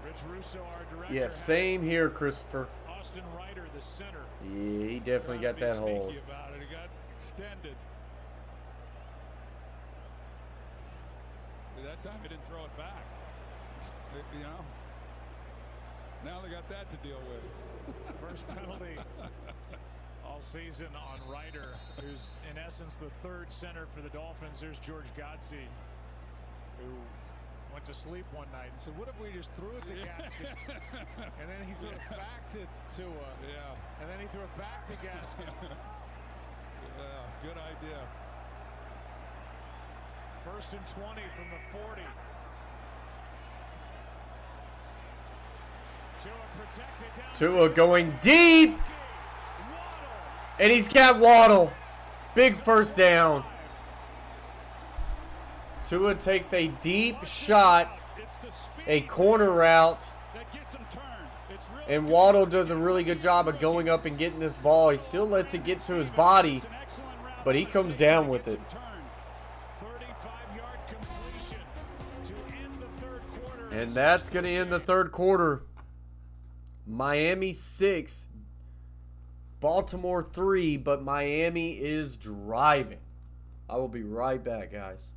Rich Russo, our director. Yeah, same here, Christopher. Austin Ryder, the center. Yeah, he definitely got that hold. About it. It got extended. That time he didn't throw it back. You know, now they got that to deal with. First penalty all season on Ryder, who's in essence the third center for the Dolphins. There's George Godsey, who went to sleep one night and said, what if we just threw it to Gaskin? And then he threw it back to Tua. Yeah. And then he threw it back to Gaskin. Yeah, good idea. First and 20 from the 40. Tua going deep. And he's got Waddle. Big first down. Tua takes a deep shot, a corner route, and Waddle does a really good job of going up and getting this ball. He still lets it get to his body, but he comes down with it. And that's going to end the third quarter. Miami 6, Baltimore 3, but Miami is driving. I will be right back, guys.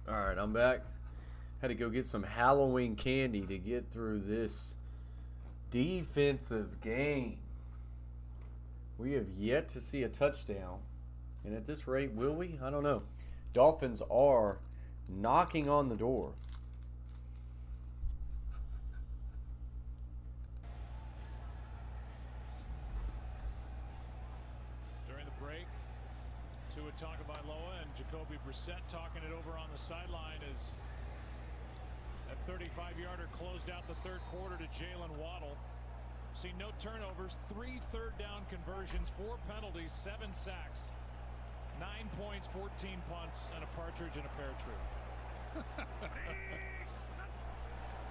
All right, I'm back. Had to go get some Halloween candy to get through this defensive game. We have yet to see a touchdown. And at this rate, will we? I don't know. Dolphins are knocking on the door. During the break, Tua Tagovailoa and Jacoby Brissett talking it over on the sideline as that 35-yarder closed out the third quarter to Jalen Waddle. See no turnovers, 3 third-down conversions, 4 penalties, 7 sacks, 9 points, 14 punts, and a partridge in a pear tree.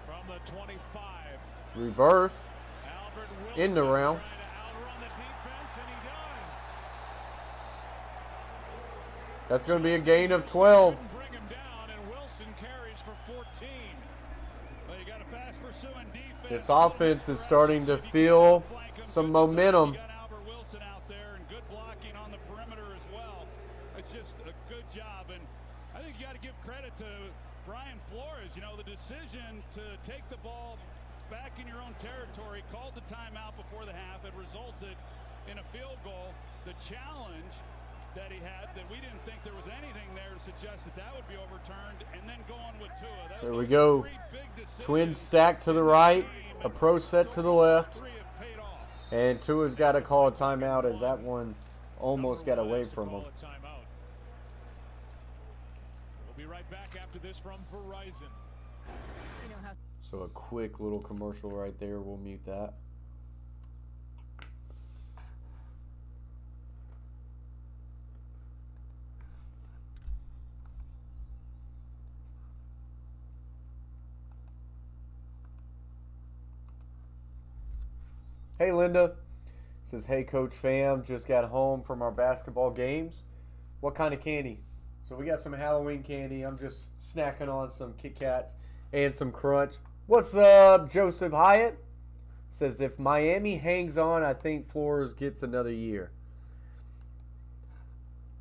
From the 25. Reverse. Albert In the Wilson round. trying to outrun the defense, and he does. That's going to be a gain of 12. Bring him down, and Wilson carries for 14. Well, you got a fast pursuing defense. This offense is starting to feel some momentum. You got Albert Wilson out there and good blocking on the perimeter as well. It's just a good job, and I think you got to give credit to Brian Flores. You know, the decision to take the ball back in your own territory, called the timeout before the half. It resulted in a field goal. The challenge that he had, that we didn't think there was anything there to suggest that that would be overturned, and then going with Tua. So we go. Twins stack to the right, a pro set to the left, and Tua's got to call a timeout as that one almost got away from him. We'll be right back after this from Verizon. So a quick little commercial right there. We'll mute that. Hey Linda, says, hey Coach Fam, just got home from our basketball games. What kind of candy? So we got some Halloween candy. I'm just snacking on some Kit Kats and some Crunch. What's up, Joseph Hyatt? Says, if Miami hangs on, I think Flores gets another year.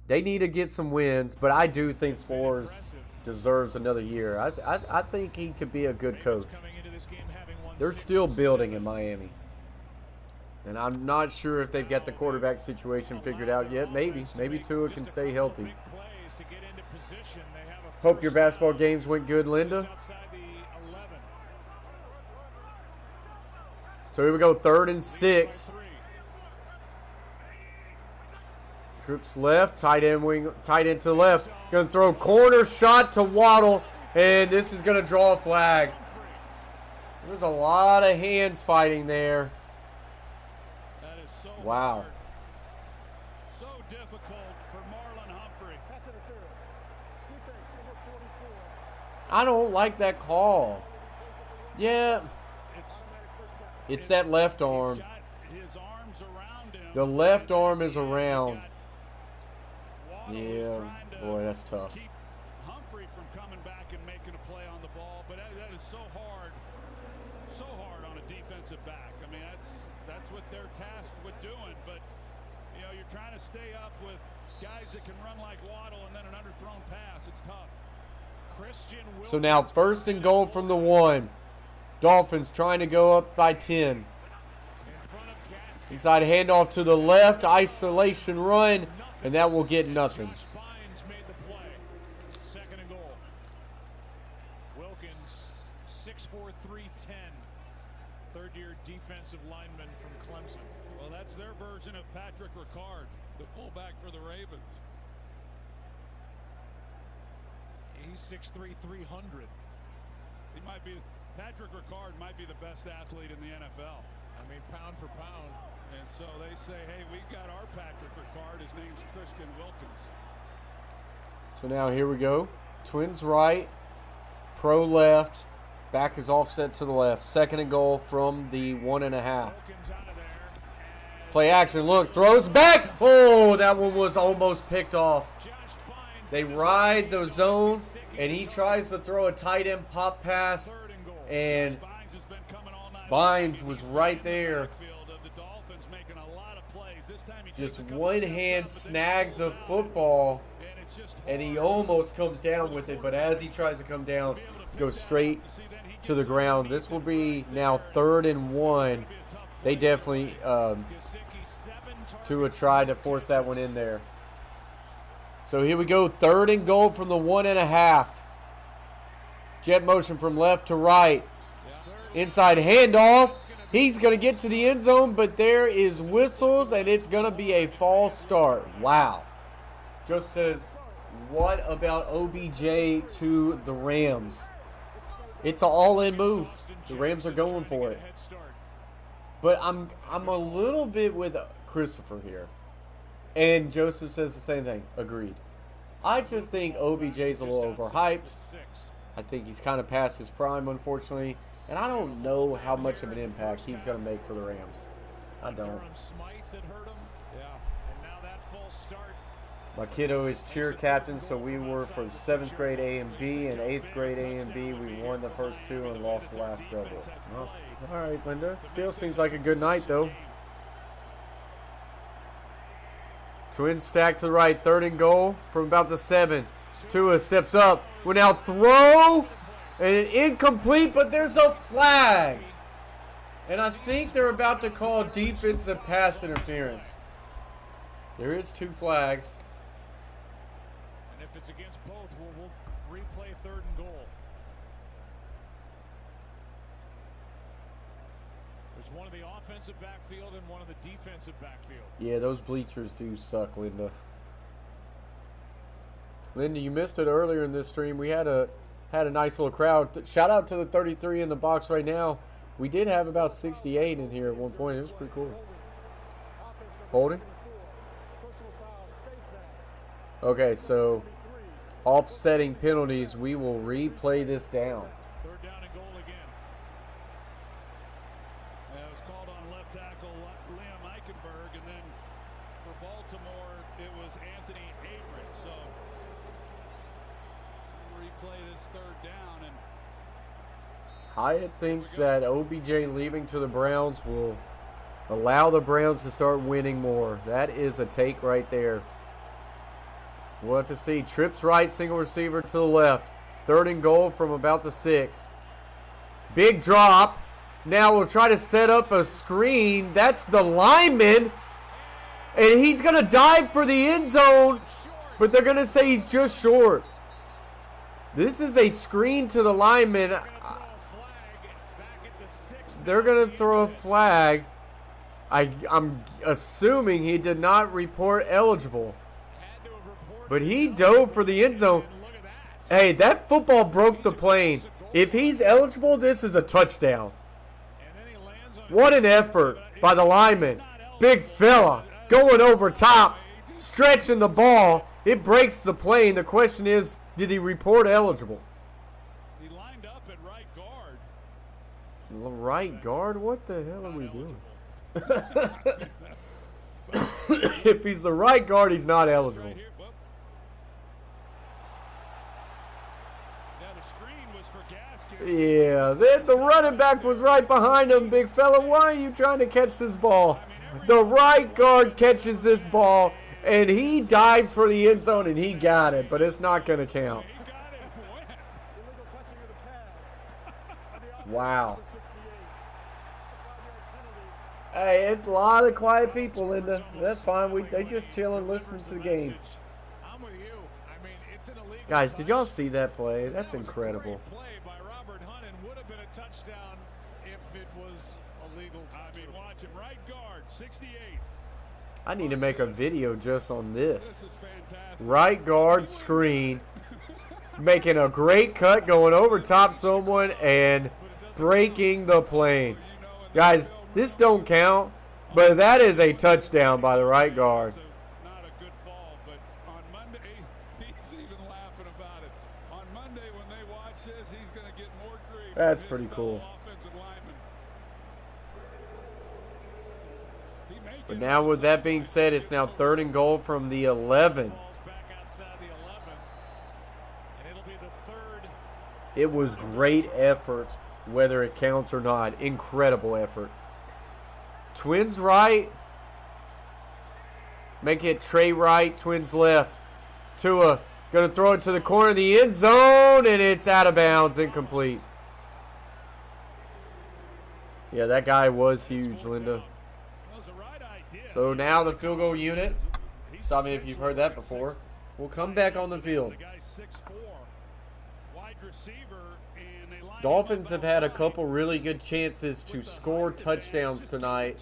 They need to get some wins, but I do think Flores deserves another year. I think he could be a good coach. They're still building in Miami. And I'm not sure if they've got the quarterback situation figured out yet. Maybe Tua can stay healthy. Hope your basketball games went good, Linda. So here we go, 3rd and 6. Trips left, tight end to the left. Going to throw corner shot to Waddle, and this is going to draw a flag. There's a lot of hands fighting there. Wow. So difficult for Marlon Humphrey. I don't like that call. Yeah. It's that left arm. The left arm is around. Yeah, boy, that's tough. Keep Humphrey from coming back and making a play on the ball, but that is so hard on a defensive back. I mean, that's what they're tasked with doing, but you know, you're trying to stay up with guys that can run like Waddle and then an underthrown pass. It's tough. So now 1st and goal from the 1. Dolphins trying to go up by 10. Inside handoff to the left, isolation run, and that will get nothing. Made the play. 2nd and goal. Wilkins, 6'4", 310. 3rd-year defensive lineman from Clemson. Well, that's their version of Patrick Ricard, the fullback for the Ravens. He's 6'3", 300. Patrick Ricard might be the best athlete in the NFL. I mean, pound for pound. And so they say, hey, we've got our Patrick Ricard. His name's Christian Wilkins. So now here we go. Twins right, pro left, back is offset to the left. 2nd and goal from the 1.5. Play action, look, throws back. Oh, that one was almost picked off. They ride the zone, and he tries to throw a tight end pop pass, and Bynes was right there. Just one hand snagged the football, and he almost comes down with it, but as he tries to come down, goes straight to the ground. This will be now 3rd and 1. They definitely, Tua tried to force that one in there. So here we go, 3rd and goal from the 1.5. Jet motion from left to right. Inside handoff. He's going to get to the end zone, but there is whistles, and it's going to be a false start. Wow. Just says, what about OBJ to the Rams? It's an all-in move. The Rams are going for it. But I'm a little bit with Christopher here. And Joseph says the same thing. Agreed. I just think OBJ's a little overhyped. I think he's kind of past his prime, unfortunately. And I don't know how much of an impact he's going to make for the Rams. I don't. My kiddo is cheer captain, so we were for 7th grade A and B and 8th grade A and B. We won the first 2 and lost the last double. Well, all right, Linda. Still seems like a good night, though. Twins stack to the right. 3rd and goal from about the 7. Tua steps up. Will now throw. And incomplete, but there's a flag. And I think they're about to call defensive pass interference. There is 2 flags. And if it's against both, we'll replay 3rd and goal. There's one in the offensive backfield and one in the defensive backfield. Yeah, those bleachers do suck, Linda. Linda, you missed it earlier in this stream. We had a nice little crowd. Shout out to the 33 in the box right now. We did have about 68 in here at one point. It was pretty cool. Holding? Okay, so offsetting penalties. We will replay this down. 3rd down and goal again. It was called on left tackle Liam Eichenberg, and then for Baltimore it was Anthony Averett. So replay this 3rd down, and Hyatt thinks that OBJ leaving to the Browns will allow the Browns to start winning more. That is a take right there. We'll have to see. Trips right, single receiver to the left. 3rd and goal from about the 6. Big drop. Now we'll try to set up a screen. That's the lineman. And he's going to dive for the end zone. But they're going to say he's just short. This is a screen to the lineman. They're going to throw a flag. I'm assuming he did not report eligible. But he dove for the end zone. Hey, that football broke the plane. If he's eligible, this is a touchdown. What an effort by the lineman. Big fella going over top, stretching the ball. It breaks the plane. The question is, did he report eligible? he lined up at right guard. Right guard? What the hell are we doing? If he's the right guard, he's not eligible. Yeah, the running back was right behind him, big fella. Why are you trying to catch this ball? The right guard catches this ball, and he dives for the end zone, and he got it, but it's not going to count. Wow. Hey, it's a lot of quiet people, Linda. That's fine. They just chilling, listening to the game. Guys, did y'all see that play? That's incredible. Touchdown if it was illegal. I mean, watch him, right guard, 68. I need to make a video just on this. Right guard screen, making a great cut, going over top someone and breaking the plane. Guys, this don't count, but that is a touchdown by the right guard. Not a good fall, but on Monday, he's even laughing about it. On Monday, when they watch this, he's going to get more grief. That's pretty cool. But now with that being said, it's now 3rd and goal from the 11. It was great effort, whether it counts or not. Incredible effort. Twins right. Make it Trey right, Twins left. Tua going to throw it to the corner of the end zone, and it's out of bounds, incomplete. Yeah, that guy was huge, Linda. So now the field goal unit, stop me if you've heard that before, will come back on the field. Dolphins have had a couple really good chances to score touchdowns tonight,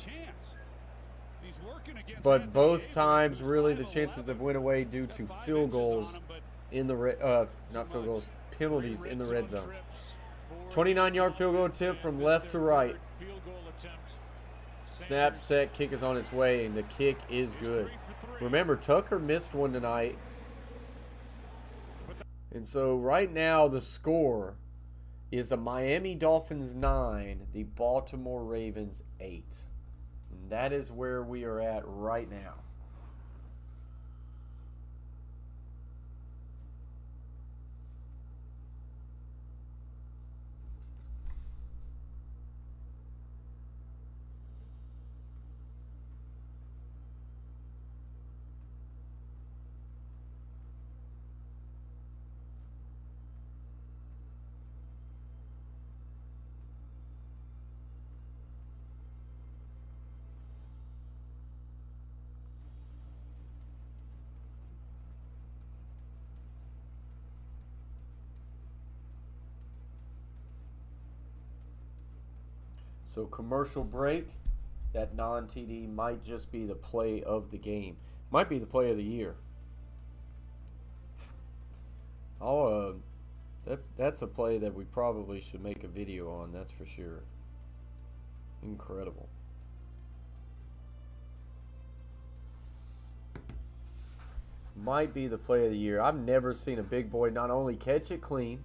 but both times really the chances have went away due to field goals in the not field goals, penalties in the red zone. 29-yard field goal attempt from left to right. Snap, set, kick is on its way, and the kick is good. Remember, Tucker missed one tonight. And so right now the score is the Miami Dolphins 9, the Baltimore Ravens 8. And that is where we are at right now. So commercial break, that non-TD might just be the play of the game. Might be the play of the year. That's a play that we probably should make a video on, that's for sure. Incredible. Might be the play of the year. I've never seen a big boy not only catch it clean,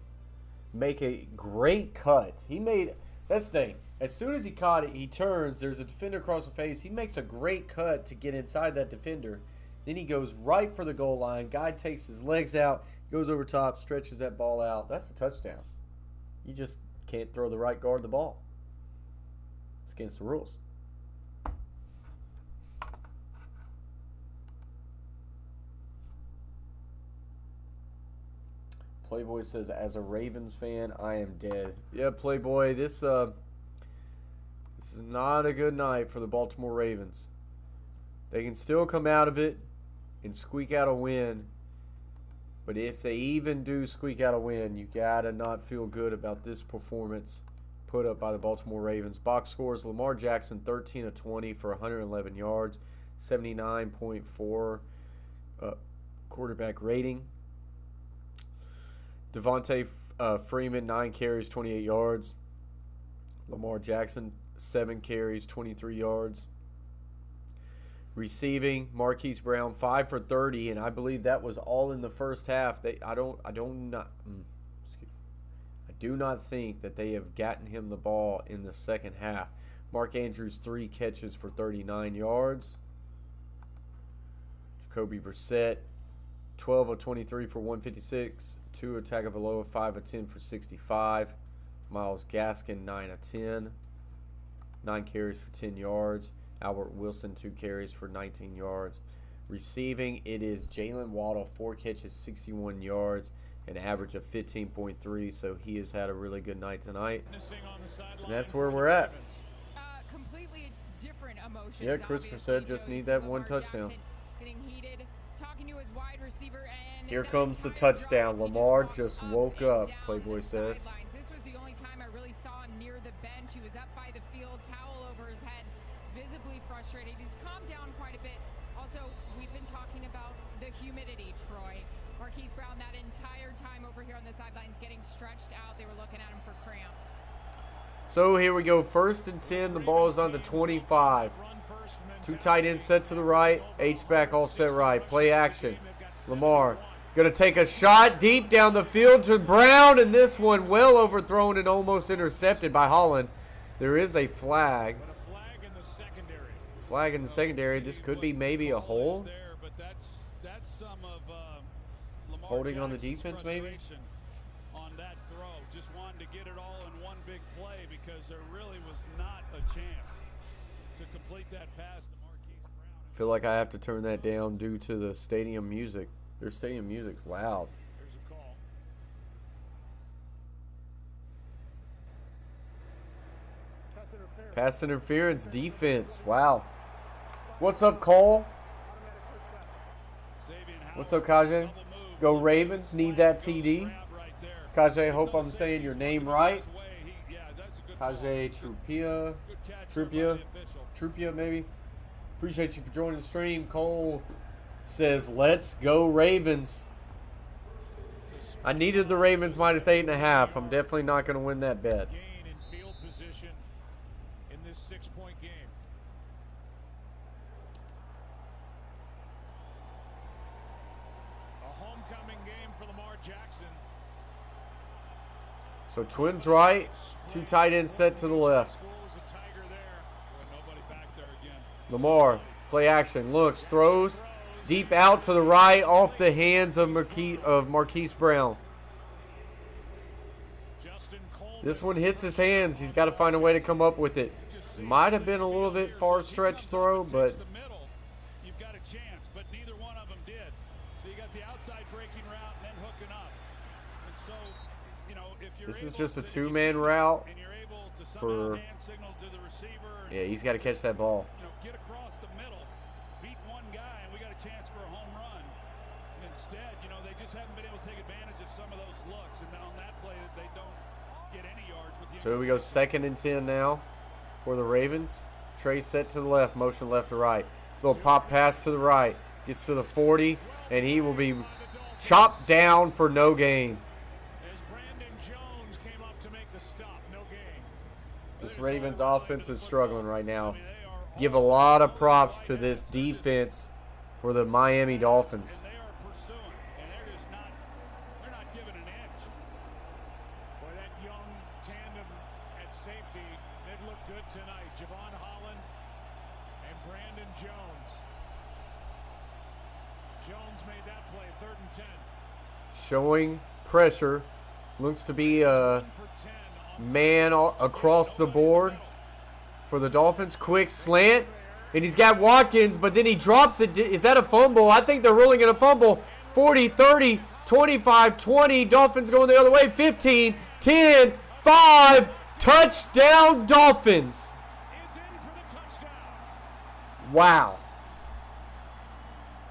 make a great cut. He made, that's the thing. As soon as he caught it, he turns. There's a defender across the face. He makes a great cut to get inside that defender. Then he goes right for the goal line. Guy takes his legs out, goes over top, stretches that ball out. That's a touchdown. You just can't throw the right guard the ball. It's against the rules. Playboy says, as a Ravens fan, I am dead. Yeah, Playboy, this is not a good night for the Baltimore Ravens. They can still come out of it and squeak out a win. But if they even do squeak out a win, you got to not feel good about this performance put up by the Baltimore Ravens. Box scores, Lamar Jackson 13 of 20 for 111 yards, 79.4 quarterback rating. Devontae Freeman, 9 carries, 28 yards. Lamar Jackson, 7 carries, 23 yards. Receiving, Marquise Brown 5 for 30, and I believe that was all in the first half. I do not think that they have gotten him the ball in the second half. Mark Andrews 3 catches for 39 yards. Jacoby Brissett 12 of 23 for 156. Tua Tagovailoa 5 of 10 for 65. Myles Gaskin 9 of 10. 9 carries for 10 yards. Albert Wilson 2 carries for 19 yards. Receiving, it is Jalen Waddle 4 catches, 61 yards, an average of 15.3. So he has had a really good night tonight. And that's where we're at. Completely different emotions. Yeah, Christopher said just need that one touchdown. Getting heated, talking to his wide receiver, and Here comes the touchdown. Lamar just woke up, Playboy says. This was the only time I really saw him near the bench. He was up by the field, towel over his head, visibly frustrated. He's calmed down quite a bit. Also, we've been talking about the humidity, Troy. Marquise Brown, that entire time over here on the sidelines, getting stretched out. They were looking at him for cramps. So here we go, 1st and 10. The ball is on the 25. 2 tight ends set to the right. H-back all set right. Play action. Lamar going to take a shot deep down the field to Brown, and this one well overthrown and almost intercepted by Holland. There is a flag. Flag in the secondary. This could be maybe a hold. Holding on the defense, maybe. On that throw, just wanted to get it all in one big play because there really was not a chance to complete that pass to Marquise Brown. I feel like I have to turn that down due to the stadium music. Their stadium music's loud. Here's a call. Pass interference defense. Wow. What's up, Cole? What's up, Kajay? Go Ravens. Need that TD. Kajay, hope I'm saying your name right. Kajay Trupia, maybe. Appreciate you for joining the stream. Cole says, let's go Ravens. I needed the Ravens minus 8.5. I'm definitely not going to win that bet. Gain in field position in this 6-point game. Jackson. So Twins right, 2 tight ends set to the left. Lamar, play action, looks, throws, deep out to the right, off the hands of Marquise Brown. This one hits his hands. He's got to find a way to come up with it. Might have been a little bit far stretch throw, but You've got a chance, but neither one of them did. So you got the outside breaking route and then hooking up. And so, you know, if you're this is able just a to- 2-man route and you're able to for. somehow hand signal to the receiver and, Yeah, he's got to catch that ball. you know, get across the middle, beat one guy, and we got a chance for a home run. Instead, you know, they just haven't been able to take advantage of some of those looks. And then on that play, they don't get any yards with the So we go 2nd and 10 now for the Ravens. Trey set to the left, motion left to right. Little pop pass to the right. Gets to the 40, and he will be chopped down for no gain. As Brandon Jones came up to make the stop, no gain. This Ravens offense is struggling right now. Give a lot of props to this defense for the Miami Dolphins. They are pursuing, and they're not giving an inch. Boy, that young tandem at safety, they've looked good tonight. Javon Holland and Brandon Jones. Jones made that play, 3rd and 10. Showing pressure. Looks to be a man across the board for the Dolphins. Quick slant. And he's got Watkins, but then he drops it. Is that a fumble? I think they're ruling it a fumble. 40, 30, 25, 20. Dolphins going the other way. 15, 10, 5. Touchdown, Dolphins. Is in for the touchdown. Wow.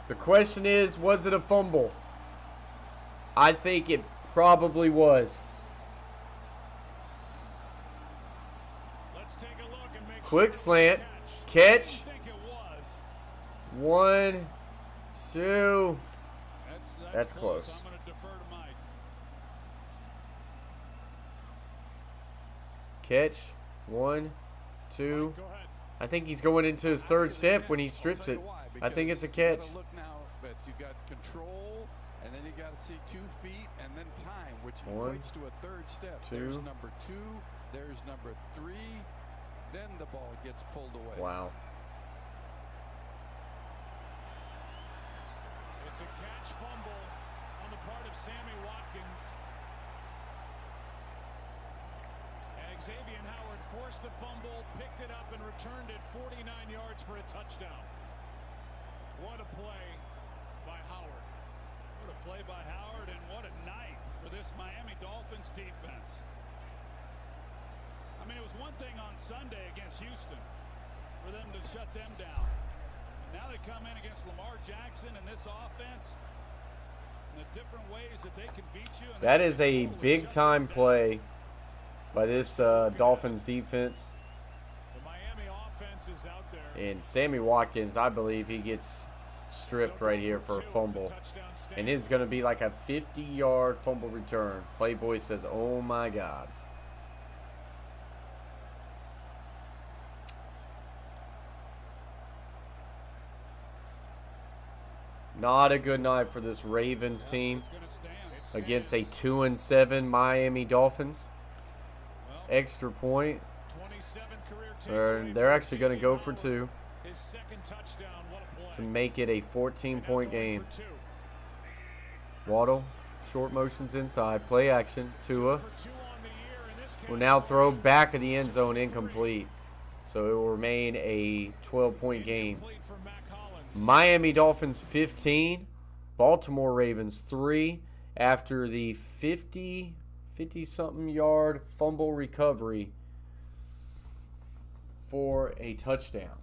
The question is, was it a fumble? I think it probably was. Let's take a look and make Quick sure slant. it's a Catch. I think it was. 1, 2. That's I'm close. going to defer to Mike. Catch. 1, 2. Go ahead. I think he's going into his 3rd step when he strips it. I think it's a catch. Look now, but you got control, and then you got to see 2 feet, and then time, which 1, equates to a 3rd step. 2. There's number 2. There's number 3. Then the ball gets pulled away. Wow. It's a catch fumble on the part of Sammy Watkins. Xavier Howard forced the fumble, picked it up, and returned it 49 yards for a touchdown. What a play by Howard. What a play by Howard, and what a night for this Miami Dolphins defense. I mean, it was one thing on Sunday against Houston for them to shut them down. And now they come in against Lamar Jackson and this offense and the different ways that they can beat you. And That is a big-time play by this Dolphins defense. The Miami offense is out there. And Sammy Watkins, I believe he gets stripped right here for a fumble. And it's going to be like a 50-yard fumble return. Playboy says, oh, my God. Not a good night for this Ravens team against a 2-7 Miami Dolphins. Extra point. 27 They're actually going to go for 2 His second touchdown, what a play. to make it a 14-point game. Waddle, short motions inside, play action. Tua will now throw back of the end zone, incomplete. So it will remain a 12-point game. Miami Dolphins 15, Baltimore Ravens 3 after the 50-something yard fumble recovery for a touchdown.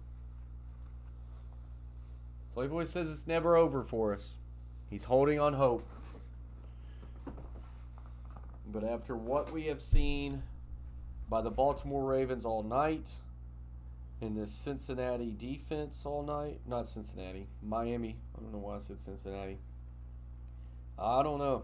Playboy says it's never over for us. He's holding on hope. But after what we have seen by the Baltimore Ravens all night, in the Cincinnati defense all night, not Cincinnati, Miami. I don't know why I said Cincinnati. I don't know.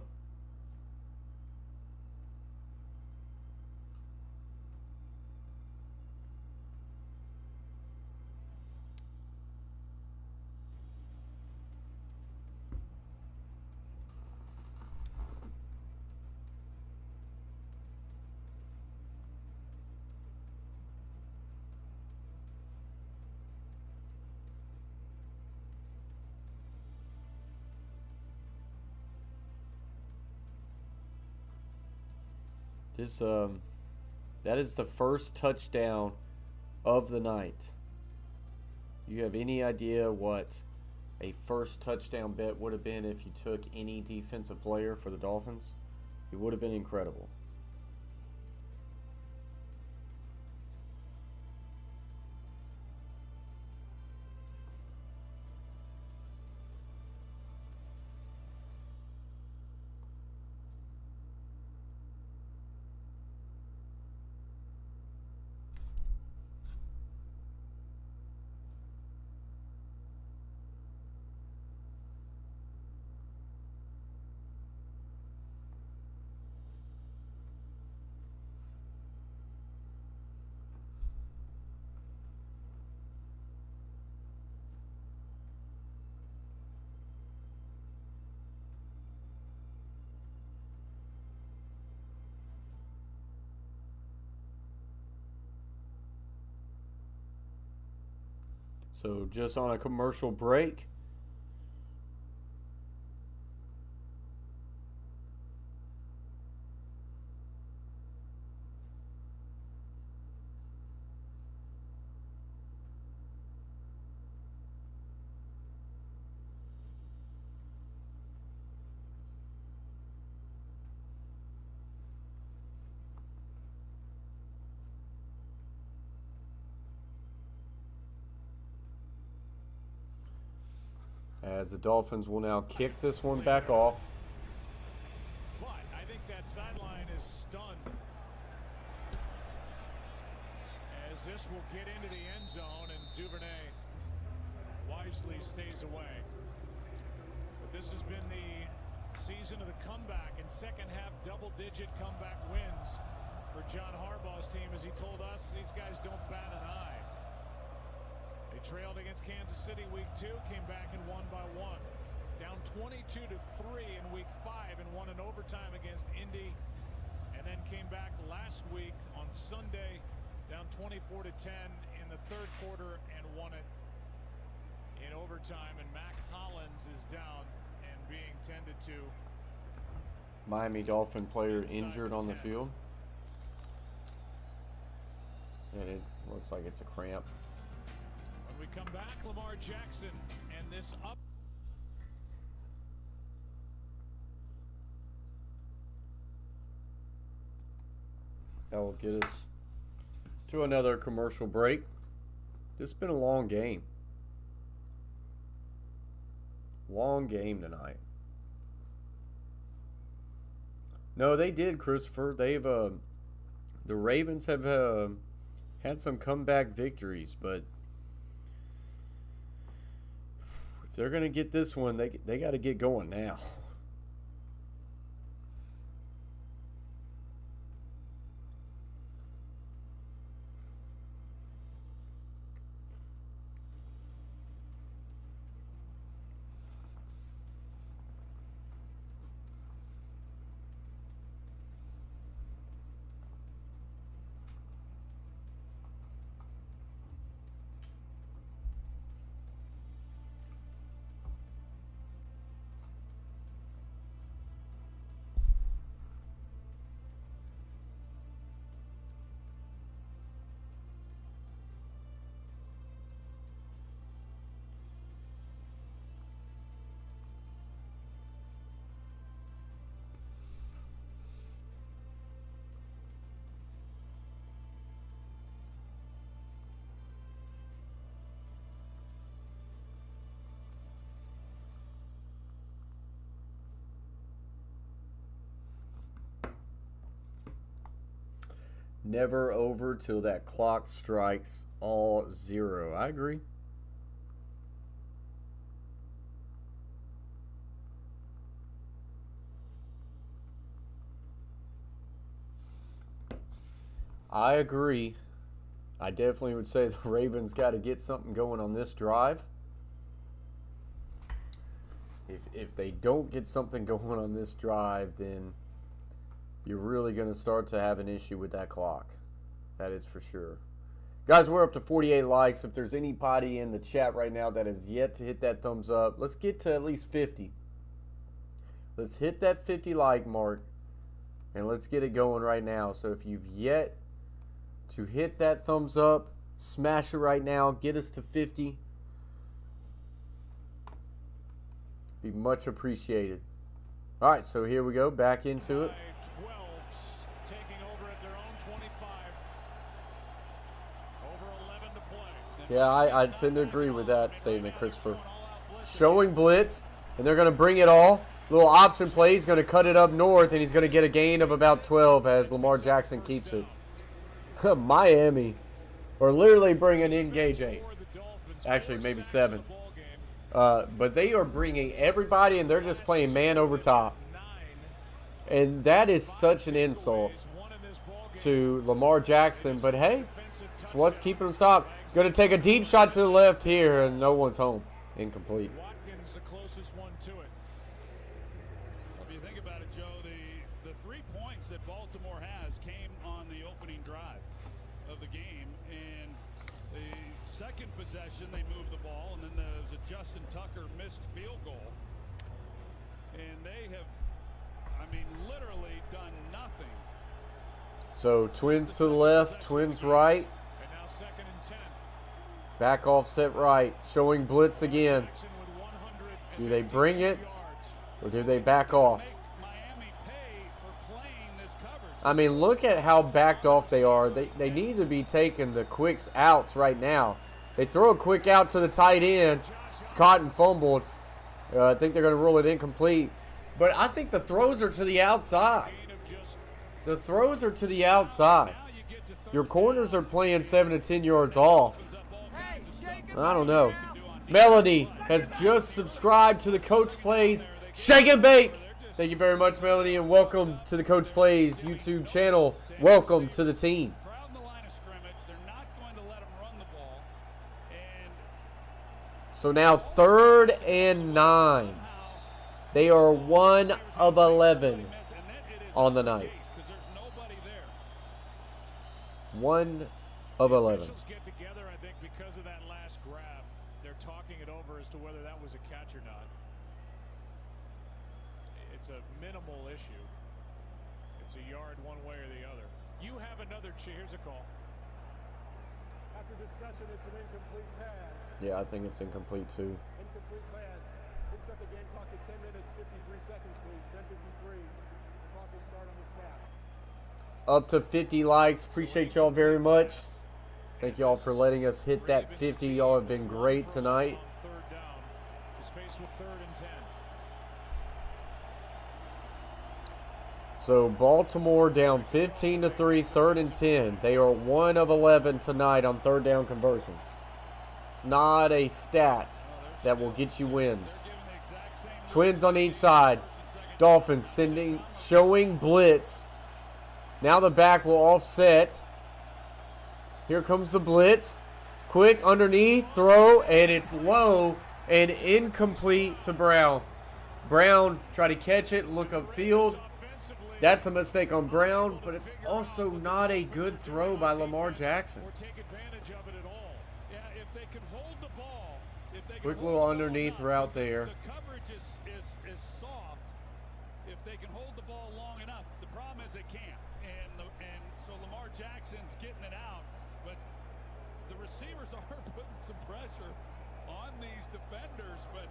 This that is the first touchdown of the night. You have any idea what a first touchdown bet would have been if you took any defensive player for the Dolphins? It would have been incredible. So just on a commercial break. As the Dolphins will now kick this one back off. But I think that sideline is stunned, as this will get into the end zone, and Duvernay wisely stays away. But this has been the season of the comeback, and second half double-digit comeback wins for John Harbaugh's team. As he told us, these guys don't bat an eye. They trailed against Kansas City week 2, came back and won by 1. Down 22-3 in week 5 and won in overtime against Indy. And then came back last week on Sunday, down 24-10 in the third quarter and won it in overtime. And Mac Hollins is down and being tended to. Miami Dolphin player injured on the field. And it looks like it's a cramp. When we come back, Lamar Jackson and this up. That will get us to another commercial break. This has been a long game. Long game tonight. No, they did, Christopher. They've the Ravens have had some comeback victories, but if they're gonna get this one, they got to get going now. Never over till that clock strikes all zero. I agree. I agree. I definitely would say the Ravens got to get something going on this drive. If they don't get something going on this drive, then you're really going to start to have an issue with that clock. That is for sure. Guys, we're up to 48 likes. If there's anybody in the chat right now that has yet to hit that thumbs up, let's get to at least 50. Let's hit that 50 like mark And let's get it going right now. So if you've yet to hit that thumbs up, smash it right now. Get us to 50. Be much appreciated. All right, so here we go. Back into it. 12s taking over at their own 25. Over 11 to play. Yeah, I tend to agree with that statement, Christopher. Showing blitz, and they're going to bring it all. Little option play. He's going to cut it up north, and he's going to get a gain of about 12 as Lamar Jackson keeps it. Miami are literally bringing in Gage 8. Actually, maybe 7. But they are bringing everybody, and they're just playing man over top. And that is such an insult to Lamar Jackson. But, hey, it's what's keeping him stopped. Going to take a deep shot to the left here, and no one's home. Incomplete. Watkins the closest one to it. If you think about it, Joe, the 3 points that Baltimore has came on the opening drive of the game. And the second possession, they moved the ball, and then there's a Justin Tucker missed field goal. And they have, I mean, literally done nothing. So twins to the left, twins right. And now 2nd and 10. Back offset right, showing blitz again. Jackson with 156 Do they bring it, yards. or do they back off? Miami pay for playing this coverage. I mean, look at how backed off they are. They need to be taking the quick outs right now. They throw a quick out to the tight end. It's caught and fumbled. I think they're going to rule it incomplete. But I think the throws are to the outside. The throws are to the outside. Your corners are playing 7 to 10 yards off. I don't know. Melody has just subscribed to the Coach Plays Shake and Bake. Thank you very much, Melody, and welcome to the Coach Plays YouTube channel. Welcome to the team. Crowding the line of scrimmage. They're not going to let them run the ball. And So now 3rd and 9. They are 1 of 11 on the night. because there's nobody there. 1 of 11. Officials get together, I think, because of that last grab. They're talking it over as to whether that was a catch or not. It's a minimal issue. It's a yard one way or the other. You have another here's a call. After discussion, it's an incomplete pass. Yeah, I think it's incomplete too. Incomplete pass. Picks up the game clock at 10 minutes, 53 seconds, please. 10:53. The clock will start on the snap. Up to 50 likes. Appreciate y'all very much. Thank y'all for letting us hit that 50. Y'all have been great tonight. On 3rd down. He's faced with 3rd and 10. So Baltimore down 15 to 3, 3rd and 10. They are 1 of 11 tonight on 3rd down conversions. It's not a stat that will get you wins. Twins on each side. Dolphins showing blitz. Now the back will offset. Here comes the blitz. Quick underneath, throw, and it's low and incomplete to Brown. Brown tried to catch it, look upfield. That's a mistake on Brown, but it's also not a good throw by Lamar Jackson. Or take advantage of it at all. Yeah, if they can hold the ball. If they can Quick hold little the ball underneath long, route there. The coverage is soft. If they can hold the ball long enough. The problem is they can't. And so Lamar Jackson's getting it out. But the receivers are putting some pressure on these defenders. But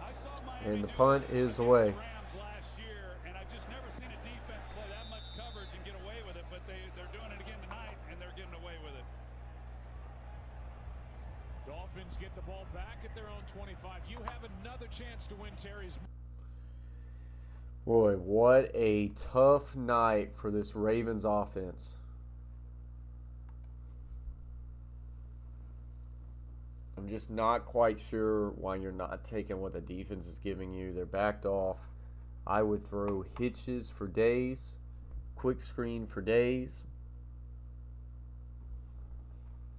I saw Miami And the do punt this is away. against the Rams last year, and I've just never seen a defense play that much coverage and get away with it. But they're doing it again tonight, and they're getting away with it. Dolphins get the ball back at their own 25. You have another chance to win Terry's. Boy, what a tough night for this Ravens offense. I'm just not quite sure why you're not taking what the defense is giving you. They're backed off. I would throw hitches for days, quick screen for days,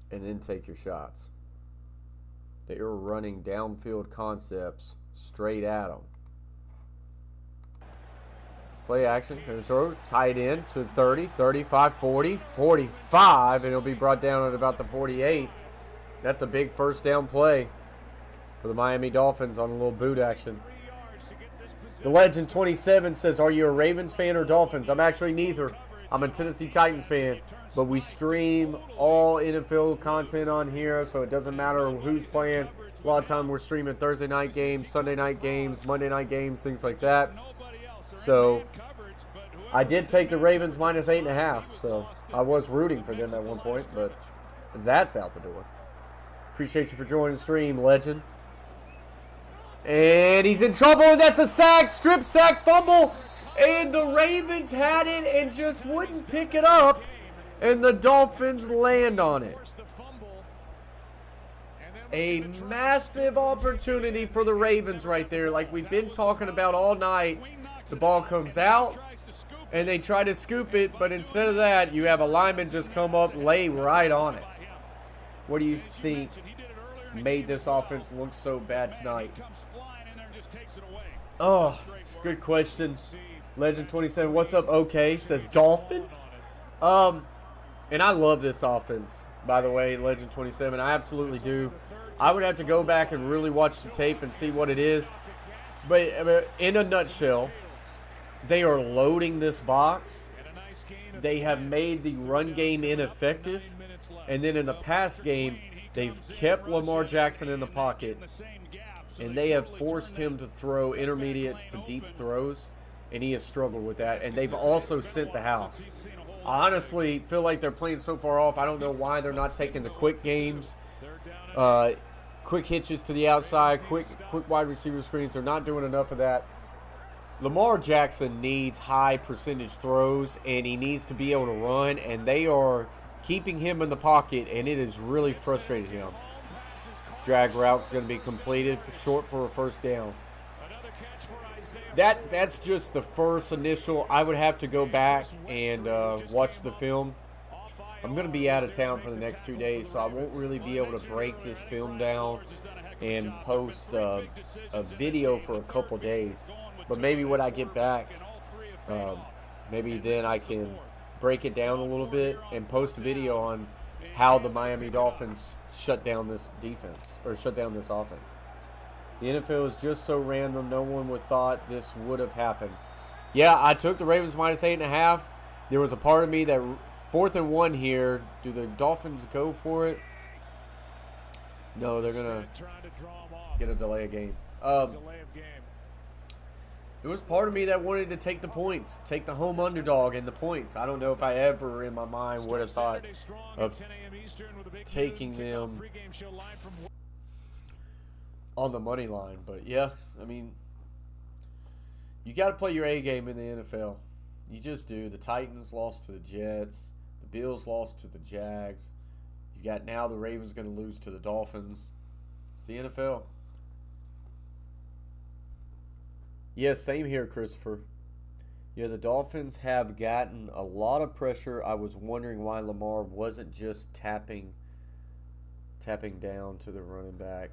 and then take your shots. They are running downfield concepts straight at them. Play action, and throw, tight end to 30, 35, 40, 45, and it'll be brought down at about the 48. That's a big first down play for the Miami Dolphins on a little boot action. 3 yards to get this The Legend 27 says, are you a Ravens fan or Dolphins? I'm actually neither. I'm a Tennessee Titans fan, but we stream all NFL content on here, so it doesn't matter who's playing. A lot of time we're streaming Thursday night games, Sunday night games, Monday night games, things like that. So I did take the Ravens minus 8.5, so I was rooting for them at one point, but that's out the door. Appreciate you for joining the stream, Legend. And he's in trouble, and that's a sack, strip sack, fumble. And the Ravens had it and just wouldn't pick it up. And the Dolphins land on it. A massive opportunity for the Ravens right there. Like we've been talking about all night. The ball comes out, and they try to scoop it. But instead of that, you have a lineman just come up, lay right on it. What do you think made this offense look so bad tonight? Oh, it's a good question. Legend 27, what's up? Okay, says Dolphins. And I love this offense, by the way, Legend 27. I absolutely do. I would have to go back and really watch the tape and see what it is. But in a nutshell, they are loading this box. They have made the run game ineffective. And then in the pass game, they've kept Lamar Jackson in the pocket. And they have forced him to throw intermediate to deep throws. And he has struggled with that. And they've also sent the house. I honestly feel like they're playing so far off. I don't know why they're not taking the quick games. Quick hitches to the outside. Quick wide receiver screens. They're not doing enough of that. Lamar Jackson needs high percentage throws. And he needs to be able to run. And they are keeping him in the pocket. And it has really frustrated him. Drag route's going to be completed short for a first down. That's just the first initial. I would have to go back and watch the film. I'm going to be out of town for the next 2 days, so I won't really be able to break this film down and post a video for a couple days. But maybe when I get back, maybe then I can break it down a little bit and post a video on how the Miami Dolphins shut down this defense, or shut down this offense. The NFL is just so random, no one would thought this would have happened. Yeah, I took the Ravens minus 8.5. There was a part of me that 4th and 1 here. Do the Dolphins go for it? No, they're going to get a delay of game. There was part of me that wanted to take the points, take the home underdog and the points. I don't know if I ever in my mind would have thought of taking them on the money line. But yeah, I mean, you got to play your A game in the NFL. You just do. The Titans lost to the Jets. The Bills lost to the Jags. You got now the Ravens going to lose to the Dolphins. It's the NFL. Yeah, same here, Christopher. Yeah, the Dolphins have gotten a lot of pressure. I was wondering why Lamar wasn't just tapping down to the running back.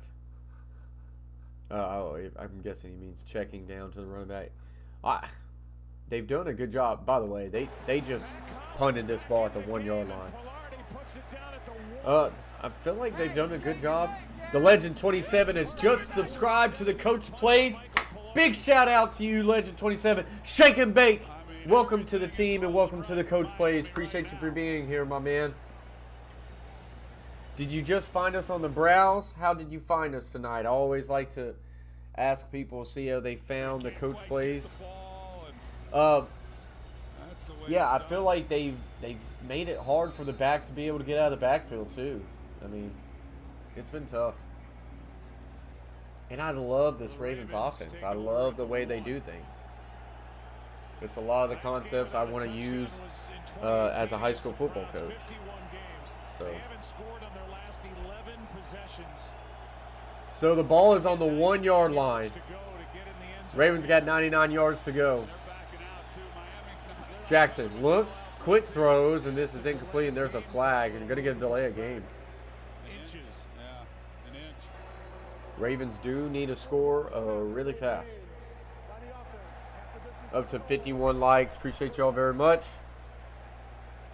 I'm guessing he means checking down to the running back. They've done a good job. By the way, they just punted this ball at the 1-yard line. I feel like they've done a good job. The Legend 27 has just subscribed to the Coach Plays. Big shout out to you, Legend 27. Shake and bake. Welcome to the team and welcome to the Coach Plays. Appreciate you for being here, my man. Did you just find us on the browse? How did you find us tonight? I always like to ask people, see how they found the Coach Plays. Yeah, I feel like they've made it hard for the back to be able to get out of the backfield too. I mean, it's been tough. And I love this Ravens offense. I love the way they do things. It's a lot of the concepts I want to use as a high school football coach. So the ball is on the 1-yard line. Ravens got 99 yards to go. Jackson looks, quick throws, and this is incomplete, and there's a flag, and going to get a delay of game. Ravens do need a score really fast. Up to 51 likes. Appreciate y'all very much.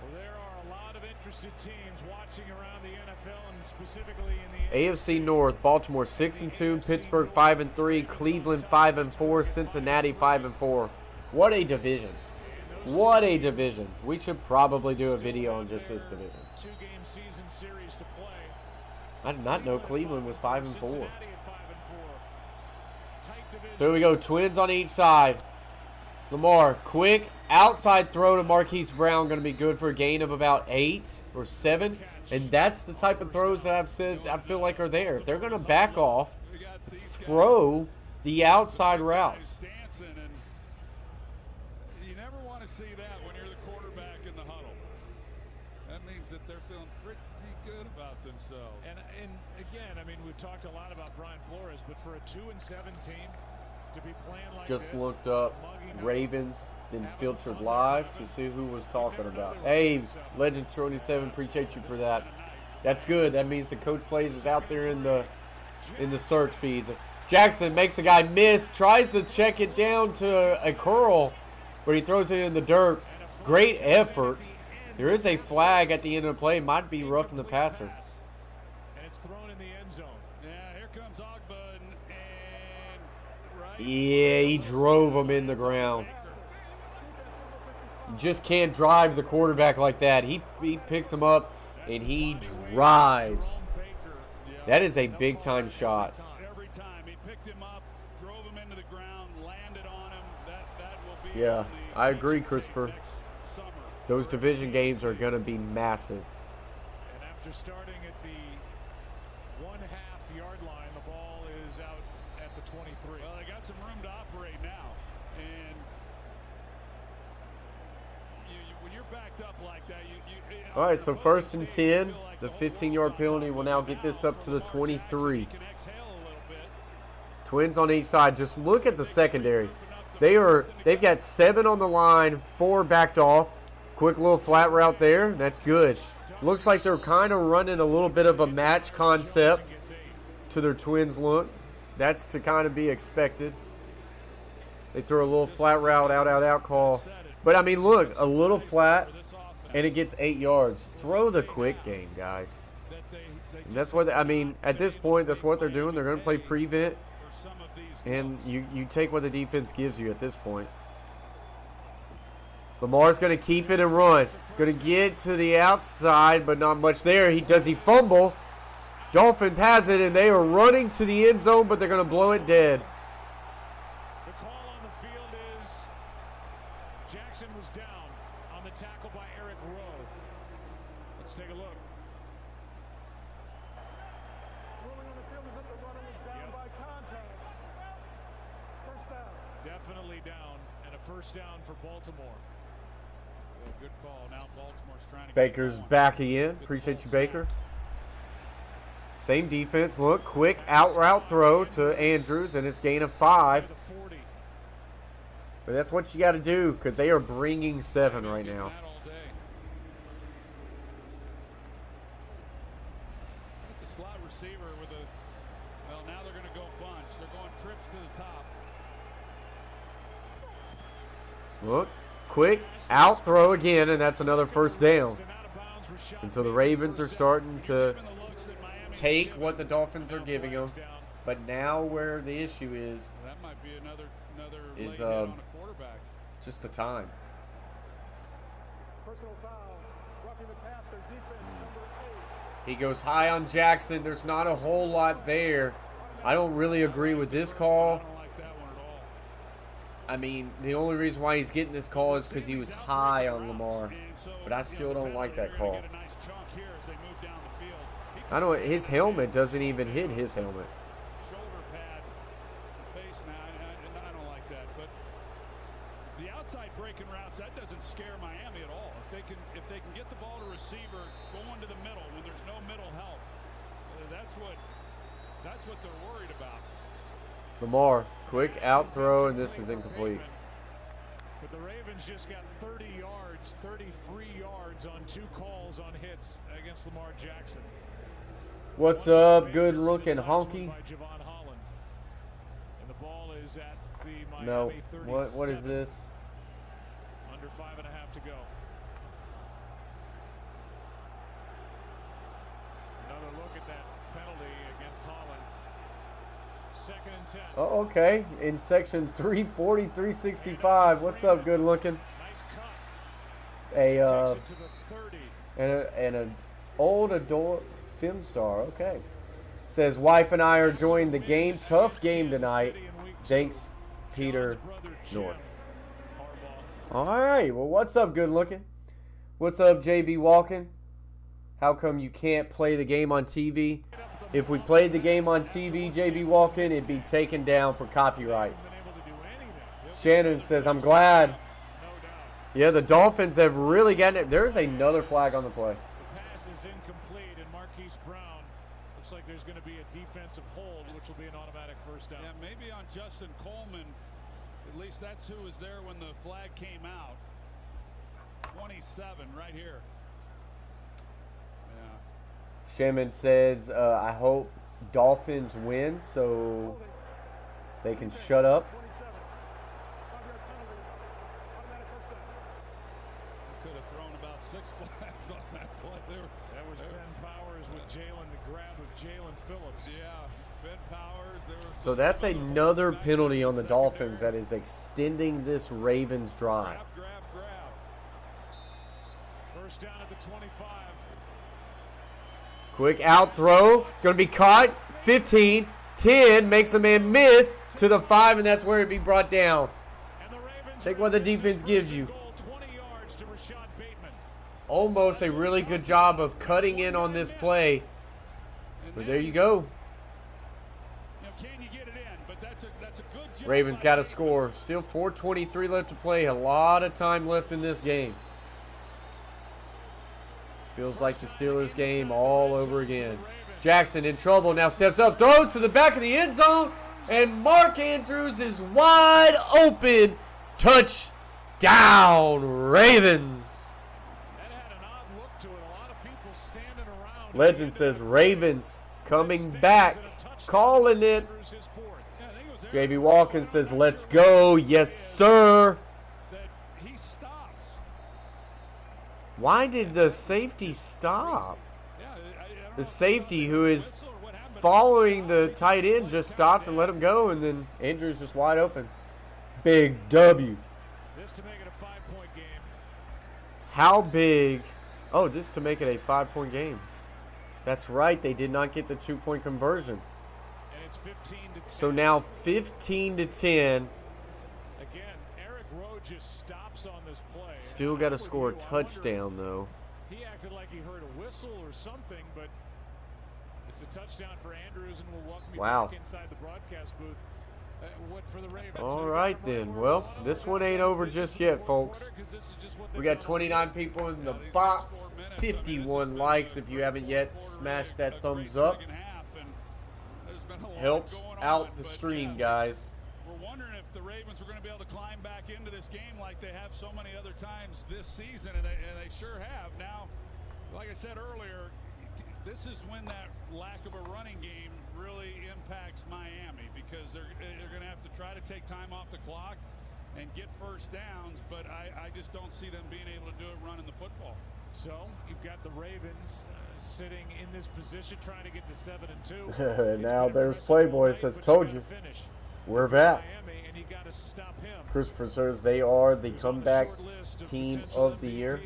Well, there are a lot of interested teams watching around the NFL and specifically in the AFC North, Baltimore 6-2, Pittsburgh 5-3, Cleveland 5-4, Cincinnati 5-4. What a division. What a division. We should probably do a video on just this division. Two-game season series to play. I did not know Cleveland was 5-4. Cincinnati at 5-4. Tight division. So here we go, Twins on each side. Lamar, quick outside throw to Marquise Brown, going to be good for a gain of about 8 or 7. And that's the type of throws that I've said I feel like are there. If they're going to back off, throw the outside routes. You never want to see that when you're the quarterback in the huddle. That means that they're feeling pretty good about themselves. And again, I mean, we've talked a lot about Brian Flores, but for a 2-7 team to be playing like Just this, looked up Ravens, then filtered live to see who was talking about. Hey, Legend 27, appreciate you for that. That's good. That means the Coach Plays is out there in the search feeds. Jackson makes the guy miss, tries to check it down to a curl, but he throws it in the dirt. Great effort. There is a flag at the end of the play. Might be roughing the passer. and it's thrown in the end zone. Yeah, here comes Ogba and right. Yeah, he drove him in the ground. You just can't drive the quarterback like that. He picks him up and he drives. That is a big-time shot. Every time he picked him up, drove him into the ground, landed on him. That will be. Yeah, I agree, Christopher. Those division games are going to be massive. And after starting at the 1/2 yard line, the ball is out at the 23. Well, they got some room to operate now, and when you're backed up like that, All right, so 1st and 10. The 15-yard penalty will now get this up to the 23. Twins on each side. Just look at the secondary. They've got 7 on the line, 4 backed off. Quick little flat route there. That's good. Looks like they're kind of running a little bit of a match concept to their Twins look. That's to kind of be expected. They throw a little flat route, out call. But, I mean, look, a little flat, and it gets 8 yards. Throw the quick game, guys. And that's what, I mean, at this point, that's what they're doing. They're going to play prevent, and you take what the defense gives you at this point. Lamar's going to keep it and run. Going to get to the outside, but not much there. Does he fumble? Dolphins has it, and they are running to the end zone, but they're going to blow it dead. The call on the field is Jackson was down on the tackle by Eric Rowe. Let's take a look. Ruling on the field is that the runner was down by contact. First down. Definitely down, and a first down for Baltimore. Good call. Now Baltimore's trying to. Baker's back again. Appreciate you, Baker. Same defense. Look, quick out route throw to Andrews, and it's gain of 5. But that's what you got to do because they are bringing 7 right now. The slot receiver with a. Well, now they're going to go bunch. They're going trips to the top. Look, quick out throw again, and that's another first down. And so the Ravens are starting to take what the Dolphins are giving them. But now where the issue is That might be another Is, late hit on a quarterback. just the time. Personal foul. Roughing the passer. Defense number 8. He goes high on Jackson. There's not a whole lot there. I don't really agree with this call. I don't like that one at all. I mean, the only reason why he's getting this call is because he was high on Lamar. And so, But I still don't like that they're call. gonna get a nice chunk here as they move down the field. I don't. His helmet doesn't even hit his helmet. Shoulder pad, face now, and I don't like that. But the outside breaking routes, that doesn't scare Miami at all. If they can get the ball to receiver, going to the middle when there's no middle help, that's what they're worried about. Lamar, quick out throw, and this is incomplete. But the Ravens just got 30 yards, 30 free yards on 2 calls on hits against Lamar Jackson. What's up? Good looking honky. By Javon Holland. And the ball is at the Miami No. 37. What is this? Under 5.5 to go. against Holland. 2nd and 10. Oh, okay. In section 340, 365. What's up, good looking? Nice cut. A Takes it to the 30. and an old adore film star. Okay. Says wife and I are enjoying the game. Tough game tonight. Thanks, Peter North. All right. Well, what's up, good looking? What's up, JB Walken? How come you can't play the game on TV? If we played the game on TV, JB Walken, it'd be taken down for copyright. Shannon says, I'm glad. Yeah, the Dolphins have really gotten it. There's another flag on the play. The pass is incomplete, and Marquise Brown looks like there's going to be a defensive hold, which will be an automatic first down. Yeah, maybe on Justin Coleman. At least that's who was there when the flag came out. 27 right here. Yeah. Shannon says, I hope Dolphins win so they can shut up. Could have thrown about 6 flags on that play. That was Ben Powers with Jalen, the grab of Jalen Phillips. Yeah, Ben Powers. So that's another penalty on the Dolphins that is extending this Ravens drive. Grab. First down at the 25. Quick out throw. Going to be caught. 15, 10. Makes a man miss to the 5, and that's where it be brought down. Take what the defense gives you. 20 yards to Rashad Bateman. Almost a really good job of cutting in on this play. But there you go. Can you get it in? But that's a good job. Ravens got to score. Still 4:23 left to play. A lot of time left in this game. Feels like the Steelers game all over again. Jackson in trouble. Now steps up. Throws to the back of the end zone. And Mark Andrews is wide open. Touchdown, Ravens. That had an odd look to it. A lot of people standing around. Legend says Ravens coming back. Calling it. JB Walken says, let's go. Yes, sir. He stops. Why did the safety stop? The safety who is following the tight end just stopped and let him go, and then Andrews just wide open. Big W. This to make it a 5-point game. How big? Oh, this to make it a 5-point game. That's right. They did not get the 2-point conversion. And it's 15 to 10. So now 15 to 10. Again, Eric Rowe just stops on this play. Still got to score a touchdown, though. He acted like he heard a whistle or something, but it's a touchdown for Andrews, and we'll welcome you back inside the broadcast booth. What for the Ravens? All right, then. Well, this one ain't over just yet, folks. We got 29 people in the box, 51 likes. If you haven't yet, smash that thumbs up. Helps out the stream, guys. We're wondering if the Ravens were going to be able to climb back into this game like they have so many other times this season, and they sure have. Now, like I said earlier, this is when that lack of a running game really impacts Miami, because they're going to have to try to take time off the clock and get first downs, but I just don't see them being able to do it running the football. So you've got the Ravens sitting in this position trying to get to 7-2. Now there's Playboy says, told you. We're back. And you got to stop him. Christopher says they are the comeback team of the year.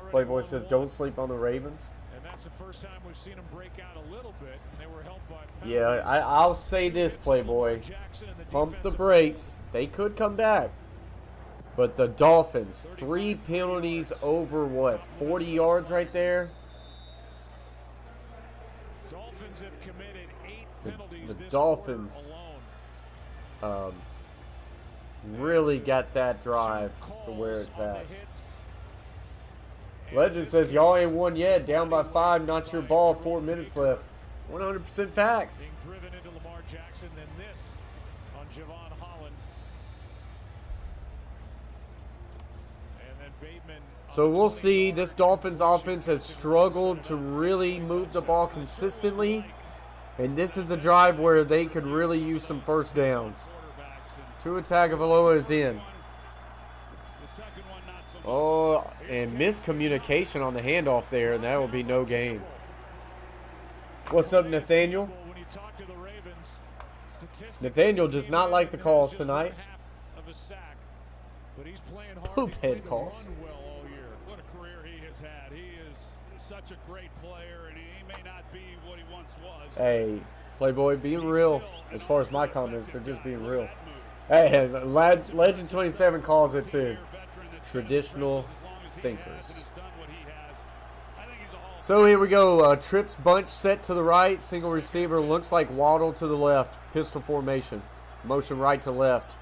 Playboy says don't sleep on the Ravens. And that's the first time we've seen them break out a little bit. They were helped by yeah, I'll say this, Playboy. Pump the brakes. They could come back. But the Dolphins, 3 penalties over what, 40 yards right there? Dolphins have committed 8 penalties. The Dolphins really got that drive to where it's at. Legend says y'all ain't won yet. Down by 5, not your ball. 4 minutes left. 100% facts. Being driven into Lamar Jackson, then this on Javon Holland. And then Bateman. So we'll see. This Dolphins offense has struggled to really move the ball consistently. And this is a drive where they could really use some first downs. Tua Tagovailoa is in. Oh, and miscommunication on the handoff there, and that will be no gain. What's up, Nathaniel? talk to the Ravens. Nathaniel does not like the calls tonight. Of a sack, but he's playing hard. Poop head calls. Well all year. What a career he has had. He is such a great player, and he may not be what he once was. Hey, Playboy, being real. As far as my comments, they're just being real. Hey, Legend 27 calls it too. Traditional thinkers. So here we go. Trips bunch set to the right. Single receiver looks like Waddle to the left. Pistol formation. Motion right to left.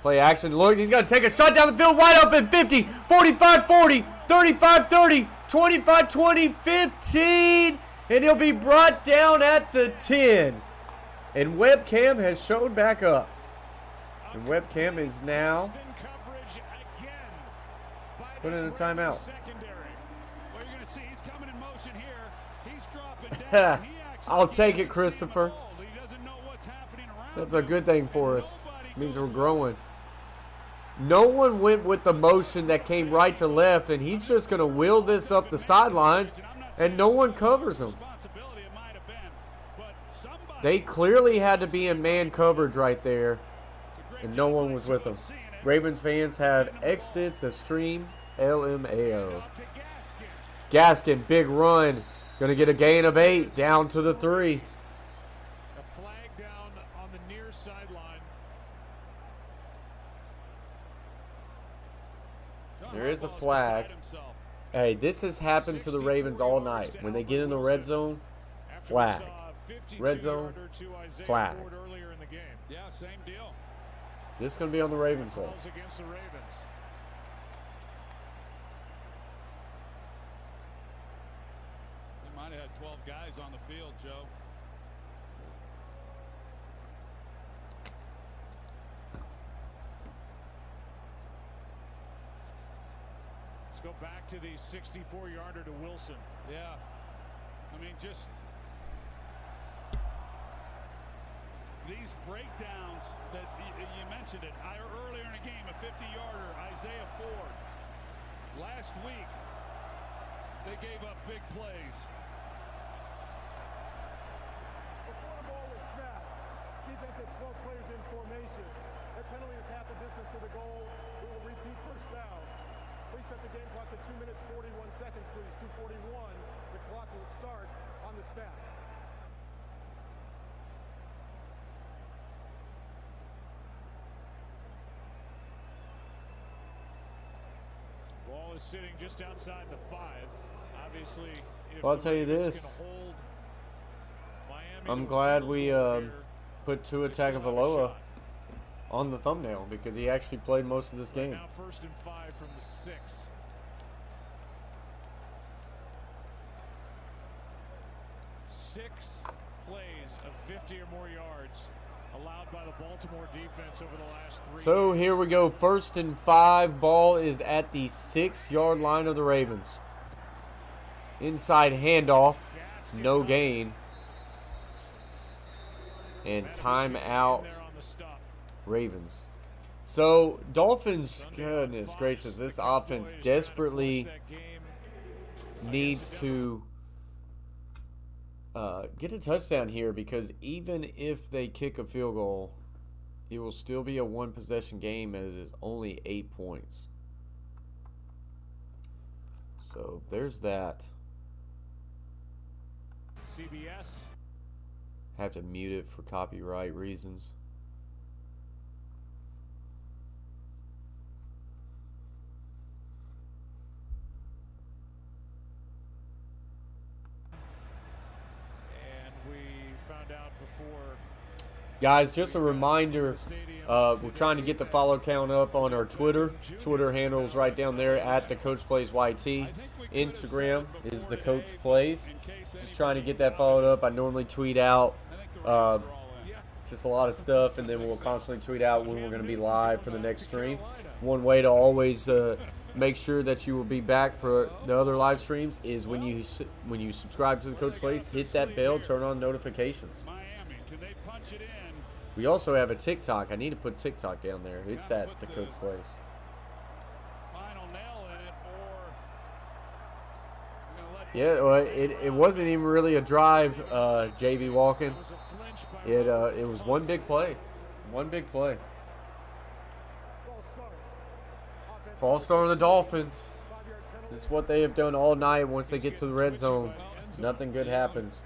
Play action. Look, he's going to take a shot down the field. Wide open. 50, 45, 40, 35, 30, 25, 20, 15. And he'll be brought down at the 10. And webcam has shown back up. And webcam is now put in a timeout. I'll take it, Christopher. That's a good thing for us. It means we're growing. No one went with the motion that came right to left, and he's just going to wheel this up the sidelines, and no one covers him. They clearly had to be in man coverage right there, and no one was with them. Ravens fans have exited the stream. LMAO. Gaskin, big run. Going to get a gain of 8, down to the 3. A flag down on the near sideline. There is a flag. Hey, this has happened to the Ravens all night. When they get in the red zone, flag. Red zone, flag. Yeah, same deal. This is going to be on the Ravens side. Against the Ravens. They might have had 12 guys on the field, Joe. Let's go back to the 64-yarder to Wilson. Yeah. I mean, just these breakdowns that you mentioned it. Earlier in the game, a 50-yarder, Isaiah Ford. Last week, they gave up big plays. Before the ball was snapped, defense had 12 players in formation. That penalty is half the distance to the goal. We will repeat first down. Please set the game clock to 2 minutes 41 seconds, please. 2:41. The clock will start on the snap. Ball is sitting just outside the 5. Obviously, if Well, I'll tell you this. I'm glad we put Tua Tagovailoa on the thumbnail because he actually played most of this game. Now 1st and 5 from the 6. Six plays of 50 or more yards allowed by the Baltimore defense over the last 3 So years. here we go. 1st and 5. Ball is at the 6-yard line of the Ravens. Inside handoff. No gain. And timeout. Ravens. So Dolphins, goodness gracious, this offense desperately needs to get a touchdown here because even if they kick a field goal, it will still be a one-possession game as it's only 8 points. So there's that. CBS. Have to mute it for copyright reasons. Guys, just a reminder, we're trying to get the follow count up on our Twitter. Twitter handle is right down there at the Coach Plays YT. Instagram is the Coach Plays. Just trying to get that followed up. I normally tweet out just a lot of stuff, and then we'll constantly tweet out when we're going to be live for the next stream. One way to always make sure that you will be back for the other live streams is when you subscribe to the Coach Plays, hit that bell, turn on notifications. We also have a TikTok. I need to put TikTok down there. It's at the Coach Plays. Final nail in it, or I'm going to let Yeah, well, it wasn't even really a drive, JB Walken. It was one big play. One big play. False start on the Dolphins. It's what they have done all night once they get to the red zone. Nothing good happens.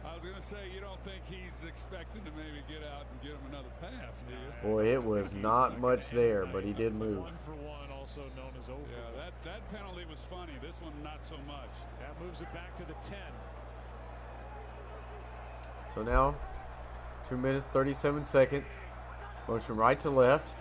I was going to say, you don't think he's expecting to maybe get out and get him another pass, do you? Boy, it was not much there, but he did move. 1-for-1, also known as over. Yeah, that penalty was funny. This one, not so much. That moves it back to the 10. So now, 2 minutes, 37 seconds. Motion right to left.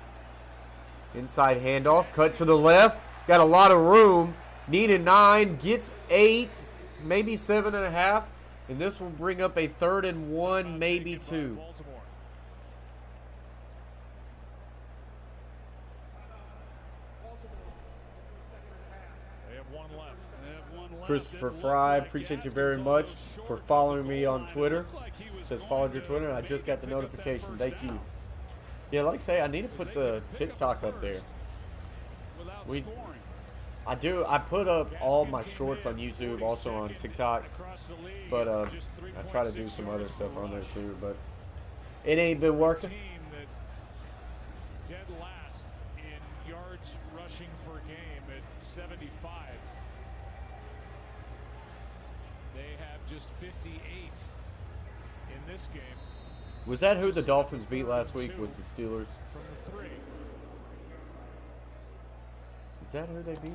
Inside handoff, cut to the left. Got a lot of room. Needed 9, gets 8, maybe 7.5. And this will bring up a 3rd and 1, maybe 2. They have one left. Christopher Fry, appreciate you very much for following me on Twitter. It says followed your Twitter, and I just got the notification. Thank you. Yeah, like I say, I need to put the TikTok up there. I do. I put up all my shorts on YouTube, also on TikTok, but I try to do some other stuff on there too. But it ain't been working. Dead last in yards rushing per game at 75. They have just 58 in this game. Was that who the Dolphins beat last week? Was the Steelers? From the 3. Is that who they beat?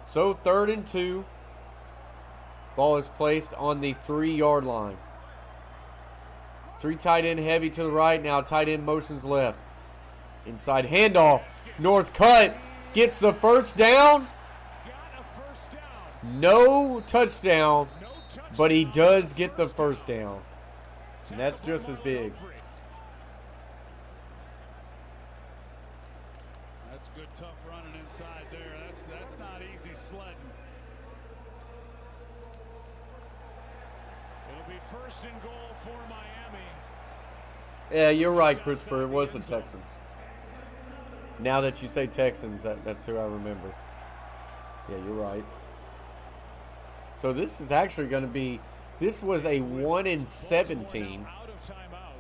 So 3rd and 2. Ball is placed on the 3-yard line. 3 tight end heavy to the right. Now tight end motions left. Inside handoff. North cut. Gets the first down. No touchdown. But he does get the first down. And that's just as big. That's good, tough running inside there. That's not easy sledding. It'll be 1st and goal for Miami. Yeah, you're right, Christopher. It was the Texans. Now that you say Texans, that's who I remember. Yeah, you're right. So this is actually going to be, this was a 1-17.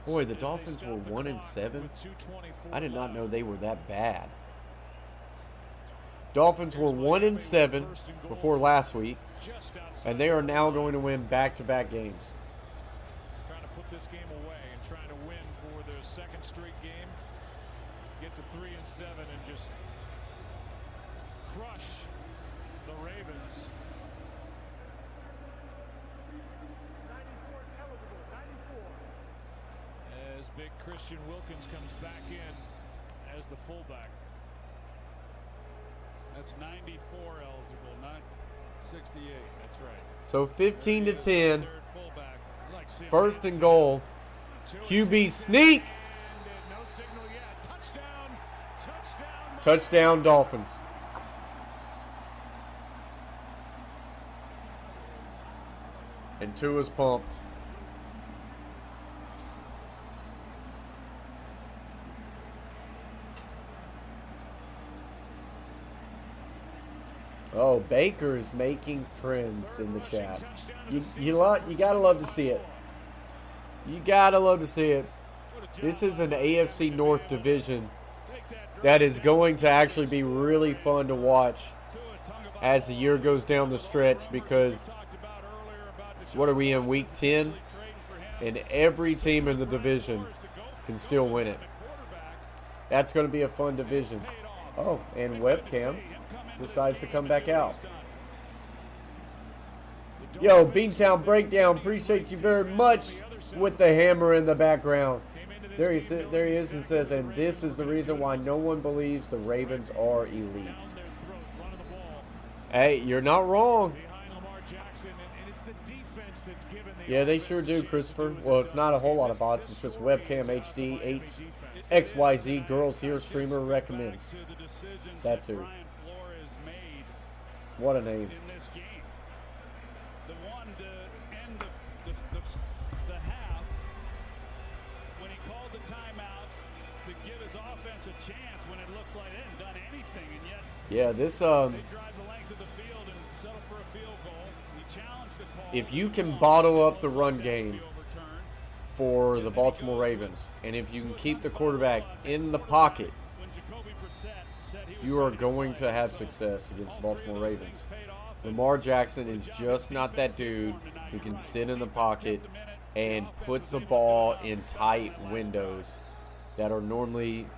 Boy, the Dolphins were 1-7. I did not know they were that bad. Dolphins were 1-7 before last week, and they are now going to win back-to-back games. Trying to put this game away and trying to win for their 2nd straight game. Get to 3-7 and just crush the Ravens. 94 is eligible. 94. As big Christian Wilkins comes back in as the fullback. That's 94 eligible, not 68. That's right. So 15 to 10. Third fullback. 1st and goal. QB sneak. No signal yet. Touchdown. Touchdown Dolphins. And Tua's pumped. Oh, Baker's making friends in the chat. You gotta love to see it. You gotta love to see it. This is an AFC North division that is going to actually be really fun to watch as the year goes down the stretch, because what are we in, week 10? And every team in the division can still win it. That's going to be a fun division. Oh, and Webcam decides to come back out. Yo, Beantown Breakdown, appreciate you very much with the hammer in the background. There he is and says, and this is the reason why no one believes the Ravens are elite. Hey, you're not wrong. Yeah, they sure do, Christopher. Well, it's not a whole lot of bots. It's just Webcam HD XYZ Girls Here Streamer recommends. That's who. What a name. The one to end the half, when he called the timeout, to give his offense a chance when it looked like they hadn't done anything, and yet Yeah, this they drive the length of the field and settle for a field goal. He challenged the call. if you can bottle up the run game for the Baltimore Ravens, and if you can keep the quarterback in the pocket, you are going to have success against the Baltimore Ravens. Lamar Jackson is just not that dude who can sit in the pocket and put the ball in tight windows that are normally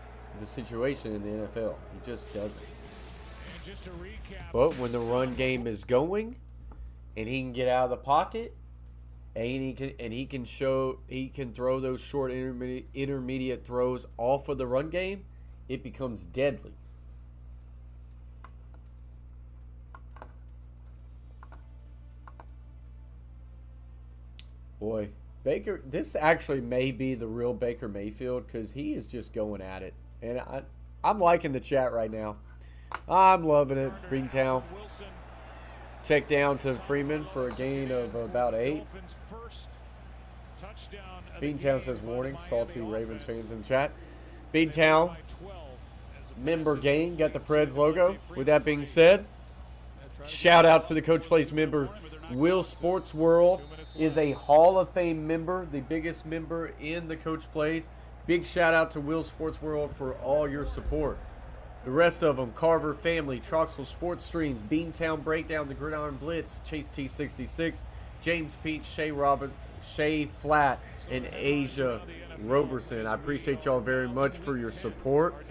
the situation in the NFL. He just doesn't. But when the run game is going and he can get out of the pocket and he can throw those short intermediate throws off of the run game, it becomes deadly. Boy, Baker, this actually may be the real Baker Mayfield because he is just going at it. And I'm liking the chat right now. I'm loving it. Greentown. Check down to Freeman for a gain of about 8. Beantown says warning. Salty Ravens fans in the chat. Beantown, member gain. Got the Preds logo. With that being said, shout out to the Coach Plays member. Will Sports World is a Hall of Fame member, the biggest member in the Coach Plays. Big shout out to Will Sports World for all your support. The rest of them, Carver Family, Troxel Sports Streams, Beantown Breakdown, The Gridiron Blitz, Chase T66, James Peach, Shay Flat, and Asia Roberson. I appreciate y'all very much for your support.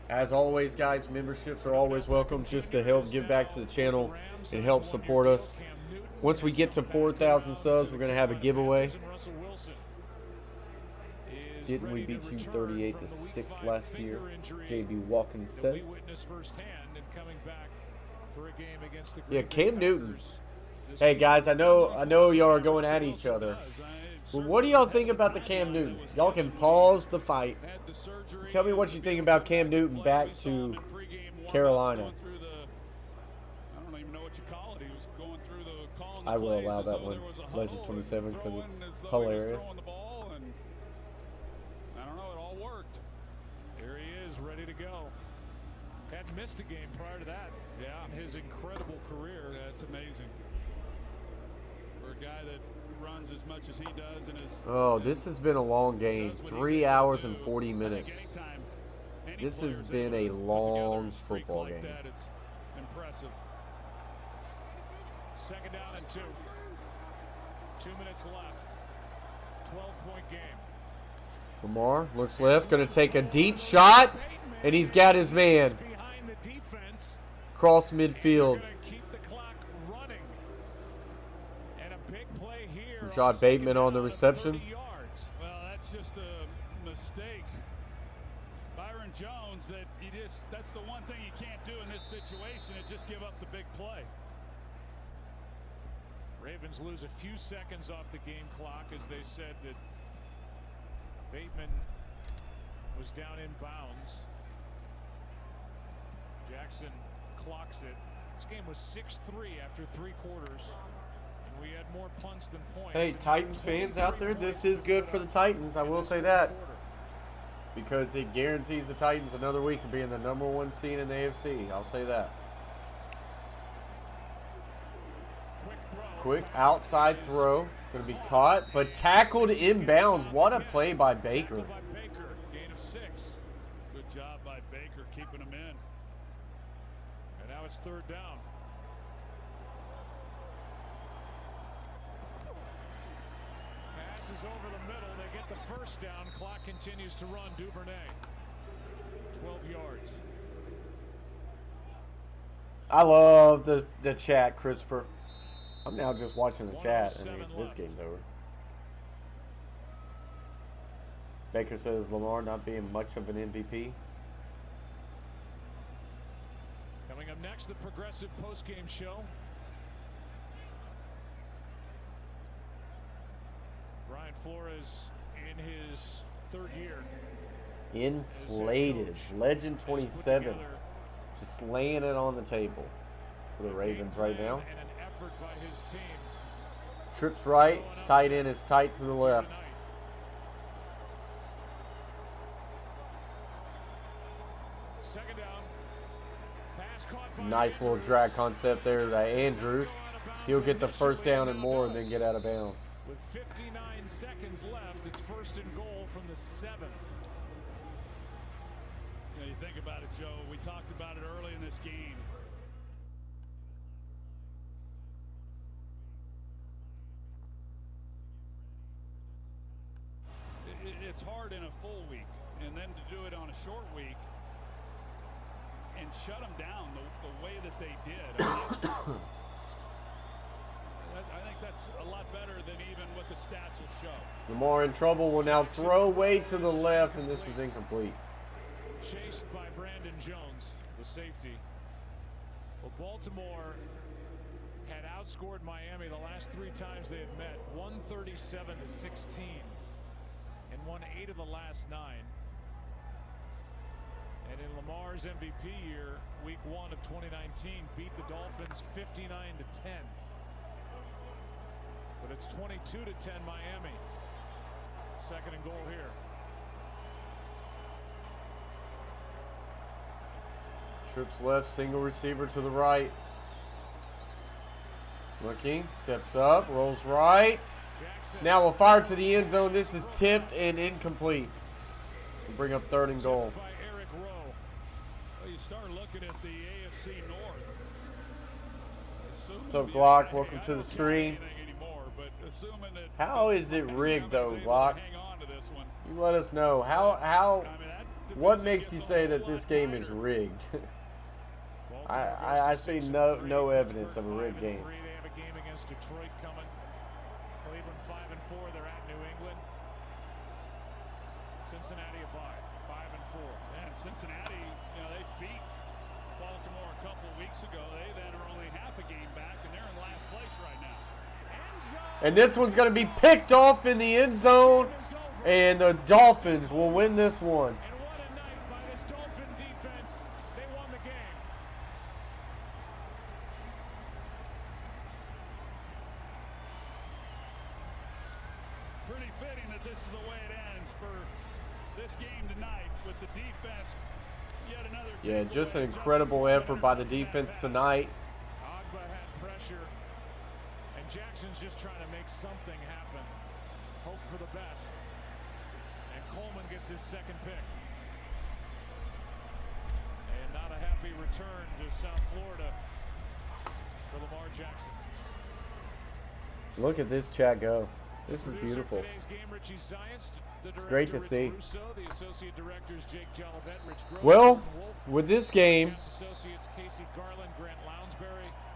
As always, guys, memberships are always welcome just to help give back to the channel and help support us. Once we get to 4,000 subs, we're going to have a giveaway. Didn't we beat you 38-6 last year? JB Watkins says. Yeah, Cam Newton. Hey guys, I know y'all are going at each other. But what do y'all think about the Cam Newton? Y'all can pause the fight. Tell me what you think about Cam Newton back to Carolina. I will allow that one, Legend 27, because it's hilarious. I don't know, it all worked. Here he is, ready to go. Hadn't missed a game prior to that. Yeah. In his incredible career. That's amazing. For a guy that runs as much as he does and is. Oh, this has been a long game. 3 hours and 40 minutes. This has been a long football game. It's impressive. Second down and 2. 2 minutes left. 12-point game. Lamar looks left, going to take a deep shot, and he's got his man. Behind the defense. Cross midfield. Keep the clock running. And a big play here. Rashad Bateman on the reception. Well, that's just a mistake. Byron Jones, that's the one thing you can't do in this situation is just give up the big play. Ravens lose a few seconds off the game clock as they said that Bateman was down in bounds. Jackson clocks it. This game was 6-3 after 3 quarters. And we had more punts than points. Hey, Titans fans out there, this is good for the Titans. I will say that. Because it guarantees the Titans another week of being the #1 seed in the AFC. I'll say that. Quick outside throw. Going to be caught, but tackled inbounds. What a play by Baker. Gain of 6. Good job by Baker keeping him in. And now it's 3rd down. Passes over the middle. They get the 1st down. Clock continues to run. Duvernay. 12 yards. I love the chat, Christopher. I'm now just watching the chat. I mean, this game's over. Baker says Lamar not being much of an MVP. Coming up next, the Progressive postgame show. Brian Flores in his 3rd year. Inflated. Legend 27. Just laying it on the table for the Ravens right now. By his team. Trips right, tight end is tight to the left. Nice little drag concept there to Andrews. He'll get the first down and more and then get out of bounds. With 59 seconds left, it's 1st and goal from the 7. You know, you think about it, Joe. We talked about it early in this game. It's hard in a full week, and then to do it on a short week and shut them down the way that they did. I think that's a lot better than even what the stats will show. Lamar in trouble, will now throw way to the left, and this is incomplete. Chased by Brandon Jones, the safety. Well, Baltimore had outscored Miami the last 3 times they had met, 137-16, and won 8 of the last 9. And in Lamar's MVP year, week 1 of 2019, beat the Dolphins 59-10. But it's 22-10 Miami. 2nd and goal here. Trips left, single receiver to the right. Looking, steps up, rolls right. Jackson. Now we'll fire to the end zone. This is tipped and incomplete. We'll bring up 3rd and goal. By Eric Rowe. Well, you start looking at the AFC North. What's up, Glock? Welcome to the stream. Assuming that How is it rigged, though, Glock? hang on to this one. You let us know. How? I mean, that What makes you say that this game is rigged? I see no evidence of a rigged game. They have a game against Detroit coming. Cleveland 5-4. They're at New England. Cincinnati a bye. 5-4. And Cincinnati, you know, they beat Baltimore a couple weeks ago. They then are only half a game back, and they're in last place right now. And this one's going to be picked off in the end zone, and the Dolphins will win this one. And what a night by this Dolphin defense. They won the game. Pretty fitting that this is the way it ends for this game tonight with the defense. Yet another. Yeah, just an incredible effort by the defense tonight. Agba had pressure, and Jackson's just trying to make something happen. Hope for the best. And Coleman gets his 2nd pick. And not a happy return to South Florida for Lamar Jackson. Look at this chat go. This is beautiful. It's great to see. Well, with this game,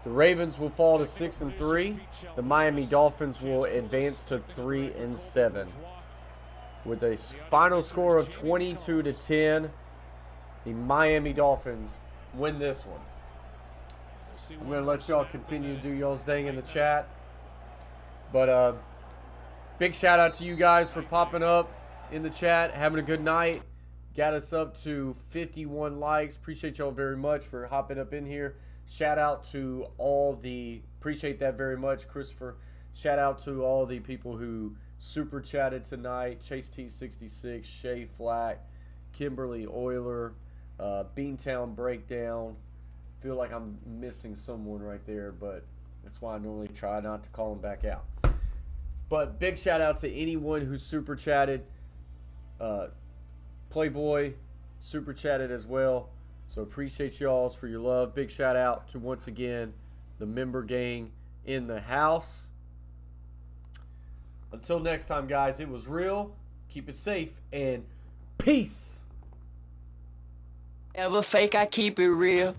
the Ravens will fall to 6-3. The Miami Dolphins will advance to 3-7. With a final score of 22-10, the Miami Dolphins win this one. I'm going to let y'all continue to do y'all's thing in the chat. But big shout out to you guys for popping up in the chat, having a good night. Got us up to 51 likes. Appreciate y'all very much for hopping up in here. Shout out to all the, appreciate that very much, Christopher. Shout out to all the people who super chatted tonight. Chase T66, Shay Flack, Kimberly Euler, Beantown Breakdown. Feel like I'm missing someone right there, but that's why I normally try not to call them back out. But big shout out to anyone who super chatted. Playboy super chatted as well. So appreciate y'all for your love. Big shout out to, once again, the member gang in the house. Until next time, guys, it was real. Keep it safe and peace. Ever fake, I keep it real.